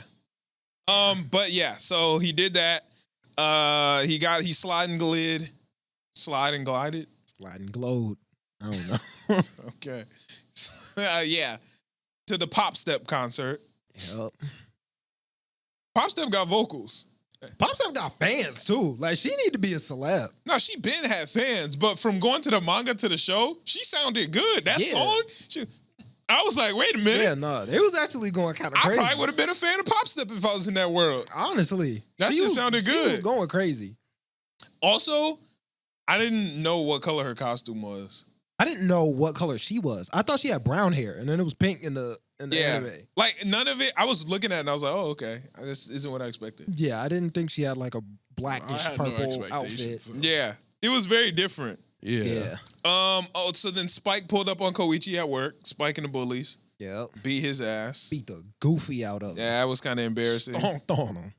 But yeah, so he did that. He slide and glided. Sliding glowed. I don't know. Okay. Yeah. To the Pop Step concert. Yep. Pop Step got vocals. Pop Step got fans too. Like she need to be a celeb. No, she been had fans, but from going to the manga to the show, she sounded good. That Yeah. song, I was like, wait a minute. Yeah, no, they was actually going kind of I crazy. probably would have been a fan of Pop Step if I was in that world. Honestly, That she shit was- sounded she was good. going crazy. Also, I didn't know what color her costume was. I didn't know what color she was. I thought she had brown hair, and then it was pink in the Yeah. anime. Like, none of it, I was looking at it and I was like, oh, okay. This isn't what I expected. Yeah, I didn't think she had like a I blackish had no purple expectations, outfit. so- Yeah. It was very different. Yeah. Yeah, Oh, so then Spike pulled up on Koichi at work, Spike and the bullies, yeah. beat his ass. Beat the goofy out of him. Yeah, that was kind of embarrassing. Stomped on him.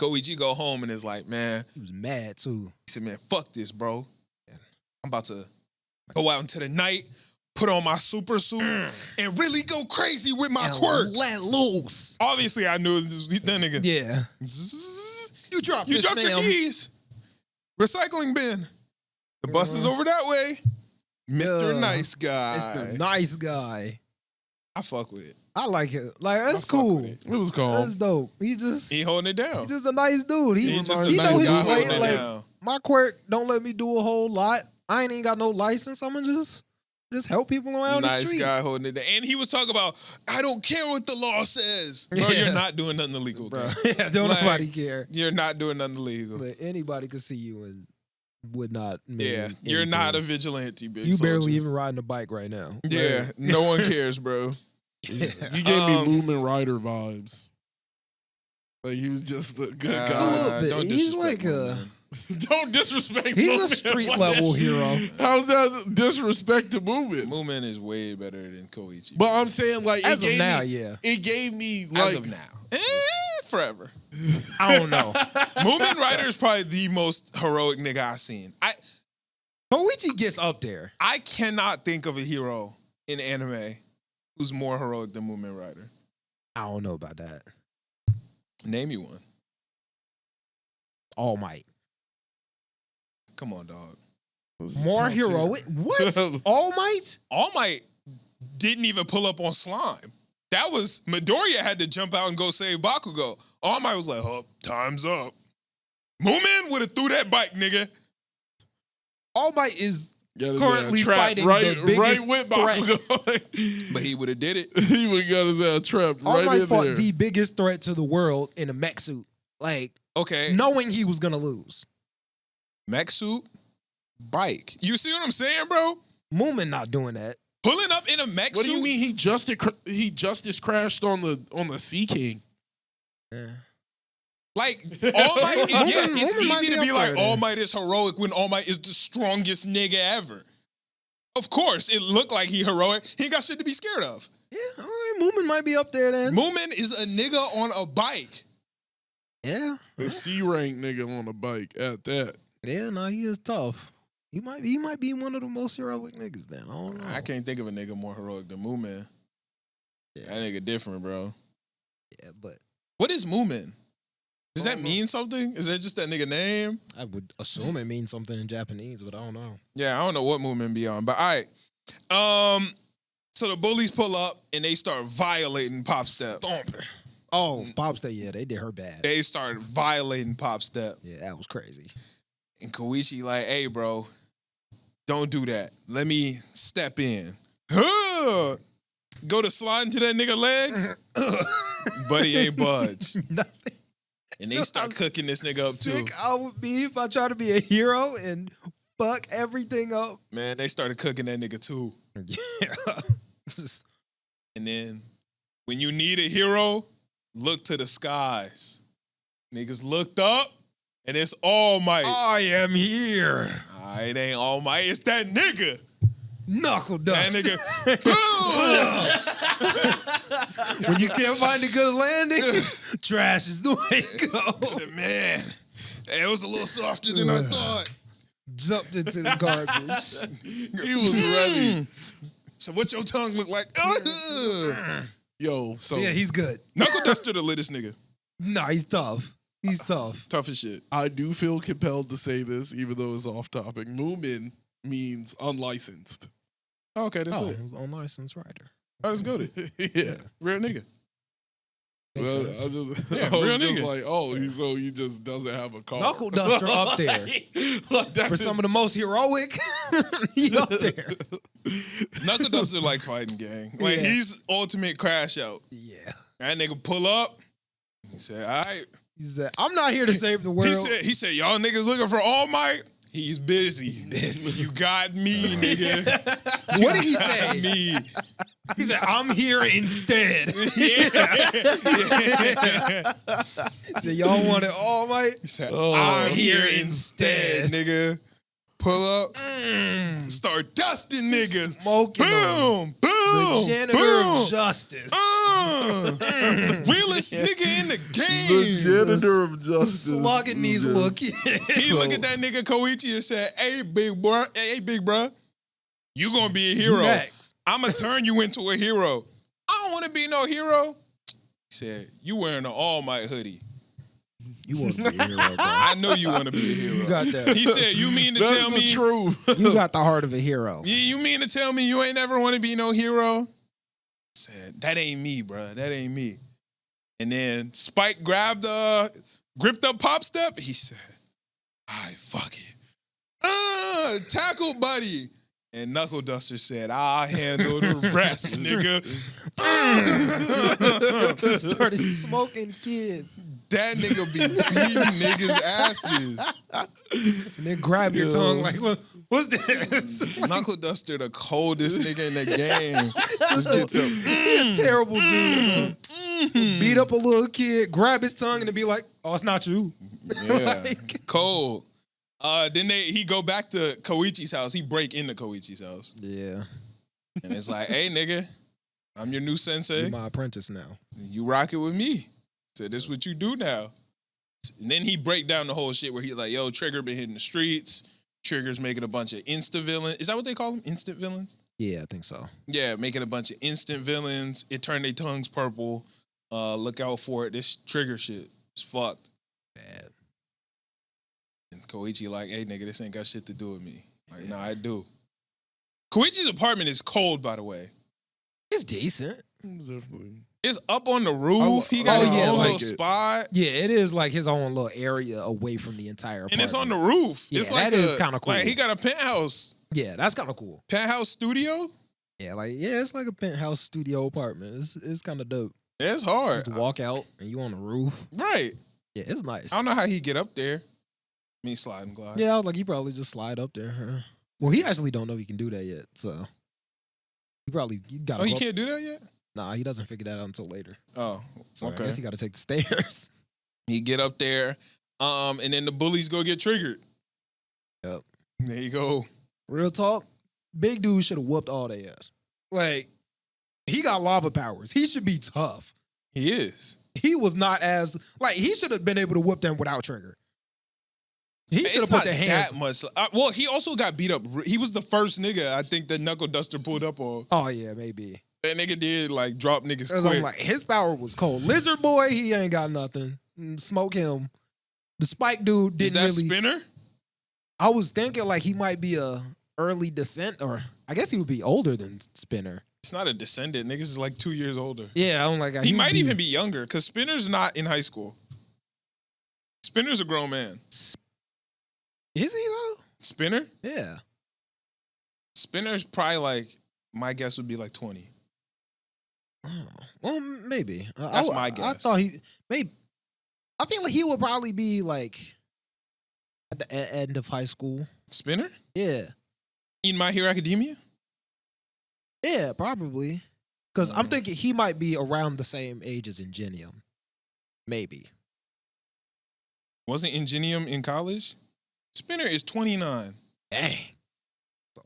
Koichi go home and is like, man, He was mad too. he said, man, fuck this, bro. Yeah. I'm about to go out into the night, put on my super suit, and really go crazy with my And quirk. let loose. Obviously, I knew that nigga. Yeah. Zzz. You dropped You this, dropped your ma'am. keys. Recycling bin. The bus is over that way. Mr. Yeah. Nice Guy. It's the nice guy. I fuck with it. I like it. Like that's I fuck cool. with it. It was calm. That's dope. He just He holding it down. he's just a nice dude. He, He just a he know nice his guy way. holding it Like down. my quirk don't let me do a whole lot. I ain't even got no license. I'm gonna just help people around the Nice street. guy holding it down. And he was talking about, I don't care what the law says. Bro, Yeah. you're not doing nothing illegal, Bro, bro. yeah, don't Like, nobody care. You're not doing nothing illegal. But anybody could see you and would not. mean Yeah, you're not a anything. vigilante, big You barely soldier. even riding a bike right now. Yeah, Like, no one cares, bro. yeah. You gave me Um, Movement Rider vibes. Like he was just the good guy. little bit. Don't He's disrespect like my a- man. Don't disrespect. He's a Movement street like level that shit. hero. How's that disrespect to Movement? Movement is way better than Koichi. But I'm saying like As it of gave now, me, yeah. it gave me as like of now, forever. I don't know. Movement Rider is probably the most heroic nigga I've seen. Koichi gets up there. I cannot think of a hero in anime who's more heroic than Movement Rider. I don't know about that. Name you one. All Might. Come on, dog. More heroic. What? All Might? All Might didn't even pull up on slime. That was Midoriya had to jump out and go save Bakugo. All Might was like, oh, time's up. Moomin would have threw that bike, nigga. All Might is Got his currently ass trapped fighting right, the biggest right with threat. Bakugo. But he would have did it. He would got his ass trapped All right Might in fought there. the biggest threat to the world in a mech suit. Like, Okay, knowing he was gonna lose. mech suit, bike. You see what I'm saying, bro? Moomin not doing that. Pulling up in a mech What suit. do you mean he just crashed on the Sea King? Yeah. Like, All Might, yeah, it's Moomin might easy be to be up like, there All then. Might is heroic when All Might is the strongest nigga ever. Of course, it looked like he heroic. He ain't got shit to be scared of. Yeah, all right. Moomin might be up there then. Moomin is a nigga on a bike. Yeah. The C rank nigga on a bike at that. Yeah, no, he is tough. He might be one of the most heroic niggas then. I don't know. I can't think of a nigga more heroic than Moomin. Yeah. That nigga different, bro. Yeah, but What is Moomin? Does I that don't mean something? Is that just that nigga name? I would assume it means something in Japanese, but I don't know. Yeah, I don't know what Moomin be on, but all right. So the bullies pull up and they start violating Pop Step. Oh, Pop Step, yeah, they did her bad. They start violating Pop Step. Yeah, that was crazy. And Koichi like, hey, bro, don't do that. Let me step in. Huh! Go to slide into that nigga legs, but he ain't budge. Nothing. And they start cooking this nigga up Sick too. I would be if I try to be a hero and fuck everything up. Man, they started cooking that nigga too. Yeah. Just- And then when you need a hero, look to the skies. Niggas looked up and it's All Might. I am here. It ain't All Might, it's that nigga. Knuckle dust. That nigga. When you can't find a good landing, trash is the way it I goes. said, man, it was a little softer than I thought. Jumped into the garbage. He was ready. So what your tongue look like? Yo, so Yeah, he's good. Knuckle Duster the littest nigga. No, he's tough. He's tough. Tough as shit. I do feel compelled to say this, even though it's off topic. Moomin means unlicensed. Okay, that's Oh, it. he was an unlicensed rider. Oh, that's good. Yeah. Real nigga. Yeah, makes sense. I was Yeah, just real nigga. like, oh, he just doesn't have a car. Knuckle Duster up there. For some of the most heroic, he up there. Knuckle Duster like fighting gang. Like Yeah. he's ultimate crash out. Yeah. That nigga pull up. He said, all right. He said, I'm not here to save the world. He said, y'all niggas looking for All Might? He's busy. You got me, nigga. What did he You got say? me. He said, I'm here instead. Yeah. So y'all wanted All Might? He said, Oh. I'm here instead, nigga. Pull up. Start dusting niggas. Smoking them. Boom. Boom. The janitor boom. of justice. Realest nigga in the game. The janitor of justice. Slugging these little kids. He looked at that nigga Koichi and said, hey, big bro, you gonna be a hero. Next. I'ma turn you into a hero. I don't wanna be no hero. He said, you wearing an All Might hoodie. You want to be a hero, bro. I know you wanna be a hero. You got that. He said, you mean to That's tell the me truth. You got the heart of a hero. Yeah, you mean to tell me you ain't never wanna be no hero? I said, that ain't me, bro. That ain't me. And then Spike gripped up Pop Step. He said, all right, fuck it. Tackle buddy. And Knuckle Duster said, I'll handle the rest, nigga. Started smoking kids. That nigga be beating niggas' asses. And then grab your tongue like, look, what's this? Knuckle Duster, the coldest nigga in the game. Just get the He a terrible dude. Bro. Beat up a little kid, grab his tongue, and then be like, oh, it's not you. yeah, cold. Then he go back to Koichi's house. He break into Koichi's house. Yeah. And it's like, hey, nigga, I'm your new sensei. You're my apprentice now. You rock it with me. So this what you do now. And then he break down the whole shit where he's like, yo, Trigger been hitting the streets. Trigger's making a bunch of instant villains. Is that what they call them? Instant villains? Yeah, I think so. Yeah, making a bunch of instant villains. It turned their tongues purple. Look out for it. This Trigger shit is fucked. Bad. And Koichi like, hey, nigga, this ain't got shit to do with me. Like, nah, I do. Koichi's apartment is cold, by the way. It's decent. Definitely. It's up on the roof. Oh, He got his yeah, own like little it. spot. Yeah, it is like his own little area away from the entire apartment. And it's on the roof. Yeah, it's like that is kinda cool. Like he got a penthouse. Yeah, that's kind of cool. Penthouse studio? Yeah, it's like a penthouse studio apartment. It's kind of dope. Yeah, it's hard. Just walk out and you on the roof. Right. Yeah, it's nice. I don't know how he get up there. Me slide and glide. Yeah, I was like, he probably just slide up there. Huh? Well, he actually don't know he can do that yet, so he got. Oh, he can't do that yet? Nah, he doesn't figure that out until later. Oh, So I okay. guess he got to take the stairs. He get up there, and then the bullies go get triggered. Yep. There you go. Real talk, big dude should have whooped all their ass. Like, he got lava powers. He should be tough. He is. He was not he should have been able to whoop them without trigger. He should have It's put not their hands. that much. Well, he also got beat up. He was the first nigga I think that Knuckle Duster pulled up on. Oh yeah, maybe. That nigga did like drop niggas Cause quick. I'm like, his power was cold. Lizard boy, he ain't got nothing. Smoke him. The Spike dude Is didn't that really. Spinner? I was thinking like he might be a early descent, or I guess he would be older than Spinner. It's not a descendant. Niggas is like 2 years older. Yeah, I'm like He would might even be younger because Spinner's not in high school. Spinner's a grown man. Is he though? Spinner? Yeah. Spinner's probably like, my guess would be like 20. Oh, well, maybe. That's my I guess. thought I feel like he would probably be like at the end of high school. Spinner? Yeah. In My Hero Academia? Yeah, probably. Because I'm thinking he might be around the same age as Ingenium. Maybe. Wasn't Ingenium in college? Spinner is 29. Dang.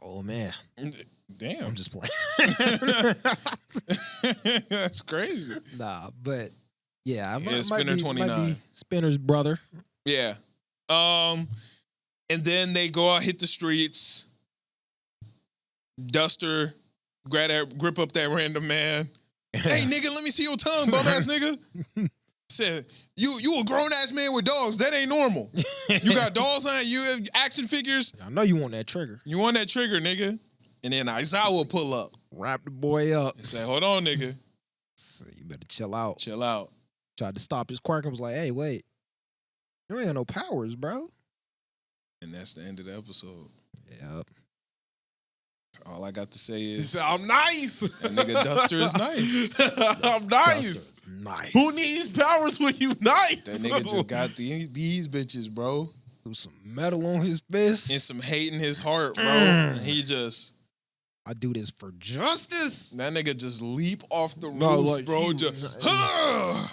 Oh man. Damn. I'm just playing. That's crazy. Nah, but yeah, Spinner 29. Spinner's brother. Yeah. And then they go out, hit the streets. Duster grip up that random man. Hey nigga, let me see your tongue, bum ass nigga. Said, you a grown ass man with dogs. That ain't normal. You got dolls on you have action figures. I know you want that trigger. You want that trigger, nigga. And then Aizawa pull up Wrap the boy up. and say, hold on, nigga. So you better chill out. Chill out. Tried to stop his quirk and was like, "Hey, wait, you ain't got no powers, bro." And that's the end of the episode. Yep. All I got to say He is said, I'm nice. that nigga Duster is nice. I'm nice. That's nice. Who needs powers when you nice? That nigga just got these bitches, bro. Threw some metal on his fist? And some hate in his heart, bro. And he just I do this for justice. that nigga just leap off the roof, No, like, bro. he- Just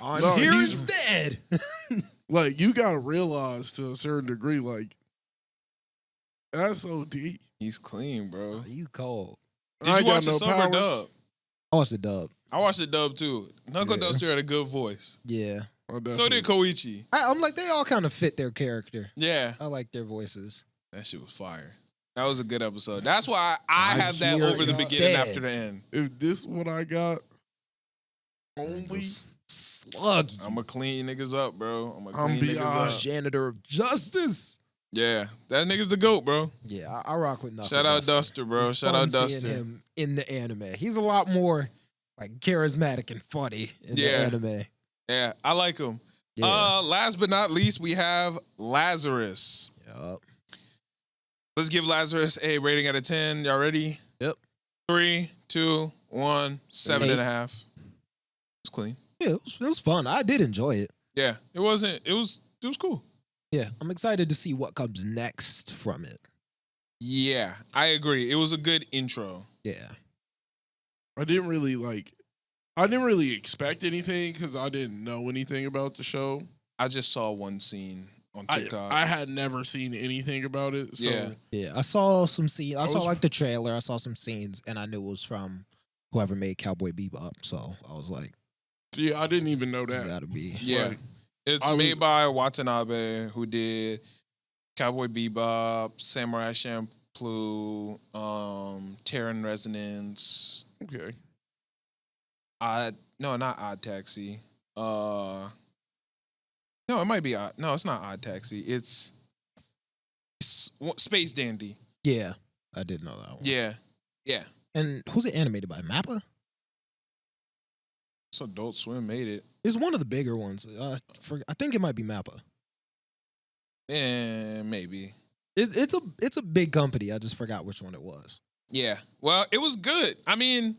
I'm No, here he's- instead. Like, you gotta realize to a certain degree, like, that's OD. he's clean, bro. He's cold. Did I you got watch the no sub or powers. dub? I watched the dub. I watched the dub too. Knuckle Yeah. Duster had a good voice. Yeah. I So definitely- did Koichi. I'm like, they all kind of fit their character. Yeah, I like their voices. that shit was fire. That was a good episode. That's why I I'm have that here over the beginning instead. after the end. If this what I got, only Slug. I'ma clean niggas up, bro. I'ma I'm clean niggas beyond up. Janitor of justice. Yeah, that nigga's the GOAT, bro. Yeah, I rock with Knuckle Shout out Duster, bro. It's Shout fun out seeing Duster. him in the anime. He's a lot more like charismatic and funny in Yeah. the anime. Yeah, I like him. Yeah. Last but not least, we have Lazarus. Yup. Let's give Lazarus a rating out of 10. Y'all ready? Yep. 3, 2, 1, 7.5. It's clean. Yeah, it was fun. I did enjoy it. Yeah, it wasn't. It was cool. Yeah, I'm excited to see what comes next from it. Yeah, I agree. It was a good intro. Yeah. I didn't really expect anything because I didn't know anything about the show. I just saw one scene on TikTok. I had never seen anything about it. So Yeah. Yeah, I saw some scenes. I saw was- like the trailer. I saw some scenes, and I knew it was from whoever made Cowboy Bebop. So I was like, see, I didn't even know it's that. gotta be. Yeah. Like, It's I made was- by Watanabe, who did Cowboy Bebop, Samurai Champloo, Terran Resonance. Okay. No, not Odd Taxi. No, it might be Odd. No, it's not Odd Taxi. It's Space Dandy. Yeah, I did know that one. Yeah, yeah. And who's it animated by? Mappa? So Adult Swim made it. It's one of the bigger ones. I think it might be Mappa. Maybe. It's a big company. I just forgot which one it was. Yeah. Well, it was good. I mean,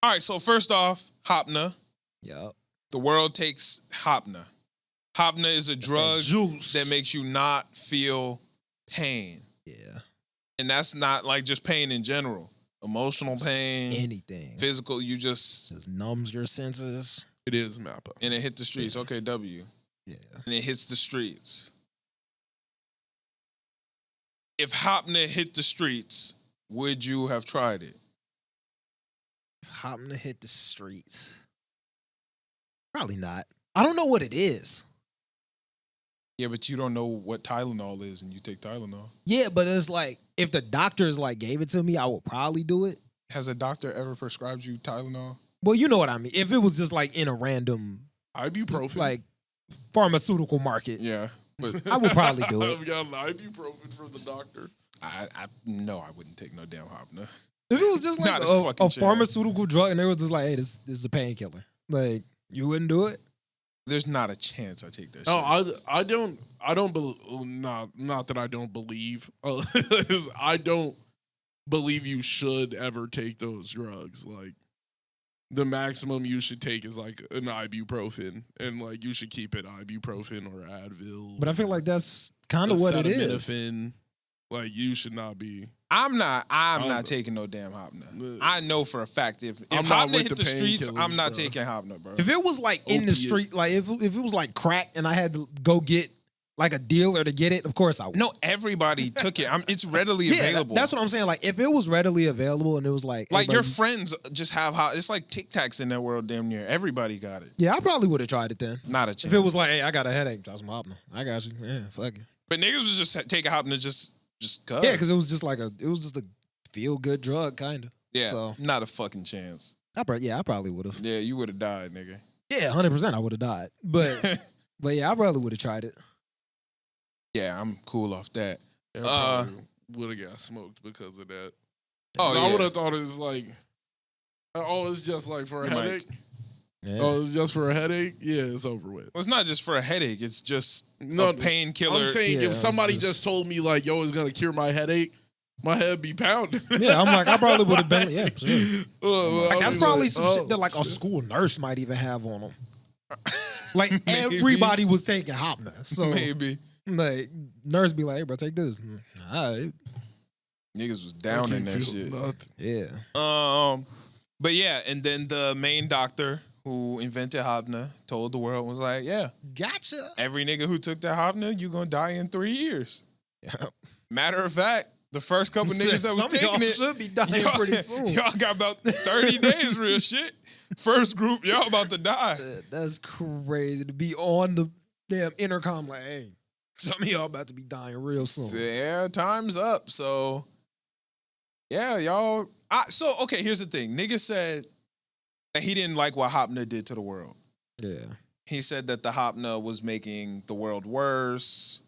all right. So first off, Hopna. Yup. The world takes Hopna. Hopna is a drug Juice. that makes you not feel pain. Yeah. And that's not like just pain in general. Emotional pain, Anything. physical, you just, Just numbs your senses. It is Mappa. and it hit the streets. Okay, W. Yeah. And it hits the streets. If Hopna hit the streets, would you have tried it? Hopping to hit the streets. Probably not. I don't know what it is. Yeah, but you don't know what Tylenol is, and you take Tylenol. Yeah, but it's like if the doctors like gave it to me, I would probably do it. Has a doctor ever prescribed you Tylenol? Well, you know what I mean. If it was just like in a random Ibuprofen. like pharmaceutical market, Yeah, but I would probably do it. I've got an ibuprofen from the doctor. I no, I wouldn't take no damn Hopna. If it was just like Not a fucking a chance. pharmaceutical drug and they was just like, hey, this is a painkiller. Like, you wouldn't do it? There's not a chance I take that No, shit. I don't believe. Not that I don't believe. I don't believe you should ever take those drugs. Like, the maximum you should take is like an ibuprofen, and like you should keep it ibuprofen or Advil. But I feel like that's kind of what it is. Acetaminophen. Like, you should not be. I'm not I'm- taking no damn Hopna. Look. I know for a fact if I'm not Hopna with hit the the streets, painkillers, I'm not bro. taking Hopna, bro. If it was like in the Opiates. street, like if it was like crack and I had to go get like a dealer to get it, of course I would. No, everybody took it. It's readily Yeah, available. that's what I'm saying. Like if it was readily available and it was like Like your everybody- friends just have hot. It's like Tic Tacs in that world. Damn near everybody got it. Yeah, I probably would have tried it then. Not a chance. If it was like, hey, I got a headache, try some Hopna. I got you. Yeah, fuck it. but niggas was just take a Hopna just cause. Yeah, because it was just a feel good drug kind of. yeah, so- not a fucking chance. I probably would have. Yeah, you would have died, nigga. Yeah, 100%. I would have died. But yeah, I probably would have tried it. Yeah, I'm cool off that. I would have got smoked because of that. Oh I yeah. would have thought it's like, oh, it's just like for a Your mic. headache. Yeah. Oh, it's just for a headache? Yeah, it's over with. Well, it's not just for a headache. It's just No, a painkiller. I'm saying Yeah, if somebody it's just told me like, "Yo, it's gonna cure my headache," my head be pounding. Yeah, I'm like, I probably would have been. Yeah, sure. Well, Like, I'll that's be probably like, some oh, shit that like a shit. school nurse might even have on them. Like Maybe. everybody was taking Hopna, so Maybe like nurse be like, "Hey, bro, take this." All right, niggas was I down can't in that feel shit. nothing. yeah. But yeah, and then the main doctor who invented Hopna told the world was like, yeah, Gotcha. every nigga who took that Hopna, you gonna die in 3 years. Yeah. Matter of fact, the first couple niggas that was Some of y'all taking it, should be dying y'all, pretty soon. y'all got about 30 days, real shit. First group, y'all about to die. That's crazy to be on the damn intercom like, hey, some of y'all about to be dying real soon. Yeah, time's up. So, yeah, y'all. So, okay, here's the thing. Nigga said that he didn't like what Hopna did to the world. Yeah. He said that the Hopna was making the world worse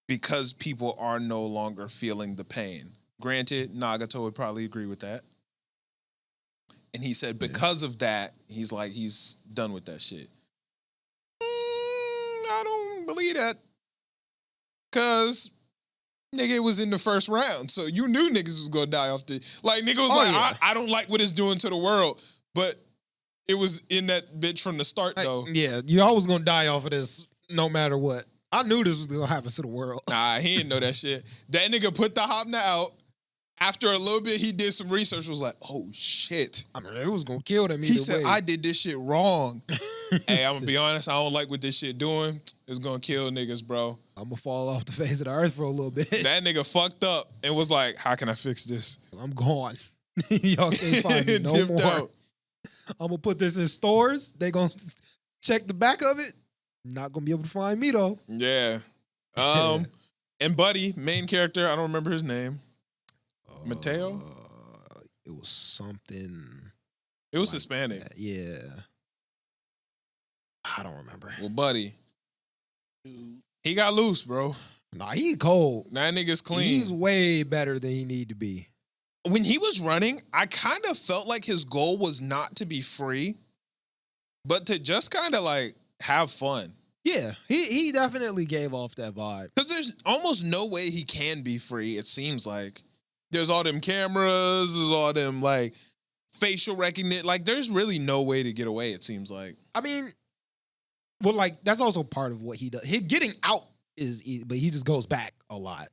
because people are no longer feeling the pain. Granted, Nagato would probably agree with that. And he said because of that, he's like, he's done with that shit. I don't believe that. Because nigga, it was in the first round. So you knew niggas was going to die off the... Like, nigga was I don't like what it's doing to the world. But it was in that bitch from the start, though. Yeah, you always gonna die off of this no matter what. I knew this was gonna happen to the world. Nah, he didn't know that shit. That nigga put the Hopna out. After a little bit, he did some research. Was like, oh shit. I mean, it was gonna kill them. He Either said, way. I did this shit wrong. Hey, I'm gonna be honest. I don't like what this shit doing. It's gonna kill niggas, bro. I'm gonna fall off the face of the earth for a little bit. That nigga fucked up and was like, how can I fix this? I'm gone. Y'all can't find me no Dipped more. out. I'm gonna put this in stores. They gonna check the back of it. Not gonna be able to find me though. Yeah. And Buddy, main character, I don't remember his name. Mateo? It was something. It was Hispanic. Yeah. I don't remember. Well, Buddy, he got loose, bro. Nah, he cold. That nigga's clean. He's way better than he need to be. When he was running, I kind of felt like his goal was not to be free, but to just kind of like have fun. Yeah, he definitely gave off that vibe. Because there's almost no way he can be free, it seems like. There's all them cameras, there's all them like facial recognition. Like there's really no way to get away, it seems like. I mean, well, like that's also part of what he does. His getting out is easy, but he just goes back a lot.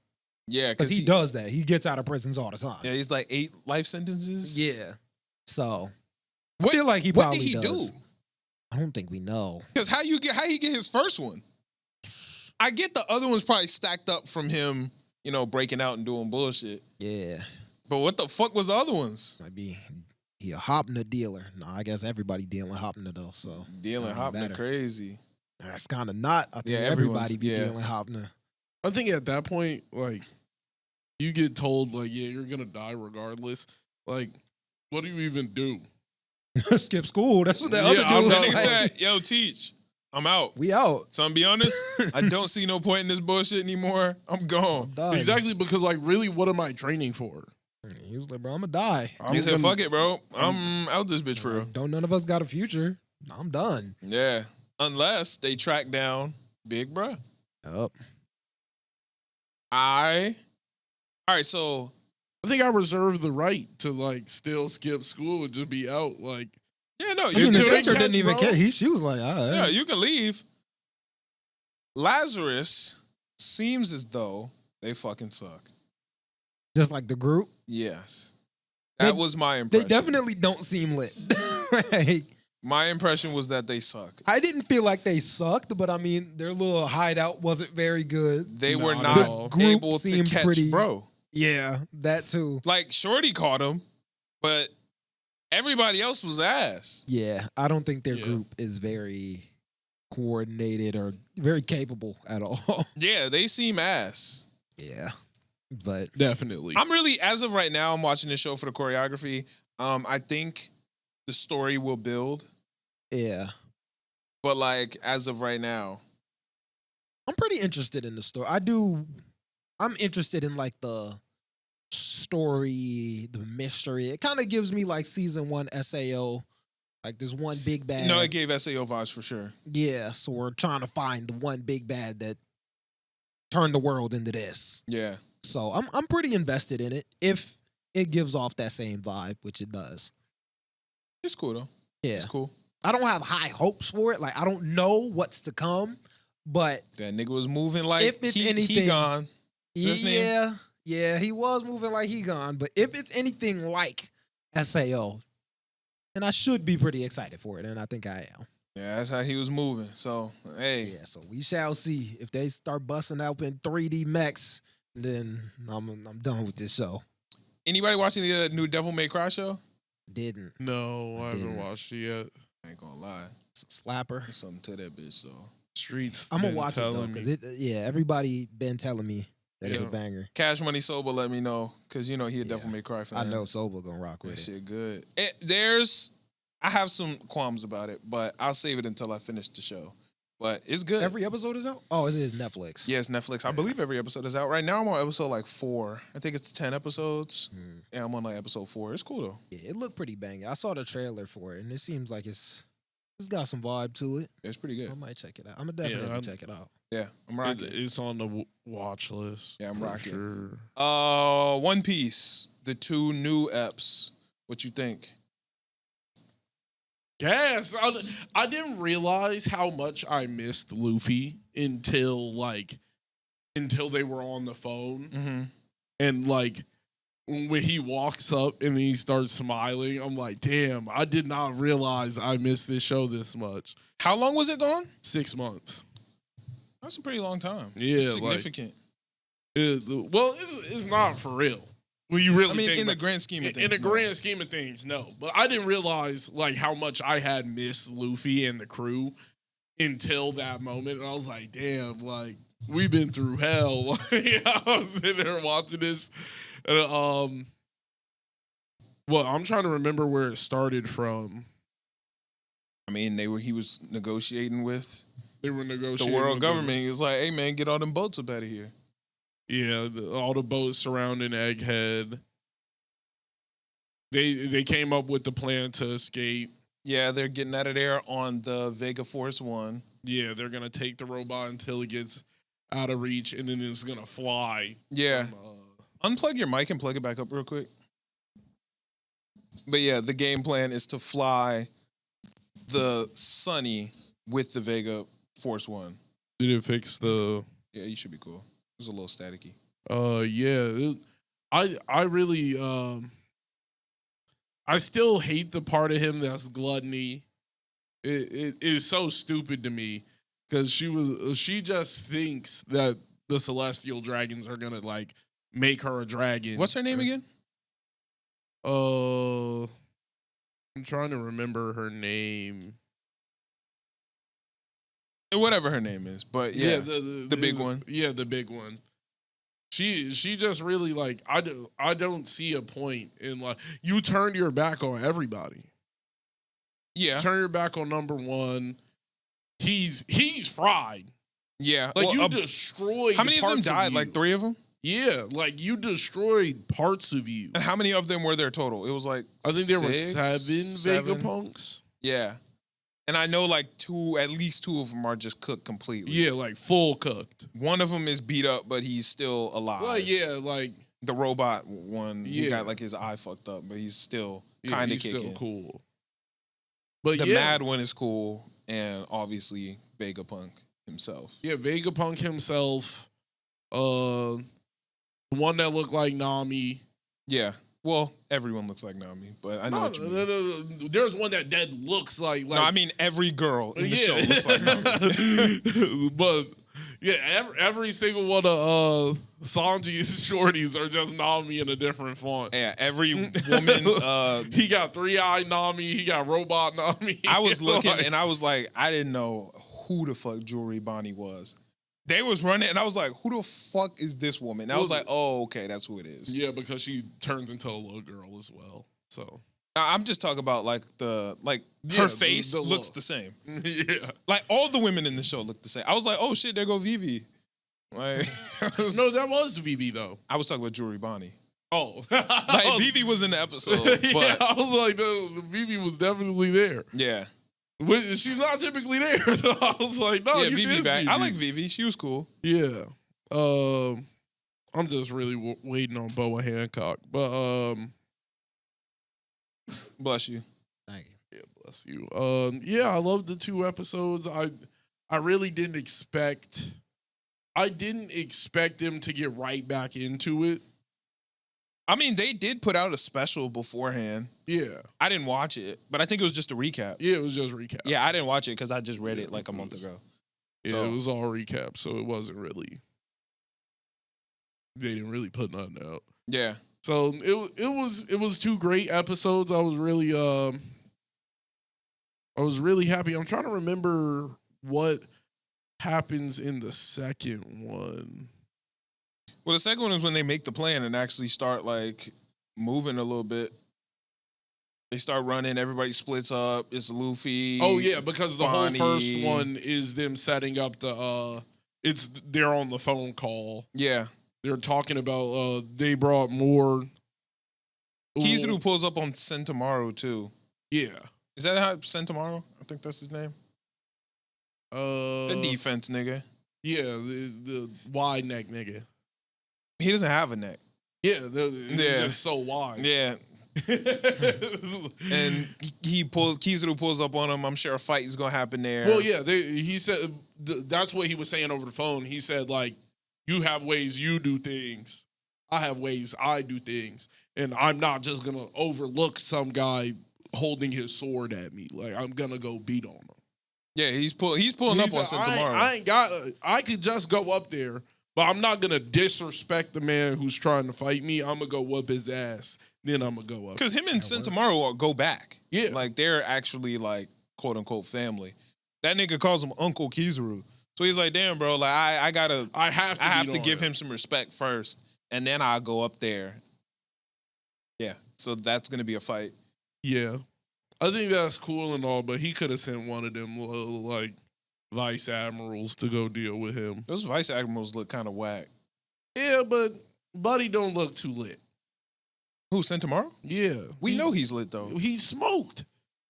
Yeah, Because he does that. He gets out of prisons all the time. Yeah, he's like 8 life sentences. Yeah. So I What, feel like he what probably did he does. do? I don't think we know. Because how he get his first one? I get the other one's probably stacked up from him, you know, breaking out and doing bullshit. Yeah. But what the fuck was the other ones? Might be he a Hopna dealer. No, I guess everybody dealing Hopna though. So Dealing Doesn't Hopna matter. crazy. that's kind of not. I think Yeah, everybody everyone's- be yeah. dealing Hopna. I think at that point, like, you get told, like, yeah, you're gonna die regardless. Like, what do you even do? Skip school. That's what that Yeah, other I'm dude That was nigga like. said, yo, teach. I'm out. We out. So I'm be honest, I don't see no point in this bullshit anymore. I'm gone. Done. Exactly, because, like, really, what am I training for? He was like, bro, I'm gonna die. He said, gonna- fuck it, bro. I'm out this bitch for real. Don't none of us got a future. I'm done. Yeah. Unless they track down Big Bruh. Yup. All right, so I think I reserve the right to, like, still skip school and just be out. Like, yeah, no, I you mean, the Until can it teacher catch, didn't even bro. care. She was like, all right. yeah, you can leave. Lazarus seems as though they fucking suck. Just like the group. Yes. That They- was my They impression. definitely don't seem lit. Like, My impression was that they suck. I didn't feel like they sucked, but I mean, their little hideout wasn't very good. They were Not not at all. Group able to seemed catch pretty- bro. Yeah, that too. Like Shorty caught him, but everybody else was ass. Yeah, I don't think their Yeah. group is very coordinated or very capable at all. Yeah, they seem ass. Yeah, but definitely. I'm really, as of right now, I'm watching this show for the choreography. I think the story will build, yeah, but like as of right now, I'm pretty interested in the story. I'm interested in like the story, the mystery. It kind of gives me like season 1 SAO Like there's one big bad. No, it gave SAO vibes for sure. Yeah, so we're trying to find the one big bad that turned the world into this. Yeah. So I'm pretty invested in it if it gives off that same vibe, which it does. It's cool though. Yeah. It's cool. I don't have high hopes for it. Like I don't know what's to come, but That nigga was moving like if it's he anything, gone. His name? yeah, he was moving like he gone. But if it's anything like SAO, then I should be pretty excited for it, and I think I am. Yeah, that's how he was moving. So, hey. Yeah, so we shall see if they start busting out in 3D mechs. Then I'm done with this show. Anybody watching the new Devil May Cry show? Didn't No, I haven't didn't. watched it yet. I ain't gonna lie. Slapper. There's something to that bitch, so. Streets. I'm gonna been watch it though, telling because me. everybody been telling me that it's a Yeah. banger. Cash Money Sober let me know, because you know he a Yeah. Devil May Cry fan. I know Soba gonna rock with That it. shit good. I have some qualms about it, but I'll save it until I finish the show. But it's good. Every episode is out? Oh, it is Netflix. Yes, Netflix. I believe every episode is out. Right now I'm on episode like 4. I think it's 10 episodes. Mm. Yeah, I'm on like episode 4. It's cool though. Yeah, it looked pretty banging. I saw the trailer for it, and it seems like it's got some vibe to it. It's pretty good. I might check it out. I'm gonna definitely I'm- check it out. Yeah, I'm rocking. It's on the watch list. Yeah, I'm for rocking. Sure. One Piece, the 2 new eps. What you think? Yes, I didn't realize how much I missed Luffy until they were on the phone, Mm-hmm. and like when he walks up and he starts smiling, I'm like, damn, I did not realize I missed this show this much. How long was it gone? 6 months. That's a pretty long time. Yeah, It's like- significant. Well, it's not for real. When you really I mean, think in the about- grand scheme of things. in the no. grand scheme of things, no. But I didn't realize like how much I had missed Luffy and the crew until that moment. And I was like, damn, like we've been through hell. Like, I was sitting there watching this. And, well, I'm trying to remember where it started from. I mean, he was negotiating with They were the negotiating world with government. He was like, "Hey, man, get all them boats up out of here." Yeah, all the boats surrounding Egghead. They came up with the plan to escape. Yeah, they're getting out of there on the Vega Force 1. Yeah, they're gonna take the robot until it gets out of reach, and then it's gonna fly. Yeah. from, Unplug your mic and plug it back up real quick. But yeah, the game plan is to fly the Sunny with the Vega Force 1. did it fix the? Yeah, you should be cool. It was a little staticky. Yeah. I really I still hate the part of him that's gluttony. It is so stupid to me because she just thinks that the celestial dragons are gonna like make her a dragon. What's her name again? I'm trying to remember her name. Whatever her name is. But yeah, the big one. Yeah, the big one. She just really like I don't see a point in like you turned your back on everybody. yeah, Turn your back on number one. He's fried. yeah. Like Well, you destroyed. how many of them parts died? you. Like 3 of them? Yeah, like you destroyed parts of you. And how many of them were there total? It was like I think there were 6, seven Vegapunks. Yeah. And I know like at least 2 of them are just cooked completely. Yeah, like full cooked. One of them is beat up, but he's still alive. Well, yeah, like The robot one, he Yeah. got like his eye fucked up, but he's still yeah, kind of he's kicking. still cool. But The yeah, mad one is cool, and obviously Vegapunk himself. yeah, Vegapunk himself. The one that looked like Nami. Yeah. Well, everyone looks like Nami, but I know what you mean. No. There's one that looks like. No, I mean every girl in the show looks like Nami. But yeah, every single one of Sanji's shorties are just Nami in a different font. Yeah, every woman. He got 3-eyed Nami. He got robot Nami. I was looking Like, and I was like, I didn't know who the fuck Jewelry Bonnie was. They was running and I was like, who the fuck is this woman? And I was like, oh, okay, that's who it is. yeah, because she turns into a little girl as well. So I'm just talking about like her Yeah, face the looks look. the same. yeah. Like all the women in the show look the same. I was like, oh shit, there go Vivi. Like, No, that was Vivi though. I was talking about Jewelry Bonnie. Oh, Like Vivi was in the episode, yeah, but I was like, no, Vivi was definitely there. yeah, She's not typically there, so I was like, no, yeah, you Vivi did back. see I like Vivi. She was cool. Yeah. I'm just really waiting on Boa Hancock, but Bless you. Thank you. yeah, bless you. Yeah, I loved the 2 episodes. I really didn't expect. I didn't expect them to get right back into it. I mean, they did put out a special beforehand. Yeah, I didn't watch it, but I think it was just a recap. yeah, it was just recap. Yeah, I didn't watch it because I just read it like a month ago. Yeah, So- it was all recap, so it wasn't really. They didn't really put nothing out. Yeah. So it was 2 great episodes. I was really happy. I'm trying to remember what happens in the second one. Well, the second one is when they make the plan and actually start like moving a little bit. They start running. Everybody splits up. It's Luffy. Oh yeah, because the Bonnie. whole first one is them setting up the they're on the phone call. Yeah. They're talking about they brought more. Kizaru pulls up on Sentomaru too. Yeah. Is that how Sentomaru? I think that's his name. The defense nigga. Yeah, the wide neck nigga. He doesn't have a neck. Yeah, it's Yeah. just so wide. Yeah. And Kizaru pulls up on him. I'm sure a fight is gonna happen there. Well, yeah, he said that's what he was saying over the phone. He said like, you have ways you do things, I have ways I do things, and I'm not just gonna overlook some guy holding his sword at me. Like I'm gonna go beat on him. Yeah, he's pulling up on Sentomaru. I could just go up there, but I'm not gonna disrespect the man who's trying to fight me. I'm gonna go whoop his ass. Then I'm gonna go up. Because him and Sentomaru go back. Yeah. Like they're actually like quote unquote family. That nigga calls him Uncle Kizaru. So he's like, damn, bro, like I have to give him some respect first, and then I'll go up there. Yeah. So that's gonna be a fight. Yeah, I think that's cool and all, but he could have sent one of them like vice admirals to go deal with him. Those vice admirals look kind of whack. Yeah, but Buddy don't look too lit. Who, Sentomaru? Yeah, We know he's lit though. He smoked.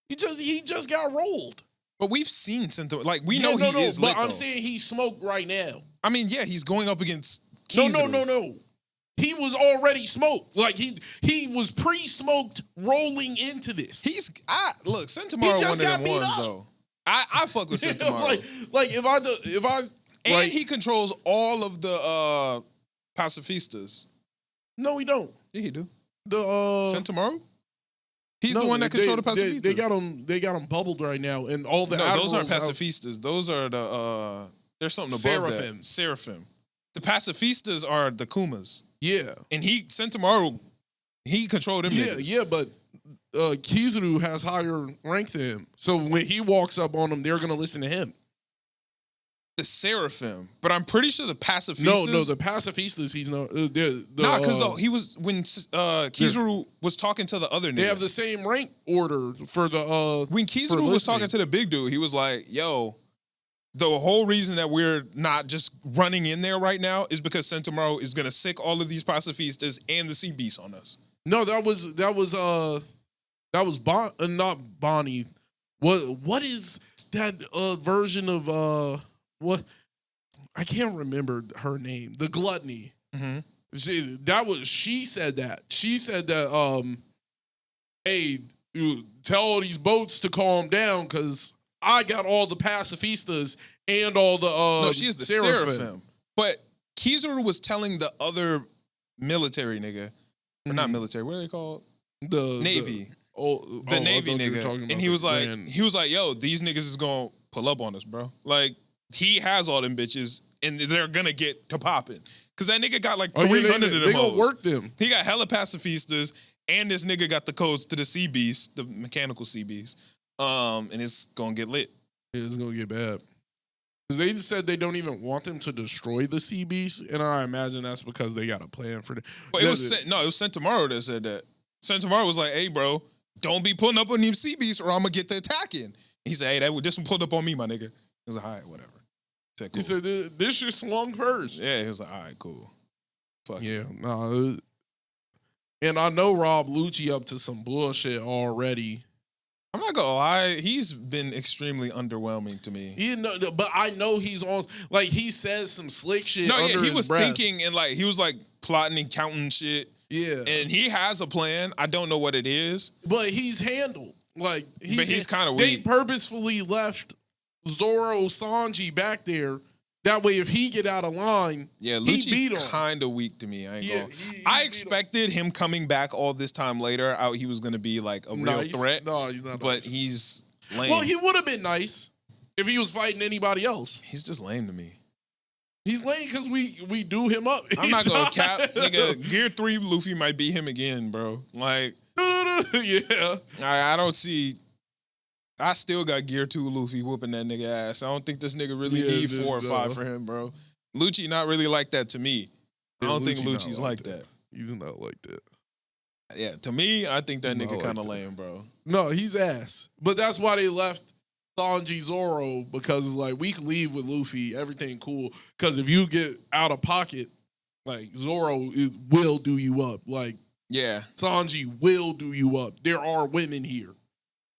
He just got rolled. But we've seen Sentomaru. Like we know he is lit. But I'm though. saying he smoked right now. I mean, yeah, he's going up against Kizaru. No. He was already smoked. Like he was pre-smoked rolling into this. Look, Sentomaru just one of got them beat ones up. though. I fuck with Sentomaru. like if I and like, he controls all of the pacifistas. no, he don't. Yeah, he do. The Sentomaru? He's no, the one that controls the pacifistas. They got him bubbled right now, and all the No, those aren't admirals pacifistas. Those are the there's something above that. Seraphim. The pacifistas are the Kumas. Yeah, And Sentomaru, he controlled them niggas. yeah, but Kizaru has higher rank than him, so when he walks up on them, they're gonna listen to him. The Seraphim. But I'm pretty sure the pacifistas. No, the pacifistas. He's not. Nah, because he was when Kizaru was talking to the other nigga. They have the same rank order for the. When Kizaru was talking to the big dude, he was like, "Yo, the whole reason that we're not just running in there right now is because Sentomaru is gonna sick all of these pacifistas and the sea beasts on us." No, that was not Bonnie. What is that version of what? I can't remember her name. The Gluttony. Mm-hmm. She said that. She said that hey, you tell all these boats to calm down because I got all the pacifistas and all the no, she is the Seraphim. But Kizaru was telling the other military nigga, or not military, what are they called? The Navy. The Navy I thought you were nigga. talking about And he was like, yo, these niggas is gonna pull up on us, bro. Like, he has all them bitches, and they're gonna get to popping. Cause that nigga got like 300 of them. They gonna hoes. work them. He got hella pacifistas, and this nigga got the codes to the sea beast, the mechanical sea beast. And it's gonna get lit. It's gonna get bad. Because they said they don't even want them to destroy the sea beast, and I imagine that's because they got a plan for that. But it was Sentomaru that said that. Sentomaru was like, "Hey, bro, don't be pulling up on these sea beasts, or I'm gonna get to attacking." He said, "Hey, this one pulled up on me, my nigga." He was like, "All right, whatever." He said, "Cool." He said, "This shit swung first." Yeah, he was like, "All right, cool." Fuck yeah, no, And I know Rob Lucci up to some bullshit already. I'm not gonna lie, he's been extremely underwhelming to me. You know, but I know he's on. Like he says some slick shit. No, yeah, under he his was breath. thinking and like he was like plotting and counting shit. Yeah, And he has a plan. I don't know what it is. but he's handled. Like He's kind of They weak. purposefully left Zoro Sanji back there. That way, if he get out of line, Yeah, he beat him. Lucci kind of weak to me. I ain't Yeah, gonna. he I beat him. expected him coming back all this time later. Out, he was gonna be like a real threat. No, he's not. But nice. he's lame. Well, he would have been nice if he was fighting anybody else. He's just lame to me. He's lame because we do him up. I'm not gonna cap, nigga. Gear 3 Luffy might beat him again, bro. Like, yeah. I don't see. I still got Gear 2 Luffy whooping that nigga ass. I don't think this nigga really need 4 or 5 for him, bro. Lucci not really like that to me. I don't think Lucci Lucci's not like that. He's not like that. Yeah, to me, I think that He's nigga not kind of like that. lame, bro. No, he's ass. But that's why they left Sanji Zoro, because it's like we can leave with Luffy, everything cool. Because if you get out of pocket, like Zoro will do you up. Like Yeah, Sanji will do you up. There are women here.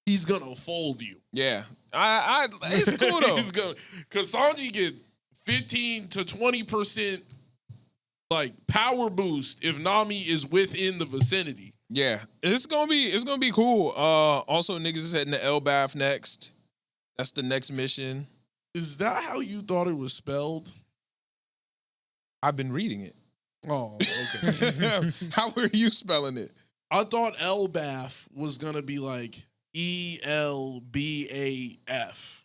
He's gonna fold you. yeah. It's cool though. Because Sanji get 15 to 20% like power boost if Nami is within the vicinity. Yeah, it's gonna be cool. Also, niggas is heading to Elbath next. That's the next mission. Is that how you thought it was spelled? I've been reading it. Oh, okay. How were you spelling it? I thought Elbath was gonna be like ELBAF.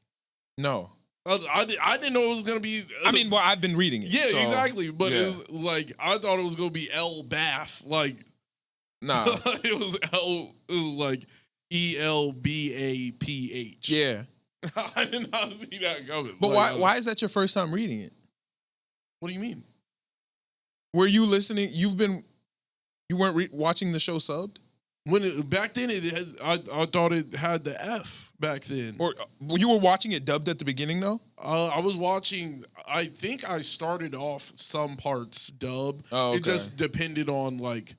No, I didn't know it was gonna be. I mean, well, I've been reading it. yeah, so, exactly. But yeah. it's like I thought it was gonna be Elbath. Like Nah, it was like ELBAPH. yeah. I did not see that coming. But Like, why is that your first time reading it? What do you mean? Were you listening? You weren't watching the show subbed, Back then I thought it had the F back then. or you were watching it dubbed at the beginning though? I was watching. I think I started off some parts dub. Oh, okay. It just depended on like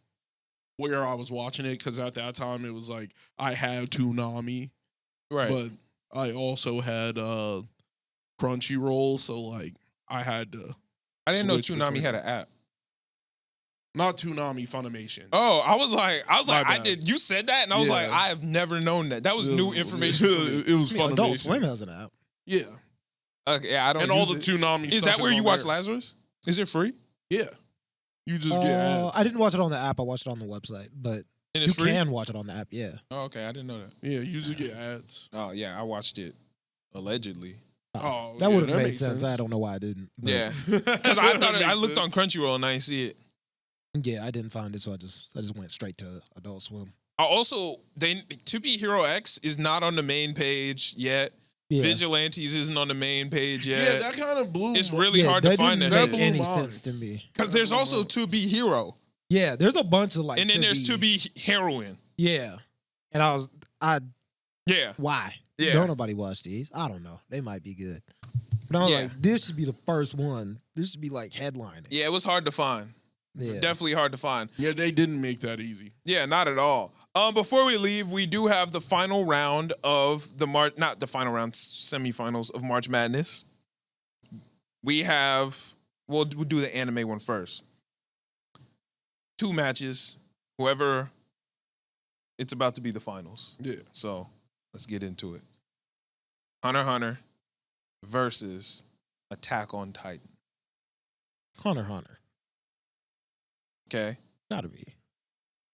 where I was watching it, because at that time it was like I had Toonami, Right. but I also had Crunchyroll, so like I had to. I didn't know switch Toonami between- had an app. Not Toonami, Funimation. Oh, I was like, My I bad. did. You said that, and I was Yeah. like, I have never known that. That was new information for me. It was I mean, Adult Funimation. Swim has an app. Yeah, Okay, yeah, I don't. and all use the it. Toonami. Is stuff that where you on watch there. Lazarus? Is it free? Yeah, you just get ads. I didn't watch it on the app. I watched it on the website, but And you it's free. can watch it on the app. Yeah. Oh, okay, I didn't know that. Yeah, you just get ads. Oh yeah, I watched it allegedly. Oh, that yeah, would have that made makes sense. sense. I don't know why I didn't. but- Yeah, because I thought I looked on Crunchyroll and I didn't see it. Yeah, I didn't find it, so I just went straight to Adult Swim. I also, To Be Hero X is not on the main page yet. Yeah. Vigilantes isn't on the main page Yeah, yet. that kind of blew. It's really hard to find that didn't shit. make any Blew sense to minds. me. Because there's also To Be Hero, Yeah, there's a bunch of like. and then there's To Be Heroine. Yeah, and Yeah, why? Yeah. Don't nobody watch these? I don't know. They might be good, but I was Yeah. like, this should be the first one. This should be like headlining. yeah, it was hard to find. Yeah. Definitely hard to find. Yeah, they didn't make that easy. Yeah, not at all. Before we leave, we do have the final round of not the final round, semifinals of March Madness. We'll do the anime one first. 2 matches. Whoever, it's about to be the finals. Yeah. So let's get into it. Hunter x Hunter versus Attack on Titan. Hunter. Okay. Gotta be.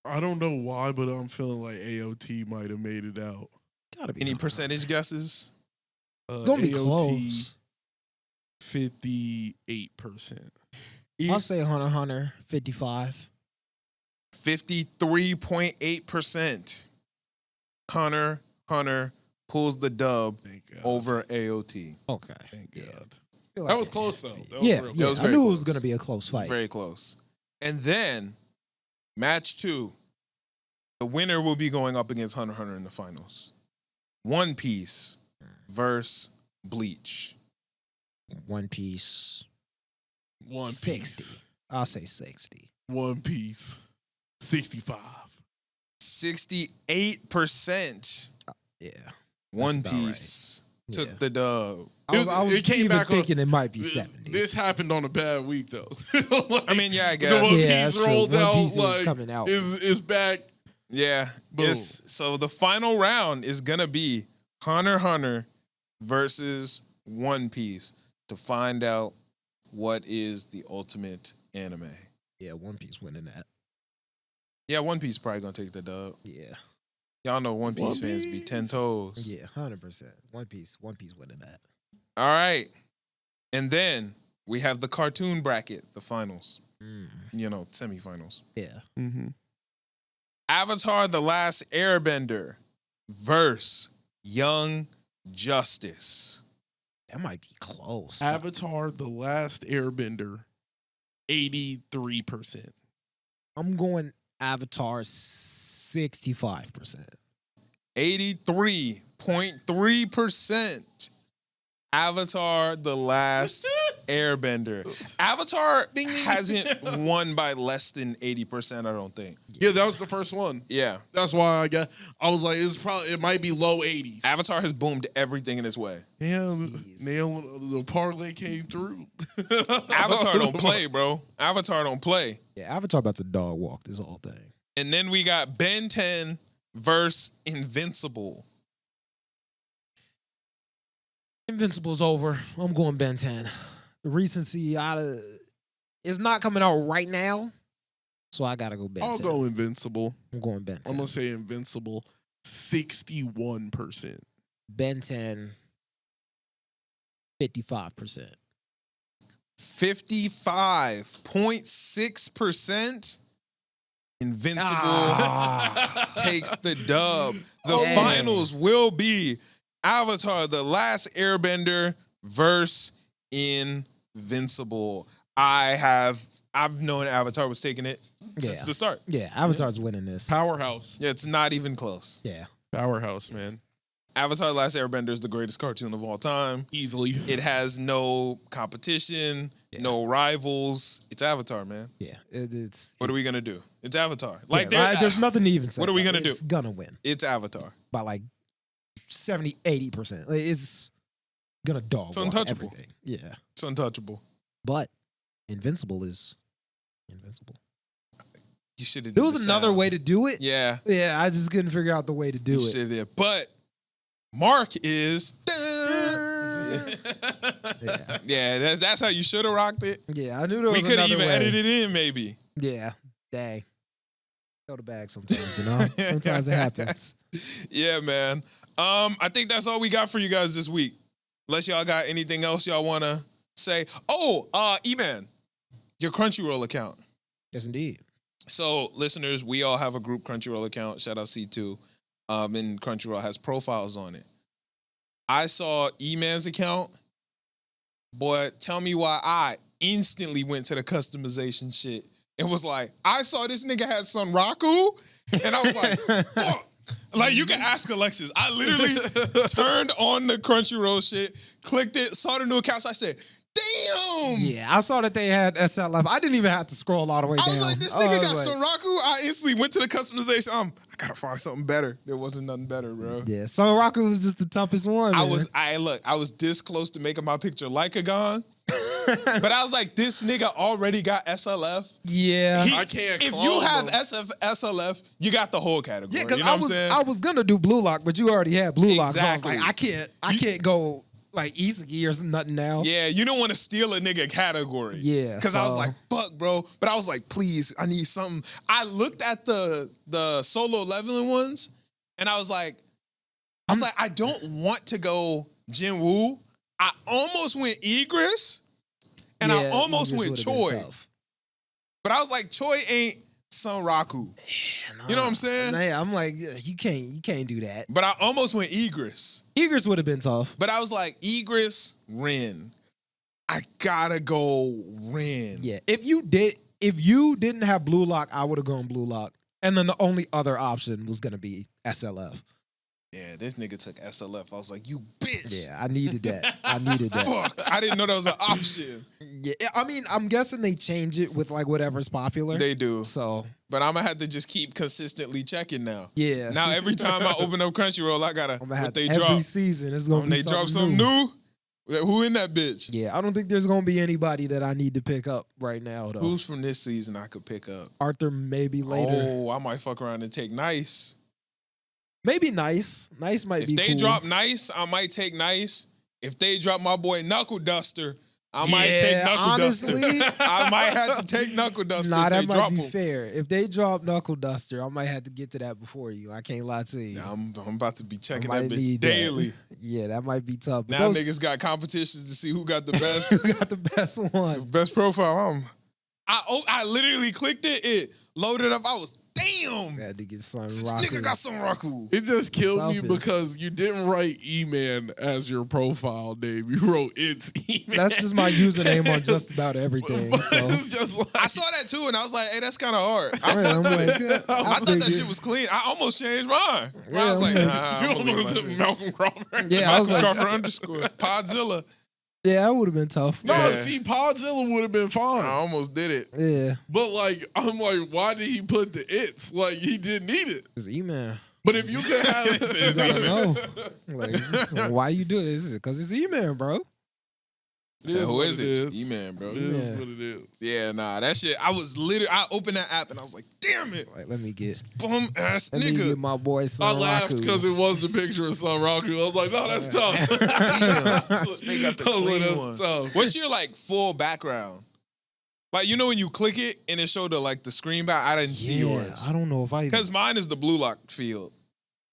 I don't know why, but I'm feeling like AOT might have made it out. Gotta be. Any Hunter x percentage guesses? Hunter. Gonna be close. 58%. I'll say Hunter x Hunter 55. 53.8%. Hunter x Hunter pulls the dub Thank God. over AOT. Okay. Thank Yeah. God. Feel That like was it close, had though. to be. That was Yeah, real yeah. was I very knew it was close. gonna be a close It was fight. very close. And then, match 2. The winner will be going up against Hunter x Hunter in the finals. One Piece versus Bleach. One Piece. One 60. Piece. I'll say 60. One Piece. 65. 68%. Yeah. One about Piece took Yeah. the dub. I was It came even back on- thinking it might be 70. This happened on a bad week though. I mean, yeah, I the One guess. Yeah, Piece that's true. rolled One out Piece is like coming out. is back. Yeah. Boom. So the final round is gonna be Hunter x Hunter versus One Piece to find out what is the ultimate anime. Yeah, One Piece winning that. Yeah, One Piece probably gonna take the dub. Yeah. Y'all know One Piece One fans be 10 Piece. toes. Yeah, 100%. One Piece winning that. All right. And then we have the cartoon bracket, the finals. Semifinals. Yeah. Mm-hmm. Avatar The Last Airbender versus Young Justice. That might be close. Avatar: The Last Airbender, 83%. I'm going Avatar 65%. 83.3%. Avatar The Last Airbender. Avatar hasn't won by less than 80%, I don't think. Yeah, that was the first one. Yeah. That's why I was like, it might be low 80s. Avatar has boomed everything in its way. Yeah, the parlay came through. Avatar don't play, bro. Avatar don't play. Yeah, Avatar about to dog walk this whole thing. And then we got Ben 10 versus Invincible. Invincible's over. I'm going Ben 10. The recency is not coming out right now, so I gotta go Ben 10. I'll go Invincible. I'm going Ben 10. I'm gonna say Invincible, 61%. Ben 10, 55%. 55.6%. Invincible takes the dub. The Damn. finals will be Avatar The Last Airbender versus Invincible. I've known Avatar was taking it since Yeah. the start. Yeah, Avatar's winning this. Powerhouse. Yeah, it's not even close. Yeah. Powerhouse, man. Avatar The Last Airbender is the greatest cartoon of all time. Easily. It has no competition, no rivals. It's Avatar, man. Yeah. It's What are we gonna do? It's Avatar. there's nothing to even say. What are we about gonna it. do? It's gonna win It's Avatar. by like 70, 80%. Like, it's gonna dog It's walk untouchable. everything. Yeah. It's untouchable. But Invincible is invincible. You should have. There was another way to do it. Yeah, Yeah, I just couldn't figure out the way to do you it. should have. But Mark is. Yeah. Yeah, that's how you should have rocked it. Yeah, I knew there was We could have another even way. edited it in, maybe. Yeah, dang. Throw the bag sometimes, you know? Sometimes it happens. Yeah, man. I think that's all we got for you guys this week. Unless y'all got anything else y'all want to say. Oh, Eman, your Crunchyroll account. Yes, indeed. So, listeners, we all have a group Crunchyroll account. Shout out C2. And Crunchyroll has profiles on it. I saw Eman's account, but tell me why I instantly went to the customization shit. It was like, I saw this nigga had some Raku, and I was like, fuck. Like, you can ask Alexis. I literally turned on the Crunchyroll shit, clicked it, saw the new accounts. I said, damn. Yeah, I saw that they had SLF. I didn't even have to scroll all the way down. I was like, this nigga was got like, some Raku. I instantly went to the customization. I gotta find something better. There wasn't nothing better, bro. Yeah, Son Raku was just the toughest one. I man. was this close to making my picture like a gun. But I was like, this nigga already got SLF. Yeah. I can't If clone you have them. SLF, you got the whole category. Yeah, because you know what I'm saying? I was gonna do Blue Lock, but you already had Blue Lock. So I was Exactly. like, I can't go like Isagi or nothing now. Yeah, you don't want to steal a nigga category. Yeah, Because I was so- like, fuck, bro. But I was like, please, I need something. I looked at the solo leveling ones, and I was like, I don't want to go Jinwoo. I almost went Igris, and I Yeah, almost Igris went would've been Choi. tough. But I was like, Choi ain't Son Raku. You know what I'm saying? Yeah, I'm like, yeah, you can't do that. But I almost went Igris. Igris would have been tough. But I was like, Igris, Rin. I gotta go Rin. Yeah, if you didn't have Blue Lock, I would have gone Blue Lock, and then the only other option was gonna be SLF. Yeah, this nigga took SLF. I was like, you bitch. Yeah, I needed that. I needed that. Fuck. I didn't know that was an option. Yeah, I mean, I'm guessing they change it with like whatever's popular. They do. So, but I'm gonna have to just keep consistently checking now. Yeah. Now every time I open up Crunchyroll, I gotta I'm gonna have what they every drop. season. It's gonna When be they drop something new, who in that bitch? Yeah, I don't think there's gonna be anybody that I need to pick up right now though. Who's from this season I could pick up? Arthur maybe later. Oh, I might fuck around and take Nice. Maybe Nice. Nice might If be they cool. drop Nice, I might take Nice. If they drop my boy Knuckle Duster, I might take Knuckle honestly, Duster. I might have to take Knuckle Duster Nah, if they that might drop be him. fair. If they drop Knuckle Duster, I might have to get to that before you. I can't lie to you. Nah, I'm about to be checking I that might bitch need that. daily. Yeah, that might be tough. But Now those- niggas got competitions to see who got the best who got the best one? best profile. I literally clicked it. It loaded up. I was damn. Had to get some This nigga got some Raku. It just killed me Toughest. because you didn't write Eman as your profile name. You wrote it's Eman. That's just my username on just about everything. But So it's just like, I saw that too, and I was like, "Hey, that's kind of hard." I Yeah, fucked I'm with like, it. I thought that figured. shit was clean. I almost changed mine. Yeah, I was like, I'm "Nah, like- I'm you gonna leave my almost shit." Malcolm Crawford. yeah, I was Malcolm like, Crawford underscore Podzilla. yeah, that would have been tough. No, Yeah. see, Podzilla would have been I fine. almost did it. Yeah, But like, I'm like, why did he put the it's? Like, he didn't need it. it's email. But if you could have, It's You gotta Eman. know. Like, why you do this? Because it's email, bro. So who what is it? It's Eman, bro. It is Yeah. what it is. Yeah, nah, that shit. I opened that app and I was like, "Damn it, Like, let me get bum ass let me get nigga." my boy I Son laughed Raku. because it was the picture of Son Raku. I was like, no, that's tough. They got the I was like, clean that's one. tough. What's your like full background? Like you know when you click it and it showed the like the screen back. I didn't see yours I don't know if I even. because mine is the blue lock field.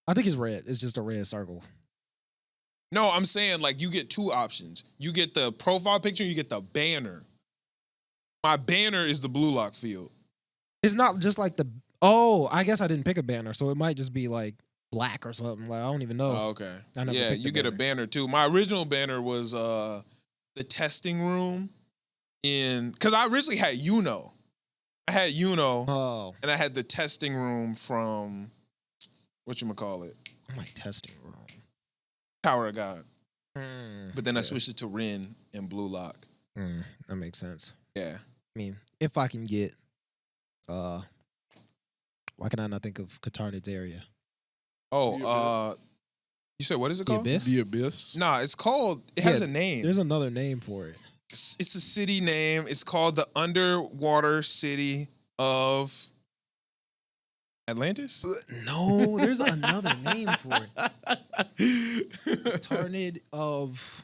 I think it's red. It's just a red circle. No, I'm saying like you get two options. You get the profile picture, you get the banner. My banner is the blue lock field. It's not just like the. Oh, I guess I didn't pick a banner, so it might just be like black or something. Like I don't even know. Oh, okay. I never Yeah, picked you the get a banner too. My original banner was the testing room in because I originally had Uno. I had Uno Oh, and I had the testing room from whatchamacallit, I'm like testing wrong. Tower of God. Mm, But then I yeah. switched it to Ren and Blue Lock. That makes sense. Yeah. I mean, if I can get, why can I not think of Katarnit's area? Oh, you said what is it The called? Abyss? The Abyss. Nah, it's called. It has Yeah, a name. There's another name for it. It's a city name. It's called the underwater city of Atlantis. No, there's another name for it. Katarnit of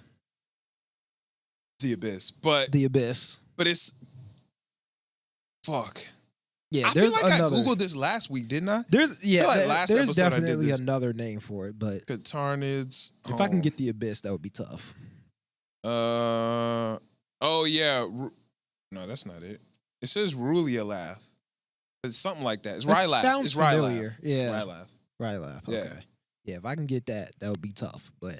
The Abyss, but the Abyss. it's fuck. Yeah, I feel there's like another. I googled this last week, didn't I? There's feel like last there's episode I did definitely this. another name for it, but Katarnids. if I can get the Abyss, that would be tough. Oh yeah. No, that's not it. It says Rulialath. It's something like that. It's That Rylath. sounds It's familiar. Rylath. Yeah. Rylath. Rylath. Yeah. Okay. Yeah, if I can get that, that would be tough. But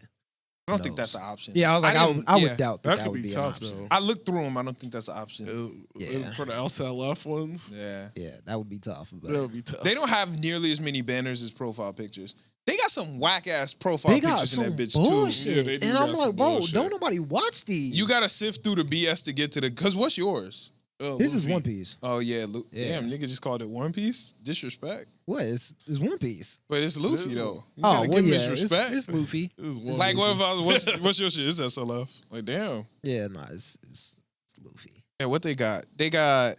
I don't think knows? that's an option. yeah, I was like, I didn't- would yeah. doubt that That that could would be be tough, an option. though. I looked through them. I don't think that's an option. Yeah. For the outside left ones, Yeah. Yeah, that would be tough. But that would be tough. They don't have nearly as many banners as profile pictures. They got some whack ass profile they got pictures in some that bitch bullshit, Yeah, they do and I'm got like, some bro, bullshit. don't nobody watch these. too. You gotta sift through the BS to get to the. Cause what's yours? This is One Piece. Oh yeah, Yeah. damn nigga just called it One Piece. Disrespect. What? It's One Piece. But it's Luffy is- though. You Oh, gotta well, give him yeah, his respect. it's Luffy. This is one Like movie. what if I was what's your shit? It's SLF. Like damn. Yeah, nah, it's Luffy. Yeah, what they got? They got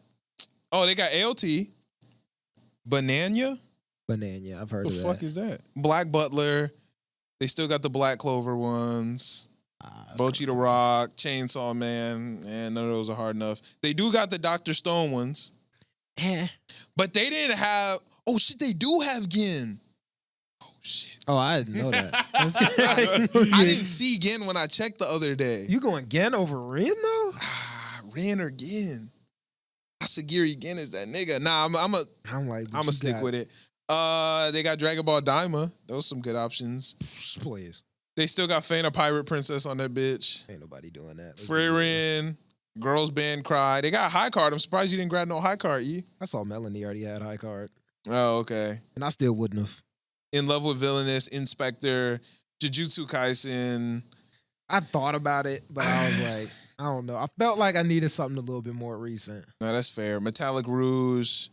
ALT, Banana. Banana, I've heard What of the that. fuck is that? Black Butler. They still got the Black Clover ones. That's Bochi the kinda Rock, Chainsaw Man, and none of those are hard enough. They do got the Dr. Stone ones, Eh. but they didn't have. Oh shit, they do have Gin. Oh shit, Oh, I didn't know that. I didn't see Gin when I checked the other day. You going Gen over Rin though? Ren or Gin? Asagiri Gin is that nigga. Nah, I'm I'm a stick with it. They got Dragon Ball Daima. Those some good options. Please, They still got Fana Pirate Princess on that bitch. ain't nobody doing that. Let's be real. Frieren, Girls Band Cry. They got High Card. I'm surprised you didn't grab no High Card, E. I saw Melanie already had high card, Oh, okay. and I still wouldn't have. In Love with Villainous, Inspector, Jujutsu Kaisen. I thought about it, but I was like, I don't know. I felt like I needed something a little bit more recent. No, that's fair. Metallic Rouge,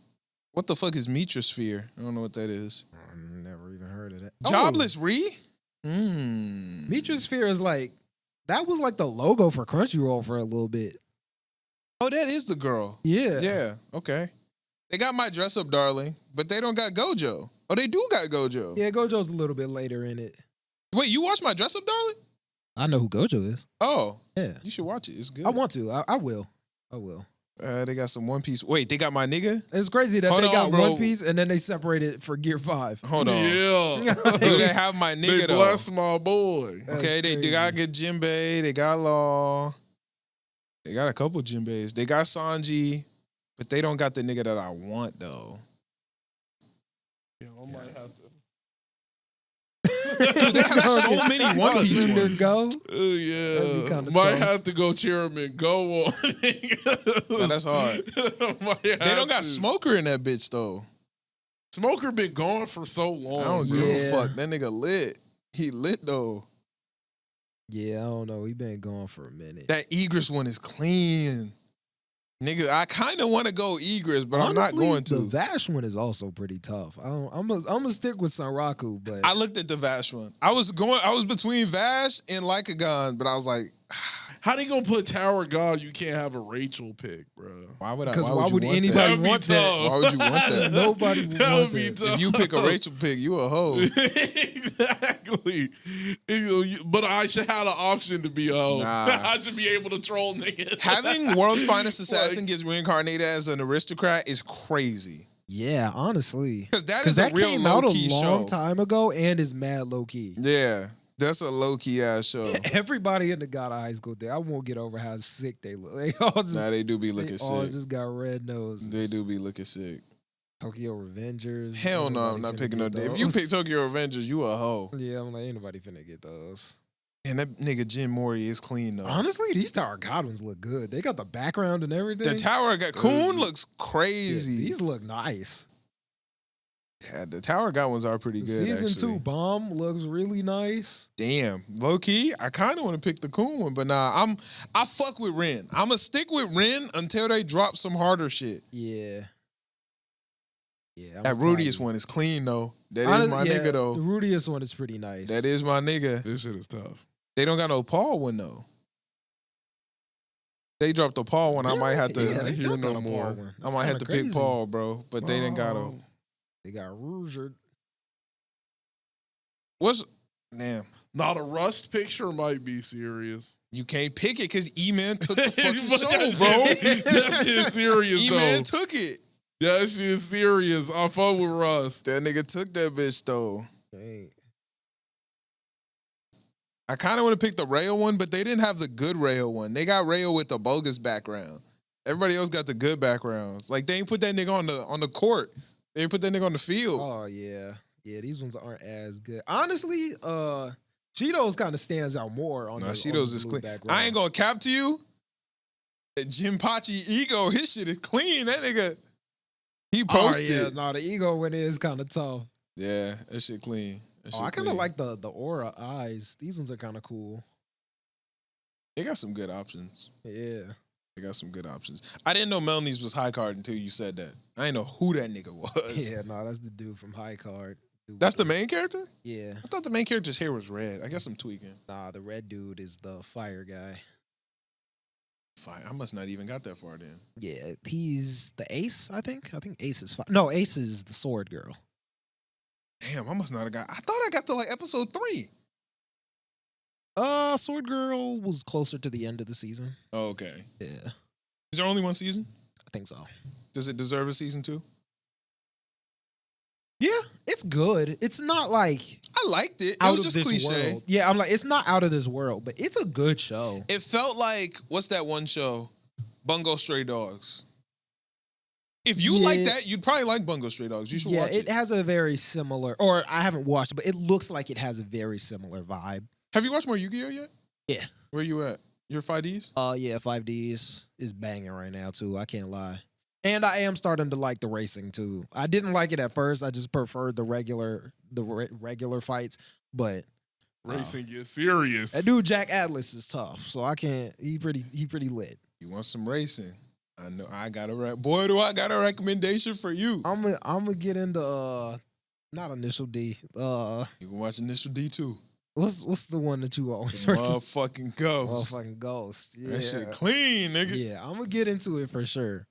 What the fuck is Metrosphere? I don't know what that is. I've never even heard of that. Jobless Re? Metrosphere is like that was like the logo for Crunchyroll for a little bit. Oh, that is the girl. Yeah. Yeah. Okay. They got My Dress Up Darling, but they don't got Gojo. Oh, they do got Gojo. Yeah, Gojo's a little bit later in it. Wait, you watch My Dress Up Darling? I know who Gojo is. Oh. Yeah. You should watch it. It's good. I want to. I will. I will. They got some One Piece. Wait, they got My Nigga? It's crazy that Hold they on, got bro. One Piece and then they separated for Gear 5. Hold on. Yeah. Do they have My Nigga, They though? bless my boy. Okay, they got good Jinbei. They got Law. They got a couple Jinbeis. They got Sanji, but they don't got the nigga that I want, though. Yeah, I might have to. Dude, they have so many One Piece Letting ones. go. Oh, yeah. That'd be kinda Might tough. have to go Chairman Go on. No, that's hard. They don't got Smoker in that bitch, though. Smoker been gone for so long. I don't give Yeah. a fuck. That nigga lit. He lit, though. Yeah, I don't know. He been gone for a minute. That Egress one is clean. Nigga, I kind of want to go Egress, but I'm not Honestly, going to. The Vash one is also pretty tough. I'm gonna stick with Sanraku, but I looked at the Vash one. I was between Vash and Lycagon, but I was like, How they gonna put Tower God? You can't have a Rachel pick, bro. why would I? because Why would you want anybody that? That'd be want that? tough. Why would you want that? Nobody would That want would be that. tough. If you pick a Rachel pick, you a hoe. Exactly. But I should have the option to be a hoe. Nah. I should be able to troll niggas. Having World's Finest Assassin gets reincarnated as an aristocrat is crazy. Yeah, honestly, Because that is a that real came out low-key a long show. time ago and is mad low key. Yeah, that's a low-key ass show. Everybody in the God of High School thing, I won't get over how sick they look. They all just, Nah, they do be looking they all sick. just got red noses. They do be looking sick. Tokyo Revengers. Hell no, Ain't I'm nobody not finna picking no. get If you those. pick Tokyo Revengers, you a hoe. Yeah, I'm like, ain't nobody finna get those. And that nigga Jin Mori is clean though. Honestly, these Tower God ones look good. They got the background and everything. The Tower got Coon looks Yeah, crazy. these look nice. Yeah, the Tower God ones are pretty good. Season actually. 2 Bomb looks really nice. Damn, low key. I kind of want to pick the Coon one, but nah, I fuck with Ren. I'ma stick with Ren until they drop some harder shit. Yeah. Yeah. That Rudius one is clean though. That is my nigga The though. Rudius one is pretty nice. That is my nigga. This shit is tough. They don't got no Paul one though. They dropped the Paul one. I might have to. Yeah, they hear don't no got a Paul more. one. I That's might have kinda to pick crazy. Paul, bro. But they didn't got him. They got Rouger. What's damn? Not a Rust picture might be serious. You can't pick it because E-Man took the But fucking that show, bro. shit- That shit serious E-Man though. took it. That shit serious. I fuck with Rust. That nigga took that bitch though. Dang. I kind of want to pick the Rail one, but they didn't have the good Rail one. They got Rail with the bogus background. Everybody else got the good backgrounds. Like they ain't put that nigga on the court. They ain't put that nigga on the field. Oh yeah. Yeah, these ones aren't as good. Honestly, Cheetos kind of stands out more on Nah, the Cheetos on is the clean. blue background. I ain't gonna cap to you. That Jinpachi ego, his shit is clean. That nigga, he posted. Oh, yeah, no, the ego one is kind of tough. Yeah, that shit clean. That Oh, shit I kind of clean. like the aura eyes. These ones are kind of cool. They got some good options. Yeah. They got some good options. I didn't know Melanie's was high card until you said that. I didn't know who that nigga was. Yeah, no, that's the dude from High Card. Dude That's the with main character? Yeah. I thought the main character's hair was red. I guess I'm tweaking. Nah, the red dude is the fire guy. Fine. I must not even got that far then. Yeah, he's the ace, I think. I think Ace is fire. No, Ace is the sword girl. Damn, I must not have got. I thought I got to like episode 3. Sword girl was closer to the end of the season. Oh, okay. Yeah, Is there only one season? I think so. Does it deserve a season 2? Yeah, it's good. It's not like I liked it. It out was of just this cliche. world. Yeah, I'm like, it's not out of this world, but it's a good show. It felt like what's that one show? Bungo Stray Dogs. If you like Yeah. that, you'd probably like Bungo Stray Dogs. You should Yeah, watch it it. has a very similar, or I haven't watched, but it looks like it has a very similar vibe. Have you watched more Yu-Gi-Oh yet? Yeah. Where you at? Your 5Ds? Yeah, 5Ds is banging right now too. I can't lie. And I am starting to like the racing too. I didn't like it at first. I just preferred the regular fights. But Racing gets serious. that dude Jack Atlas is tough, so I can't. He pretty lit. You want some racing? I know I got a boy. Do I got a recommendation for you? I'm gonna get into not Initial D. You can watch Initial D too. What's the one that you always recommend? Motherfucking Ghost. Motherfucking Ghost. Yeah. That shit clean, nigga. Yeah, I'm gonna get into it for sure.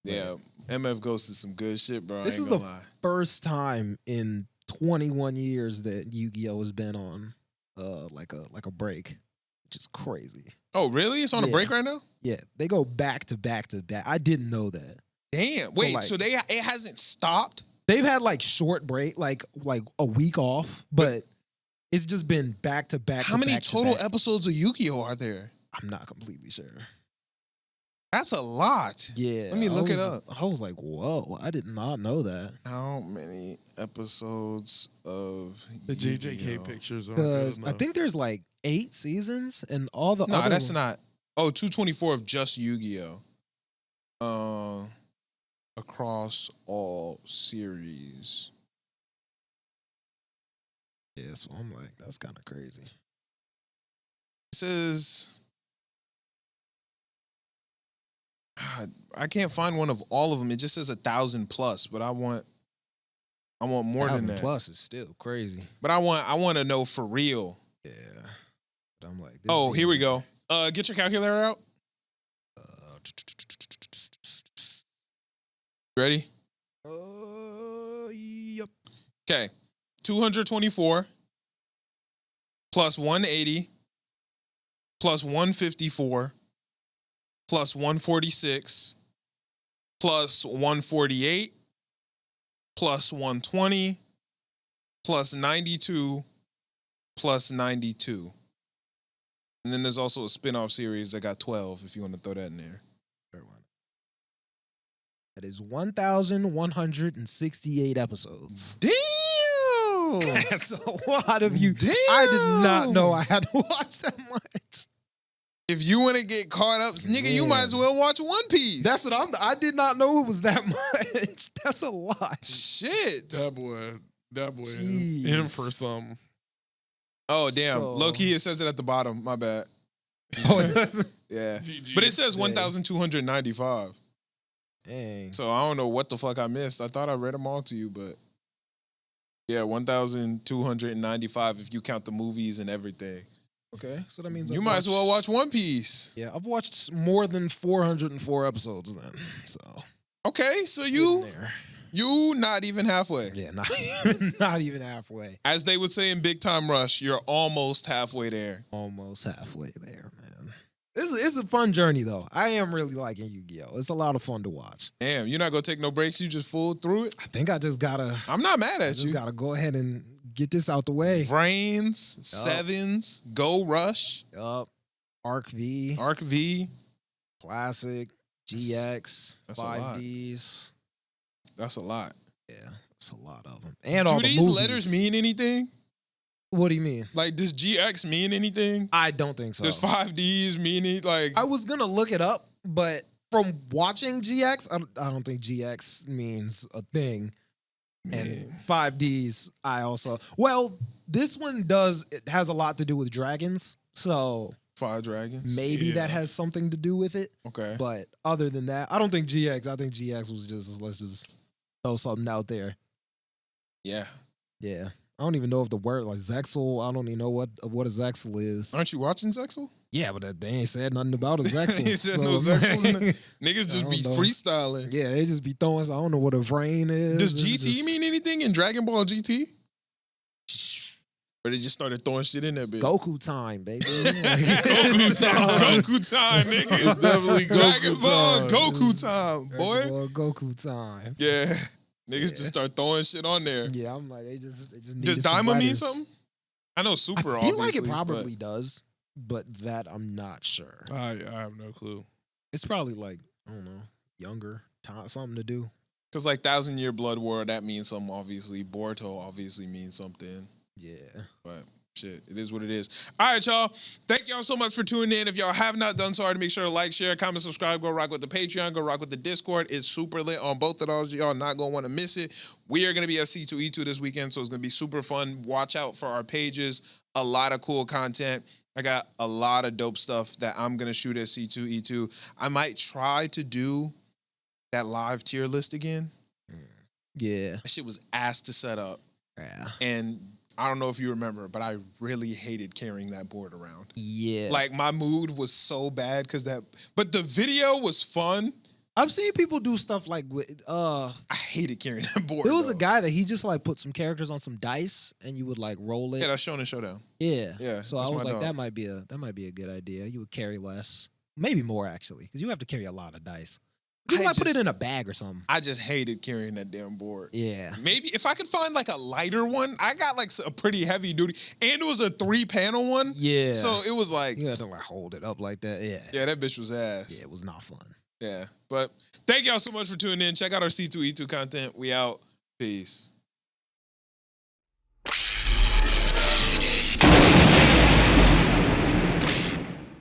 Yeah, MF Ghost is some good shit, bro. This I ain't is gonna the lie. first time in 21 years that Yu-Gi-Oh has been on like a break, which is crazy. Oh, really? It's on a Yeah. break right now? Yeah, they go back to back to back. I didn't know that. Damn. Wait, like- so it hasn't stopped? They've had like short break, like a week off, but it's just been back to back. How many total episodes of Yu-Gi-Oh are there? I'm not completely sure. That's a lot. Yeah, Let me look it up. I was like, whoa, I did not know that. How many episodes of The Yu-Gi-Oh? JJK pictures are Because good I enough. think there's like 8 seasons and all the No, other that's not. Oh, 224 of just Yu-Gi-Oh. Across all series. Yeah, so I'm like, that's kind of crazy. This is. I can't find one of all of them. It just says 1,000 plus, but I want more than 1,000 that. plus is still crazy. But I want to know for real. Yeah, but I'm like, this Oh, here we video- go. Get your calculator out. Ready? Yep. Okay. 224 plus 180 plus 154 plus 146 plus 148 plus 120 plus 92 plus 92. And then there's also a spin-off series that got 12 if you want to throw that in there. That is 1,168 episodes. Damn! That's a lot of you. Damn! I did not know I had to watch that much. If you want to get caught up, nigga, you Man. might as well watch One Piece. That's what I did not know it was that much. That's a lot. shit. That boy Jeez. in for some. Oh, damn. So- Low key, it says it at the bottom. My bad. Oh, Yeah. GG. But it says Yeah. 1,295. dang. So I don't know what the fuck I missed. I thought I read them all to you, but yeah, 1,295 if you count the movies and everything. Okay, so that means You I've might as well watched- watch One Piece. Yeah, I've watched more than 404 episodes then. So Okay, so getting there. you not even halfway. Yeah, not even halfway. As they would say in Big Time Rush, you're almost halfway there. Almost halfway there, man. It's a fun journey though. I am really liking Yu-Gi-Oh. It's a lot of fun to watch. Damn, you're not gonna take no breaks. You just full through it. I think I just gotta I'm not mad at you. gotta go ahead and get this out the way. Vrains, Sevens, Go Rush, Yup. Arc V, Arc V. Classic, GX, That's a lot. 5Ds. That's a lot. Yeah, it's a lot of them. And all Do the these movies. letters mean anything? What do you mean? Like, does GX mean anything? I don't think so. Does 5Ds mean it? Like, I was gonna look it up, but from watching GX, I don't think GX means a thing. And 5Ds, I also this one it has a lot to do with dragons, so 5 dragons. maybe that has something to do with it. Okay. But other than that, I don't think GX. I think GX was just let's just throw something out there. Yeah. Yeah, I don't even know if the word like Zexel. I don't even know what a Zexel is. Aren't you watching Zexel? Yeah, but they ain't said nothing about a Zexel. He said so, no Zexels in like, Niggas just I be don't know. freestyling. yeah, they just be throwing. I don't know what a brain is. Does It's GT just- mean anything in Dragon Ball GT? Or they just started throwing shit in that bitch? Goku time, baby? Goku time. Goku time, nigga. It's definitely Dragon Goku Ball time. Goku time, boy. Dragon Ball Goku time. Yeah. Niggas just start throwing shit on there. Yeah, I'm like they just needed Does some Daima mean letters. something? I know Super, I feel obviously. like it but- probably does, but that I'm not sure. I have no clue. It's probably like I don't know, younger, something to do. Because like 1,000-Year Blood War, that means something, obviously. Boruto obviously means something. Yeah. But shit, it is what it is. All right, y'all. Thank y'all so much for tuning in. If y'all have not done so already, make sure to like, share, comment, subscribe. Go rock with the Patreon. Go rock with the Discord. It's super lit on both of those. Y'all not going to want to miss it. We are going to be at C2E2 this weekend, so it's going to be super fun. Watch out for our pages. A lot of cool content. I got a lot of dope stuff that I'm gonna shoot at C2E2. I might try to do that live tier list again. Yeah. That shit was ass to set up. Yeah. And I don't know if you remember, but I really hated carrying that board around. Yeah. Like my mood was so bad because but the video was fun. I've seen people do stuff like with I hated carrying that board. there was a though. guy that he just like put some characters on some dice and you would like roll it. Yeah, that's Shonen Showdown. Yeah. Yeah, So I that's was my like, dog. that might be a good idea. You would carry less. Maybe more actually. Because you have to carry a lot of dice. You I might put it just- in a bag or something. I just hated carrying that damn board. Yeah. Maybe if I could find like a lighter one, I got like a pretty heavy duty, and it was a 3-panel one. Yeah. So it was like, You had to like hold it up like that. Yeah. yeah, that bitch was ass. Yeah, it was not fun. Yeah. But thank y'all so much for tuning in. Check out our C2E2 content. We out. Peace.